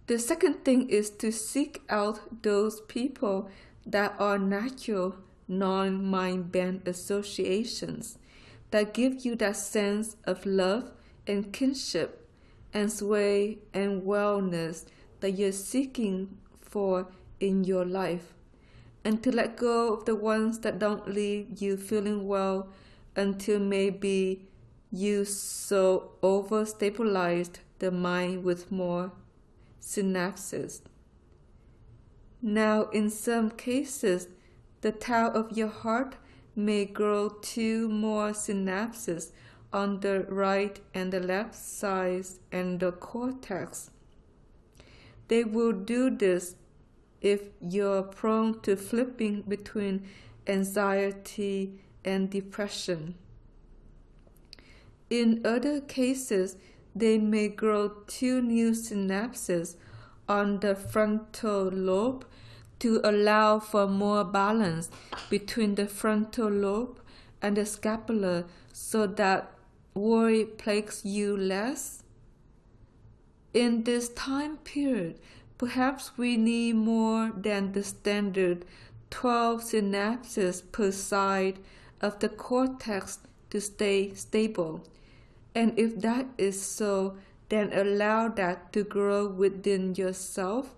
A: The second thing is to seek out those people that are natural, non-mind band associations that give you that sense of love and kinship and sway and wellness that you're seeking for in your life, and to let go of the ones that don't leave you feeling well until maybe you so overstabilized the mind with more synapses. Now, in some cases, the tau of your heart may grow 2 more synapses on the right and the left sides and the cortex. They will do this if you're prone to flipping between anxiety and depression. In other cases, they may grow 2 new synapses on the frontal lobe to allow for more balance between the frontal lobe and the scapula so that worry plagues you less. In this time period, perhaps we need more than the standard 12 synapses per side of the cortex to stay stable. And if that is so, then allow that to grow within yourself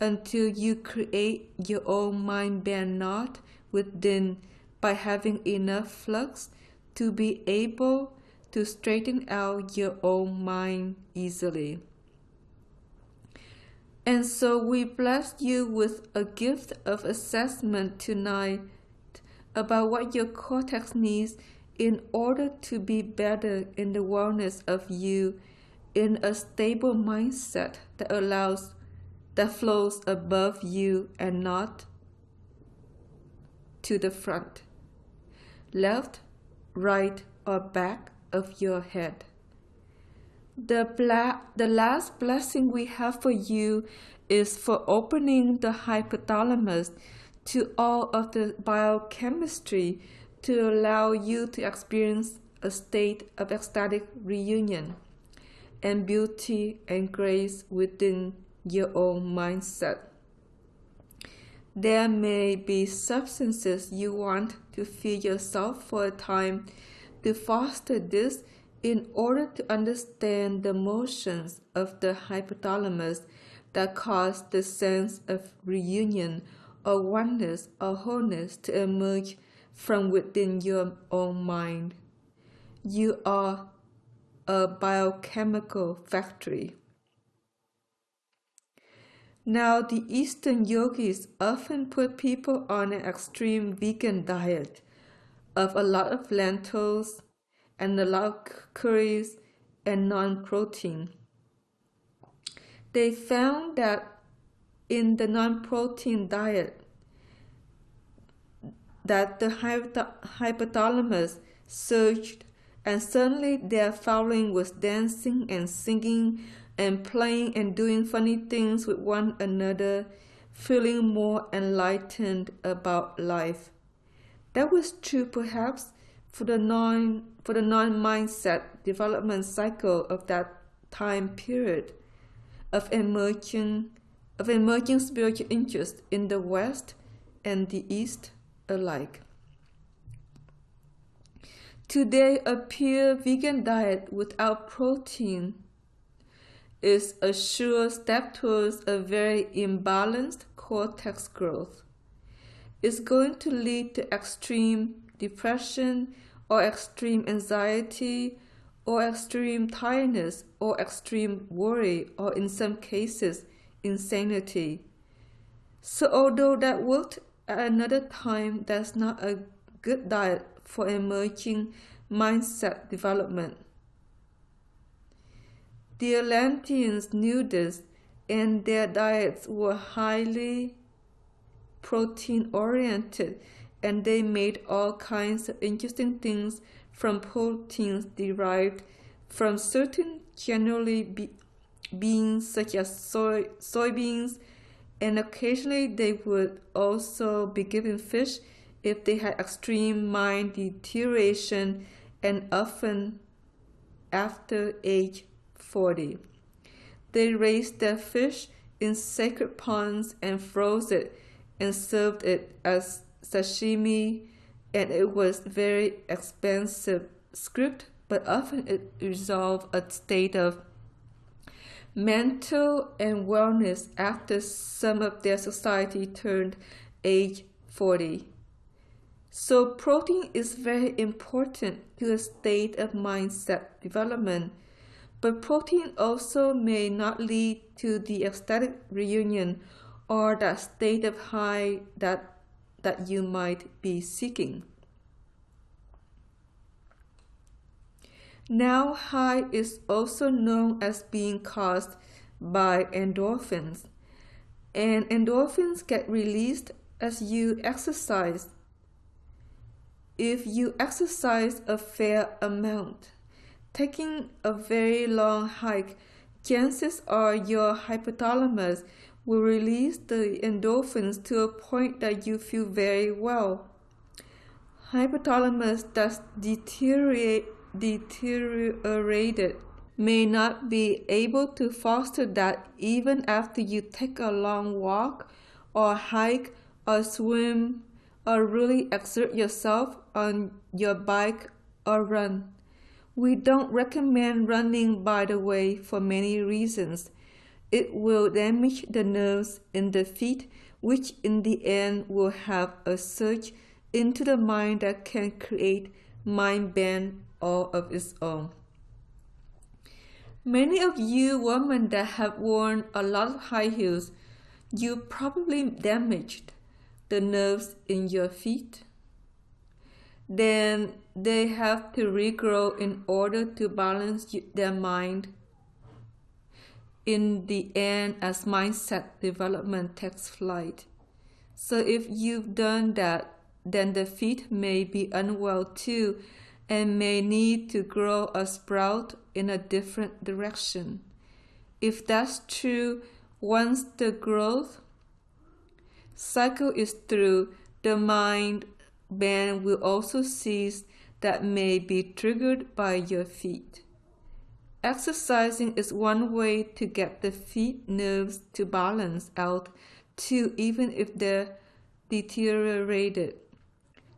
A: until you create your own mind band knot within by having enough flux to be able to straighten out your own mind easily. And so we bless you with a gift of assessment tonight about what your cortex needs in order to be better in the wellness of you in a stable mindset that flows above you and not to the front, left, right, or back of your head. The last blessing we have for you is for opening the hypothalamus to all of the biochemistry to allow you to experience a state of ecstatic reunion and beauty and grace within your own mindset. There may be substances you want to feel yourself for a time to foster this in order to understand the motions of the hypothalamus that cause the sense of reunion or oneness or wholeness to emerge from within your own mind. You are a biochemical factory. Now, the Eastern yogis often put people on an extreme vegan diet of a lot of lentils and a lot of curries and non-protein. They found that in the non-protein diet, that the hypothalamus surged, and suddenly their following was dancing and singing and playing and doing funny things with one another, feeling more enlightened about life. That was true perhaps for the non-mindset development cycle of that time period of emerging spiritual interest in the West and the East alike. Today, a pure vegan diet without protein is a sure step towards a very imbalanced cortex growth. It's going to lead to extreme depression or extreme anxiety or extreme tiredness or extreme worry or in some cases insanity. So although that worked at another time, that's not a good diet for emerging mindset development. The Atlanteans knew this, and their diets were highly protein-oriented, and they made all kinds of interesting things from proteins derived from certain generally beans such as soybeans, and occasionally they would also be given fish if they had extreme mind deterioration, and often after age 40. They raised their fish in sacred ponds and froze it and served it as sashimi, and it was very expensive script, but often it resolved a state of mental and wellness after some of their society turned age 40. So protein is very important to a state of mindset development, but protein also may not lead to the ecstatic reunion or that state of high that you might be seeking. Now, high is also known as being caused by endorphins, and endorphins get released as you exercise. If you exercise a fair amount, taking a very long hike, chances are your hypothalamus will release the endorphins to a point that you feel very well. Hypothalamus that's deteriorated may not be able to foster that even after you take a long walk or hike or swim or really exert yourself on your bike or run. We don't recommend running, by the way, for many reasons. It will damage the nerves in the feet, which in the end will have a surge into the mind that can create mind bend all of its own. Many of you women that have worn a lot of high heels, you probably damaged the nerves in your feet. Then they have to regrow in order to balance their mind. In the end, as mindset development takes flight. So if you've done that, then the feet may be unwell too and may need to grow a sprout in a different direction. If that's true, once the growth cycle is through, the mind bend will also cease that may be triggered by your feet. Exercising is one way to get the feet nerves to balance out too, even if they're deteriorated.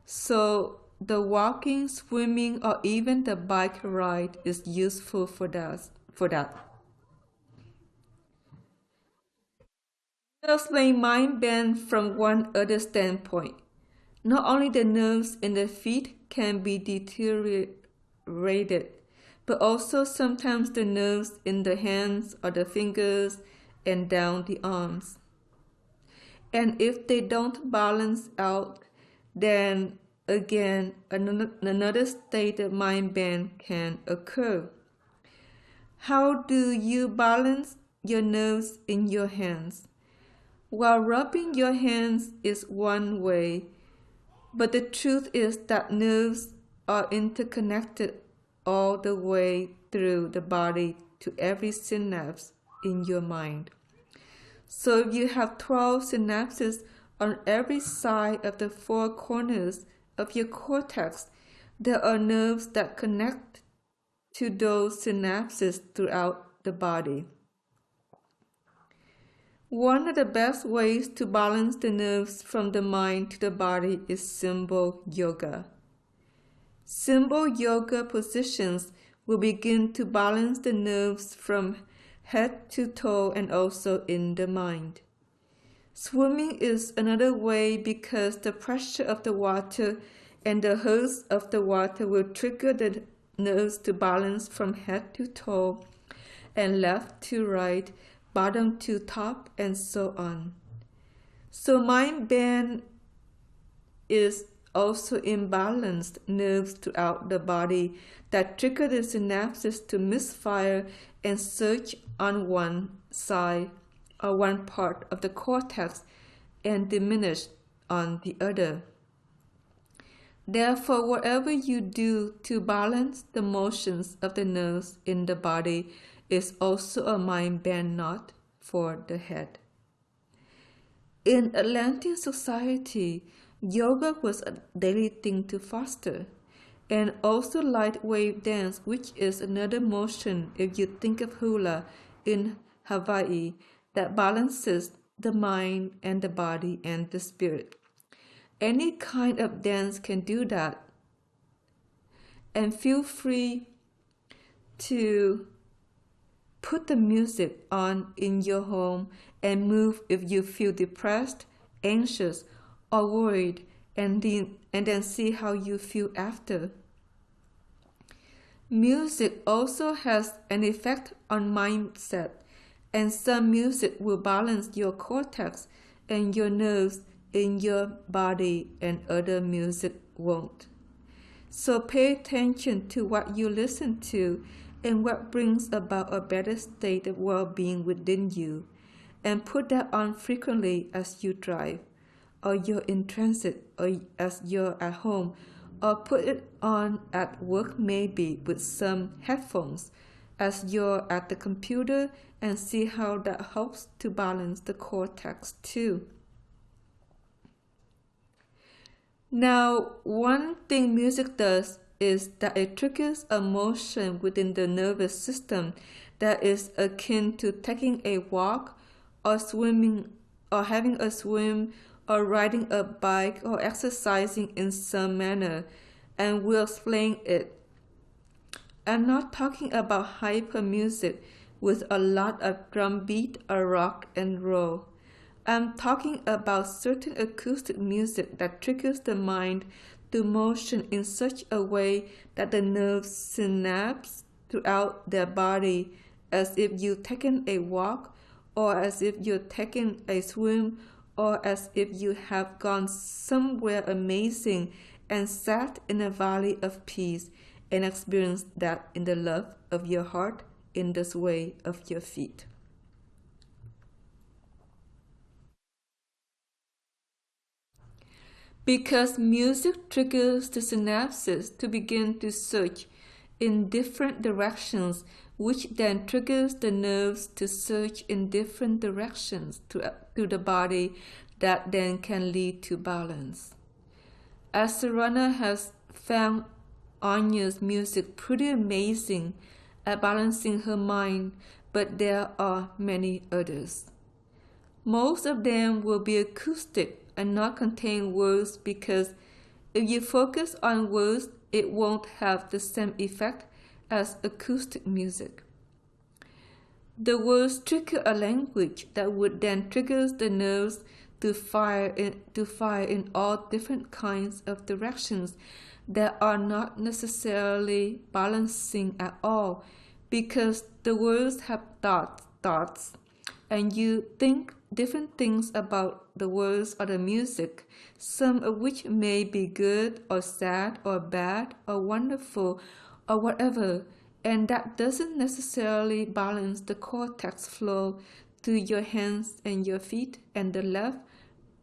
A: So the walking, swimming, or even the bike ride is useful for that. Now explain mind bend from one other standpoint. Not only the nerves in the feet can be deteriorated, but also sometimes the nerves in the hands or the fingers and down the arms. And if they don't balance out, then again another state of mind bend can occur. How do you balance your nerves in your hands? While rubbing your hands is one way, but the truth is that nerves are interconnected all the way through the body to every synapse in your mind. So if you have 12 synapses on every side of the four corners of your cortex, there are nerves that connect to those synapses throughout the body. One of the best ways to balance the nerves from the mind to the body is symbol yoga. Symbol yoga positions will begin to balance the nerves from head to toe and also in the mind. Swimming is another way because the pressure of the water and the hose of the water will trigger the nerves to balance from head to toe and left to right, bottom to top, and so on. So mind bend is also imbalanced nerves throughout the body that trigger the synapses to misfire and surge on one side or one part of the cortex and diminish on the other. Therefore, whatever you do to balance the motions of the nerves in the body is also a mind bend knot for the head. In Atlantean society, yoga was a daily thing to foster, and also light wave dance, which is another motion if you think of hula in Hawaii that balances the mind and the body and the spirit. Any kind of dance can do that. And feel free to put the music on in your home and move if you feel depressed, anxious, or worried, and then see how you feel after. Music also has an effect on mindset, and some music will balance your cortex and your nerves in your body, and other music won't. So pay attention to what you listen to and what brings about a better state of well-being within you, and put that on frequently as you drive, or you're in transit, or as you're at home, or put it on at work, maybe with some headphones as you're at the computer, and see how that helps to balance the cortex too. Now, one thing music does is that it triggers a motion within the nervous system that is akin to taking a walk or swimming or having a swim or riding a bike or exercising in some manner, and we'll explain it. I'm not talking about hyper music with a lot of drum beat or rock and roll. I'm talking about certain acoustic music that triggers the mind to motion in such a way that the nerves synapse throughout their body, as if you've taken a walk, or as if you're taking a swim, or as if you have gone somewhere amazing and sat in a valley of peace and experienced that in the love of your heart, in the sway of your feet. Because music triggers the synapses to begin to search in different directions, which then triggers the nerves to search in different directions to the body, that then can lead to balance. As Sarana has found Anya's music pretty amazing at balancing her mind, but there are many others. Most of them will be acoustic and not contain words because If you focus on words, it won't have the same effect as acoustic music. The words trigger a language that would then trigger the nerves to fire in all different kinds of directions that are not necessarily balancing at all, because the words have thoughts, and you think different things about the words or the music, some of which may be good or sad or bad or wonderful or whatever, and that doesn't necessarily balance the cortex flow to your hands and your feet and the left,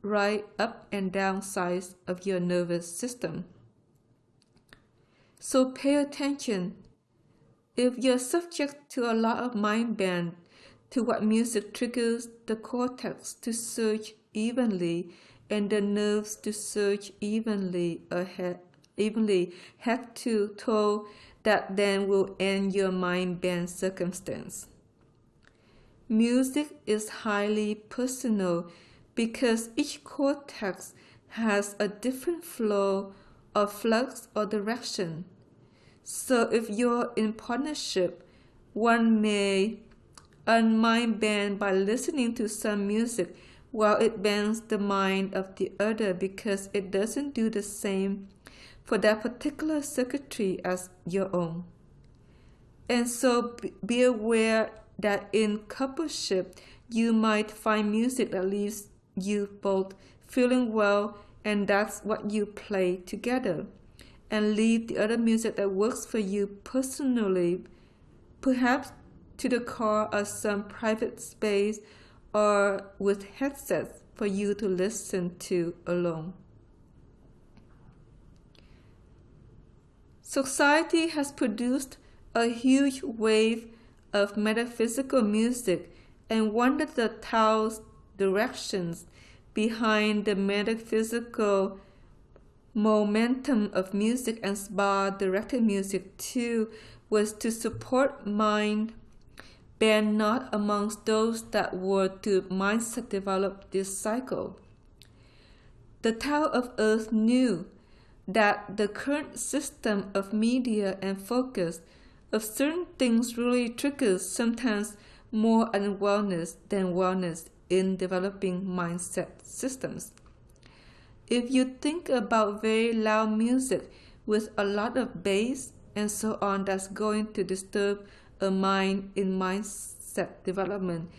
A: right, up and down sides of your nervous system. So pay attention. If you're subject to a lot of mind bend to what music triggers the cortex to surge evenly and the nerves to surge evenly head to toe, that then will end your mind bend circumstance. Music is highly personal because each cortex has a different flow or flux or direction. So if you're in partnership, one may unmind bend by listening to some music while it bends the mind of the other because it doesn't do the same for that particular circuitry as your own. And so be aware that in coupleship, you might find music that leaves you both feeling well, and that's what you play together, and leave the other music that works for you personally, perhaps to the car or some private space or with headsets for you to listen to alone. Society has produced a huge wave of metaphysical music, and one of the Tao's directions behind the metaphysical momentum of music and spa-directed music too was to support mind bend not amongst those that were to mindset develop this cycle. The Tao of Earth knew that the current system of media and focus of certain things really triggers sometimes more unwellness than wellness in developing mindset systems. If you think about very loud music with a lot of bass and so on, that's going to disturb a mind in mindset development,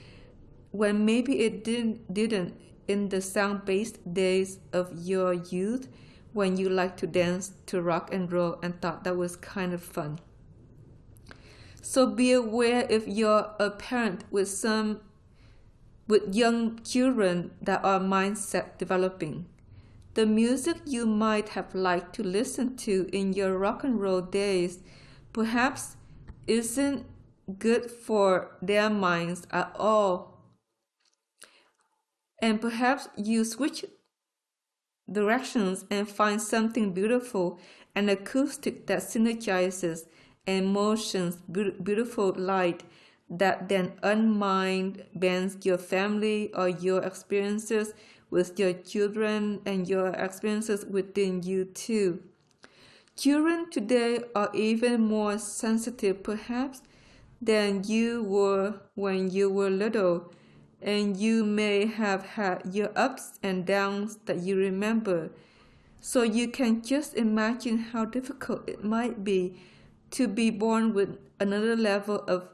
A: when maybe it didn't in the sound-based days of your youth, when you liked to dance to rock and roll and thought that was kind of fun. So be aware if you're a parent with young children that are mindset developing. The music you might have liked to listen to in your rock and roll days perhaps isn't good for their minds at all. And perhaps you switch directions and find something beautiful and acoustic that synergizes emotions, beautiful light that then unmind bends your family or your experiences with your children and your experiences within you too. Children today are even more sensitive perhaps than you were when you were little, and you may have had your ups and downs that you remember. So you can just imagine how difficult it might be to be born with another level of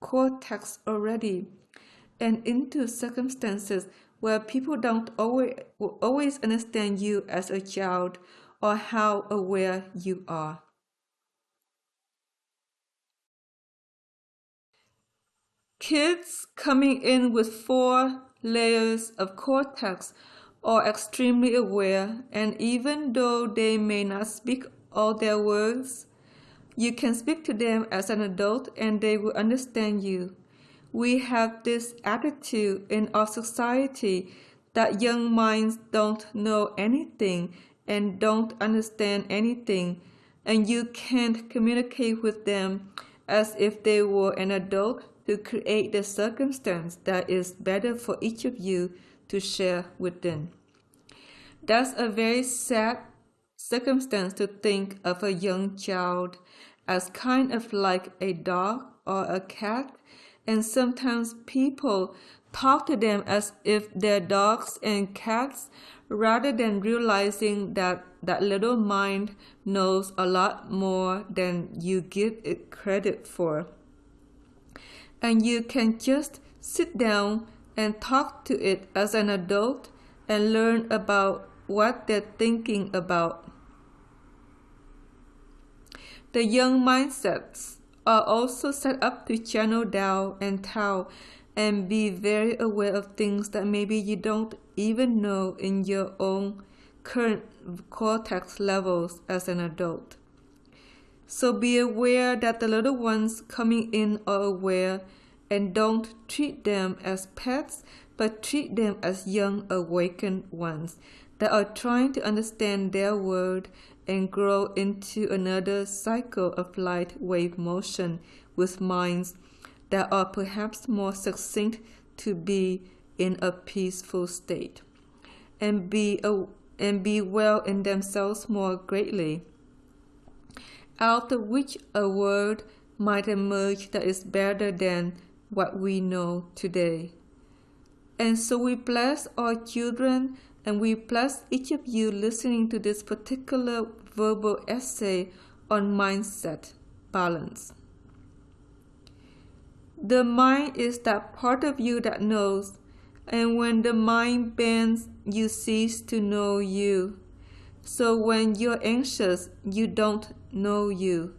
A: cortex already, and into circumstances where people don't always understand you as a child or how aware you are. Kids coming in with 4 layers of cortex are extremely aware, and even though they may not speak all their words, you can speak to them as an adult and they will understand you. We have this attitude in our society that young minds don't know anything and don't understand anything, and you can't communicate with them as if they were an adult to create the circumstance that is better for each of you to share within. That's a very sad circumstance to think of a young child as kind of like a dog or a cat, and sometimes people talk to them as if they're dogs and cats, rather than realizing that that little mind knows a lot more than you give it credit for. And you can just sit down and talk to it as an adult and learn about what they're thinking about. The young mindsets are also set up to channel Tao and Tao and be very aware of things that maybe you don't even know in your own current cortex levels as an adult. So be aware that the little ones coming in are aware, and don't treat them as pets, but treat them as young awakened ones that are trying to understand their world and grow into another cycle of light wave motion with minds that are perhaps more succinct to be in a peaceful state and be well in themselves more greatly, out of which a world might emerge that is better than what we know today. And so we bless our children, and we bless each of you listening to this particular verbal essay on mindset balance. The mind is that part of you that knows, and when the mind bends, you cease to know you. So when you're anxious, you don't know you.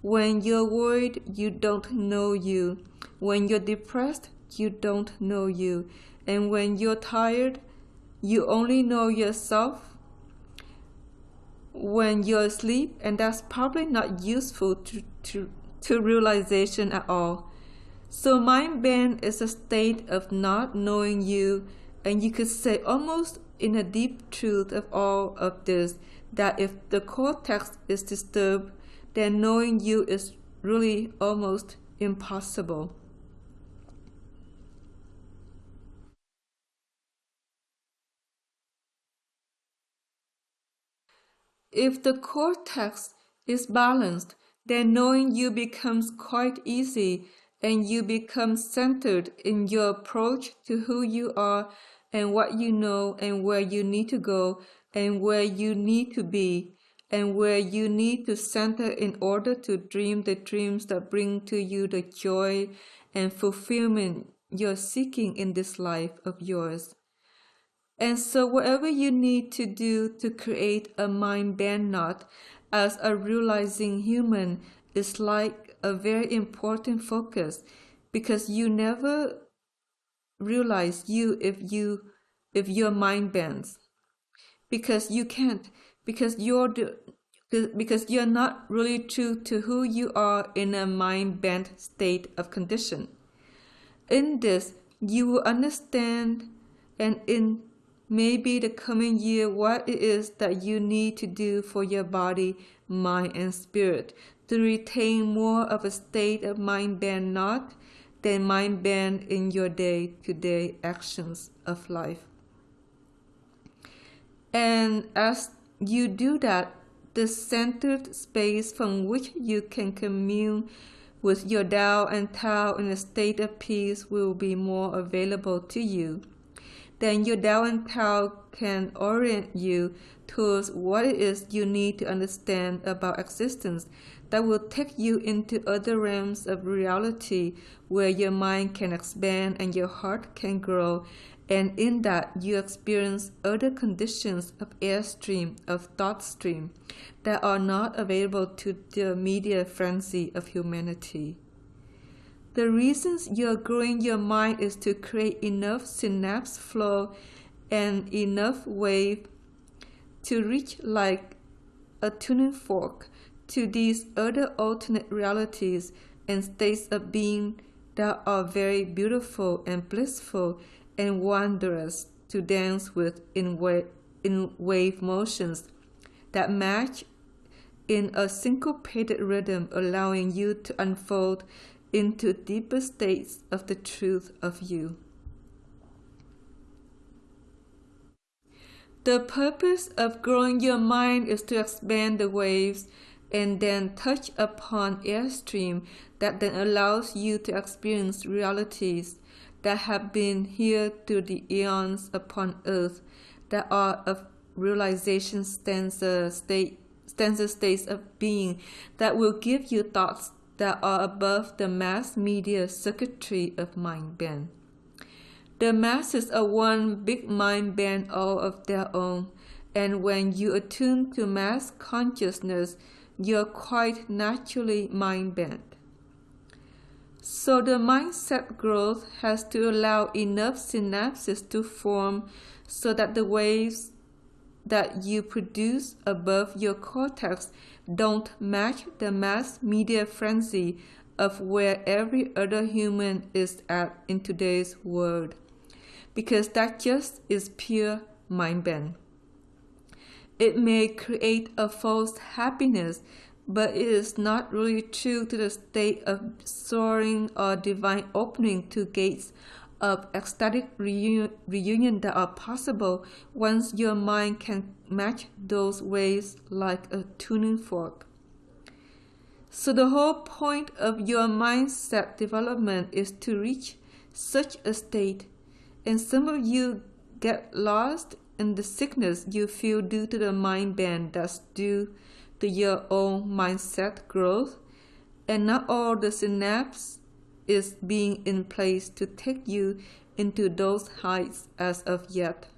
A: When you're worried, you don't know you. When you're depressed, you don't know you. And when you're tired, you only know yourself. When you're asleep, and that's probably not useful to realization at all. So mind bend is a state of not knowing you, and you could say almost in a deep truth of all of this, that if the cortex is disturbed, then knowing you is really almost impossible. If the cortex is balanced, then knowing you becomes quite easy, and you become centered in your approach to who you are and what you know and where you need to go and where you need to be and where you need to center in order to dream the dreams that bring to you the joy and fulfillment you're seeking in this life of yours. And so whatever you need to do to create a mind bend knot as a realizing human is like a very important focus, because you never realize you if your mind bends, because you can't, because you're not really true to who you are in a mind bent state of condition. In this, you will understand, and in maybe the coming year, what it is that you need to do for your body, mind, and spirit to retain more of a state of mind bend knot than mind bend in your day-to-day actions of life. And as you do that, the centered space from which you can commune with your Tao and Tao in a state of peace will be more available to you. Then your Tao and Tao can orient you towards what it is you need to understand about existence that will take you into other realms of reality where your mind can expand and your heart can grow, and in that you experience other conditions of airstream, of thought stream, that are not available to the immediate frenzy of humanity. The reasons you're growing your mind is to create enough synapse flow and enough wave to reach like a tuning fork to these other alternate realities and states of being that are very beautiful and blissful and wondrous to dance with in wave motions that match in a syncopated rhythm, allowing you to unfold into deeper states of the truth of you. The purpose of growing your mind is to expand the waves and then touch upon airstream that then allows you to experience realities that have been here through the eons upon earth that are of realization stanza states of being that will give you thoughts that are above the mass media circuitry of mind band. The masses are one big mind band all of their own, and when you attune to mass consciousness, you're quite naturally mind bent. So the mindset growth has to allow enough synapses to form so that the waves that you produce above your cortex don't match the mass media frenzy of where every other human is at in today's world, because that just is pure mind bend. It may create a false happiness, but it is not really true to the state of soaring or divine opening to gates of ecstatic reunion that are possible once your mind can match those waves like a tuning fork. So the whole point of your mindset development is to reach such a state, and some of you get lost in the sickness you feel due to the mind bend that's due to your own mindset growth, and not all the synapse is being in place to take you into those heights as of yet.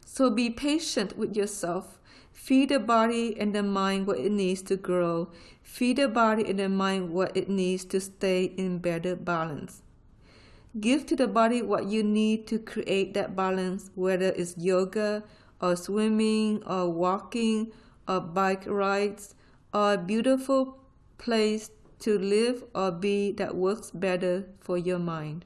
A: So be patient with yourself. Feed the body and the mind what it needs to grow. Feed the body and the mind what it needs to stay in better balance. Give to the body what you need to create that balance, whether it's yoga or swimming or walking or bike rides or a beautiful place to live or be that works better for your mind.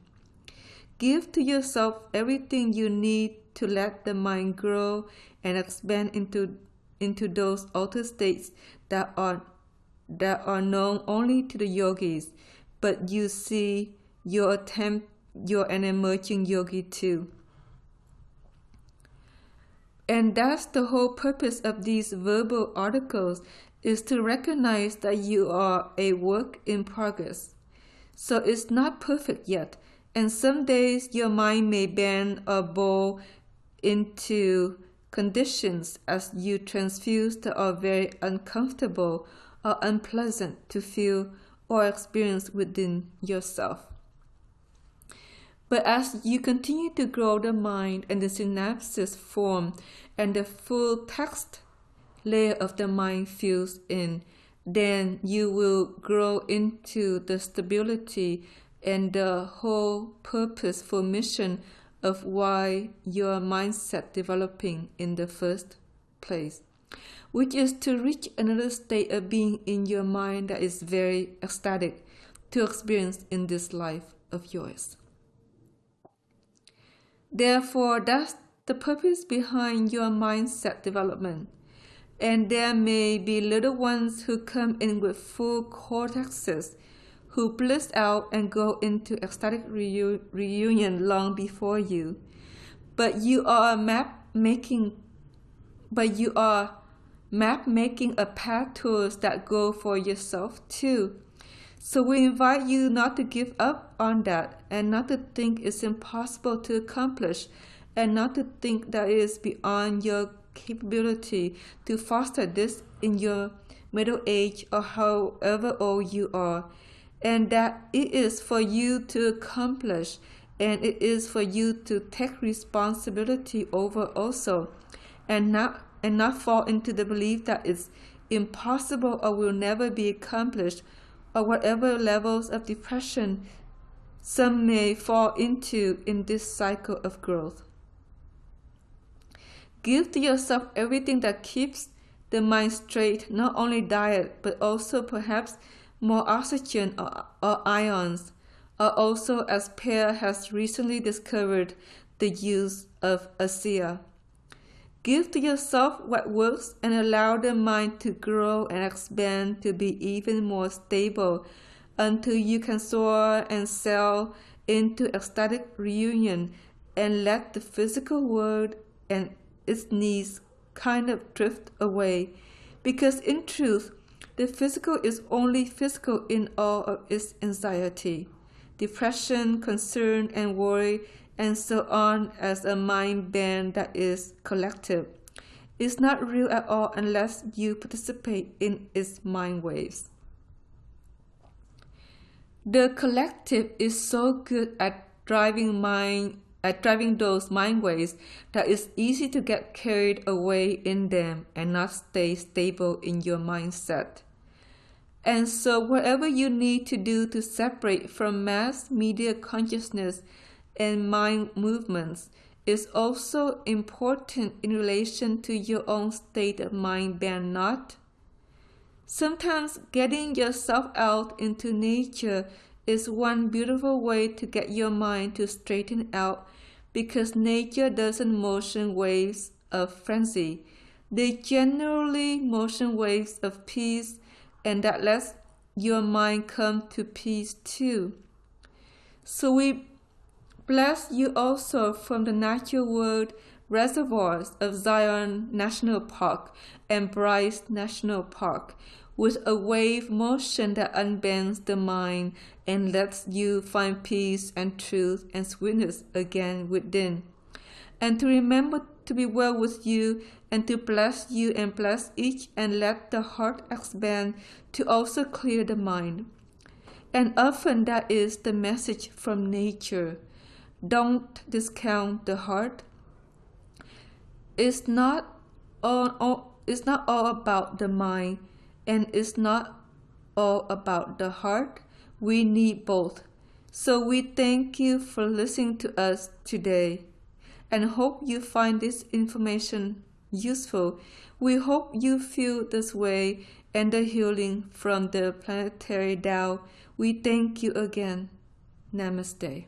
A: Give to yourself everything you need to let the mind grow and expand into those altered states that are known only to the yogis, but you see you're an emerging yogi too. And that's the whole purpose of these verbal articles, is to recognize that you are a work in progress. So it's not perfect yet, and some days your mind may bend or bow into conditions as you transfuse that are very uncomfortable or unpleasant to feel or experience within yourself. But as you continue to grow the mind and the synapses form and the full text layer of the mind fills in, then you will grow into the stability and the whole purposeful mission of why your mindset developing in the first place, which is to reach another state of being in your mind that is very ecstatic to experience in this life of yours. Therefore, that's the purpose behind your mindset development. And there may be little ones who come in with full cortexes, who bliss out and go into ecstatic reunion long before you. But you are map making a path tours that go for yourself too. So we invite you not to give up on that, and not to think it's impossible to accomplish, and not to think that it is beyond your capability to foster this in your middle age or however old you are, and that it is for you to accomplish, and it is for you to take responsibility over also, and not fall into the belief that it's impossible or will never be accomplished, or whatever levels of depression some may fall into in this cycle of growth. Give to yourself everything that keeps the mind straight, not only diet, but also perhaps more oxygen or ions, or also, as Per has recently discovered, the use of ASEA. Give to yourself what works and allow the mind to grow and expand to be even more stable until you can soar and sail into ecstatic reunion and let the physical world and its needs kind of drift away, because in truth, the physical is only physical in all of its anxiety, depression, concern, and worry, and so on, as a mind band that is collective. It's not real at all unless you participate in its mind waves. The collective is so good at driving those mind waves that it's easy to get carried away in them and not stay stable in your mindset. And so whatever you need to do to separate from mass media consciousness and mind movements is also important in relation to your own state of mind band knot. Sometimes getting yourself out into nature is one beautiful way to get your mind to straighten out, because nature doesn't motion waves of frenzy. They generally motion waves of peace, and that lets your mind come to peace too. So we bless you also from the natural world reservoirs of Zion National Park and Bryce National Park, with a wave motion that unbends the mind and lets you find peace and truth and sweetness again within. And to remember to be well with you, and to bless you and bless each, and let the heart expand to also clear the mind. And often that is the message from nature. Don't discount the heart. It's not all about the mind, and it's not all about the heart. We need both. So we thank you for listening to us today, and hope you find this information useful. We hope you feel this way and the healing from the planetary Tao. We thank you again. Namaste.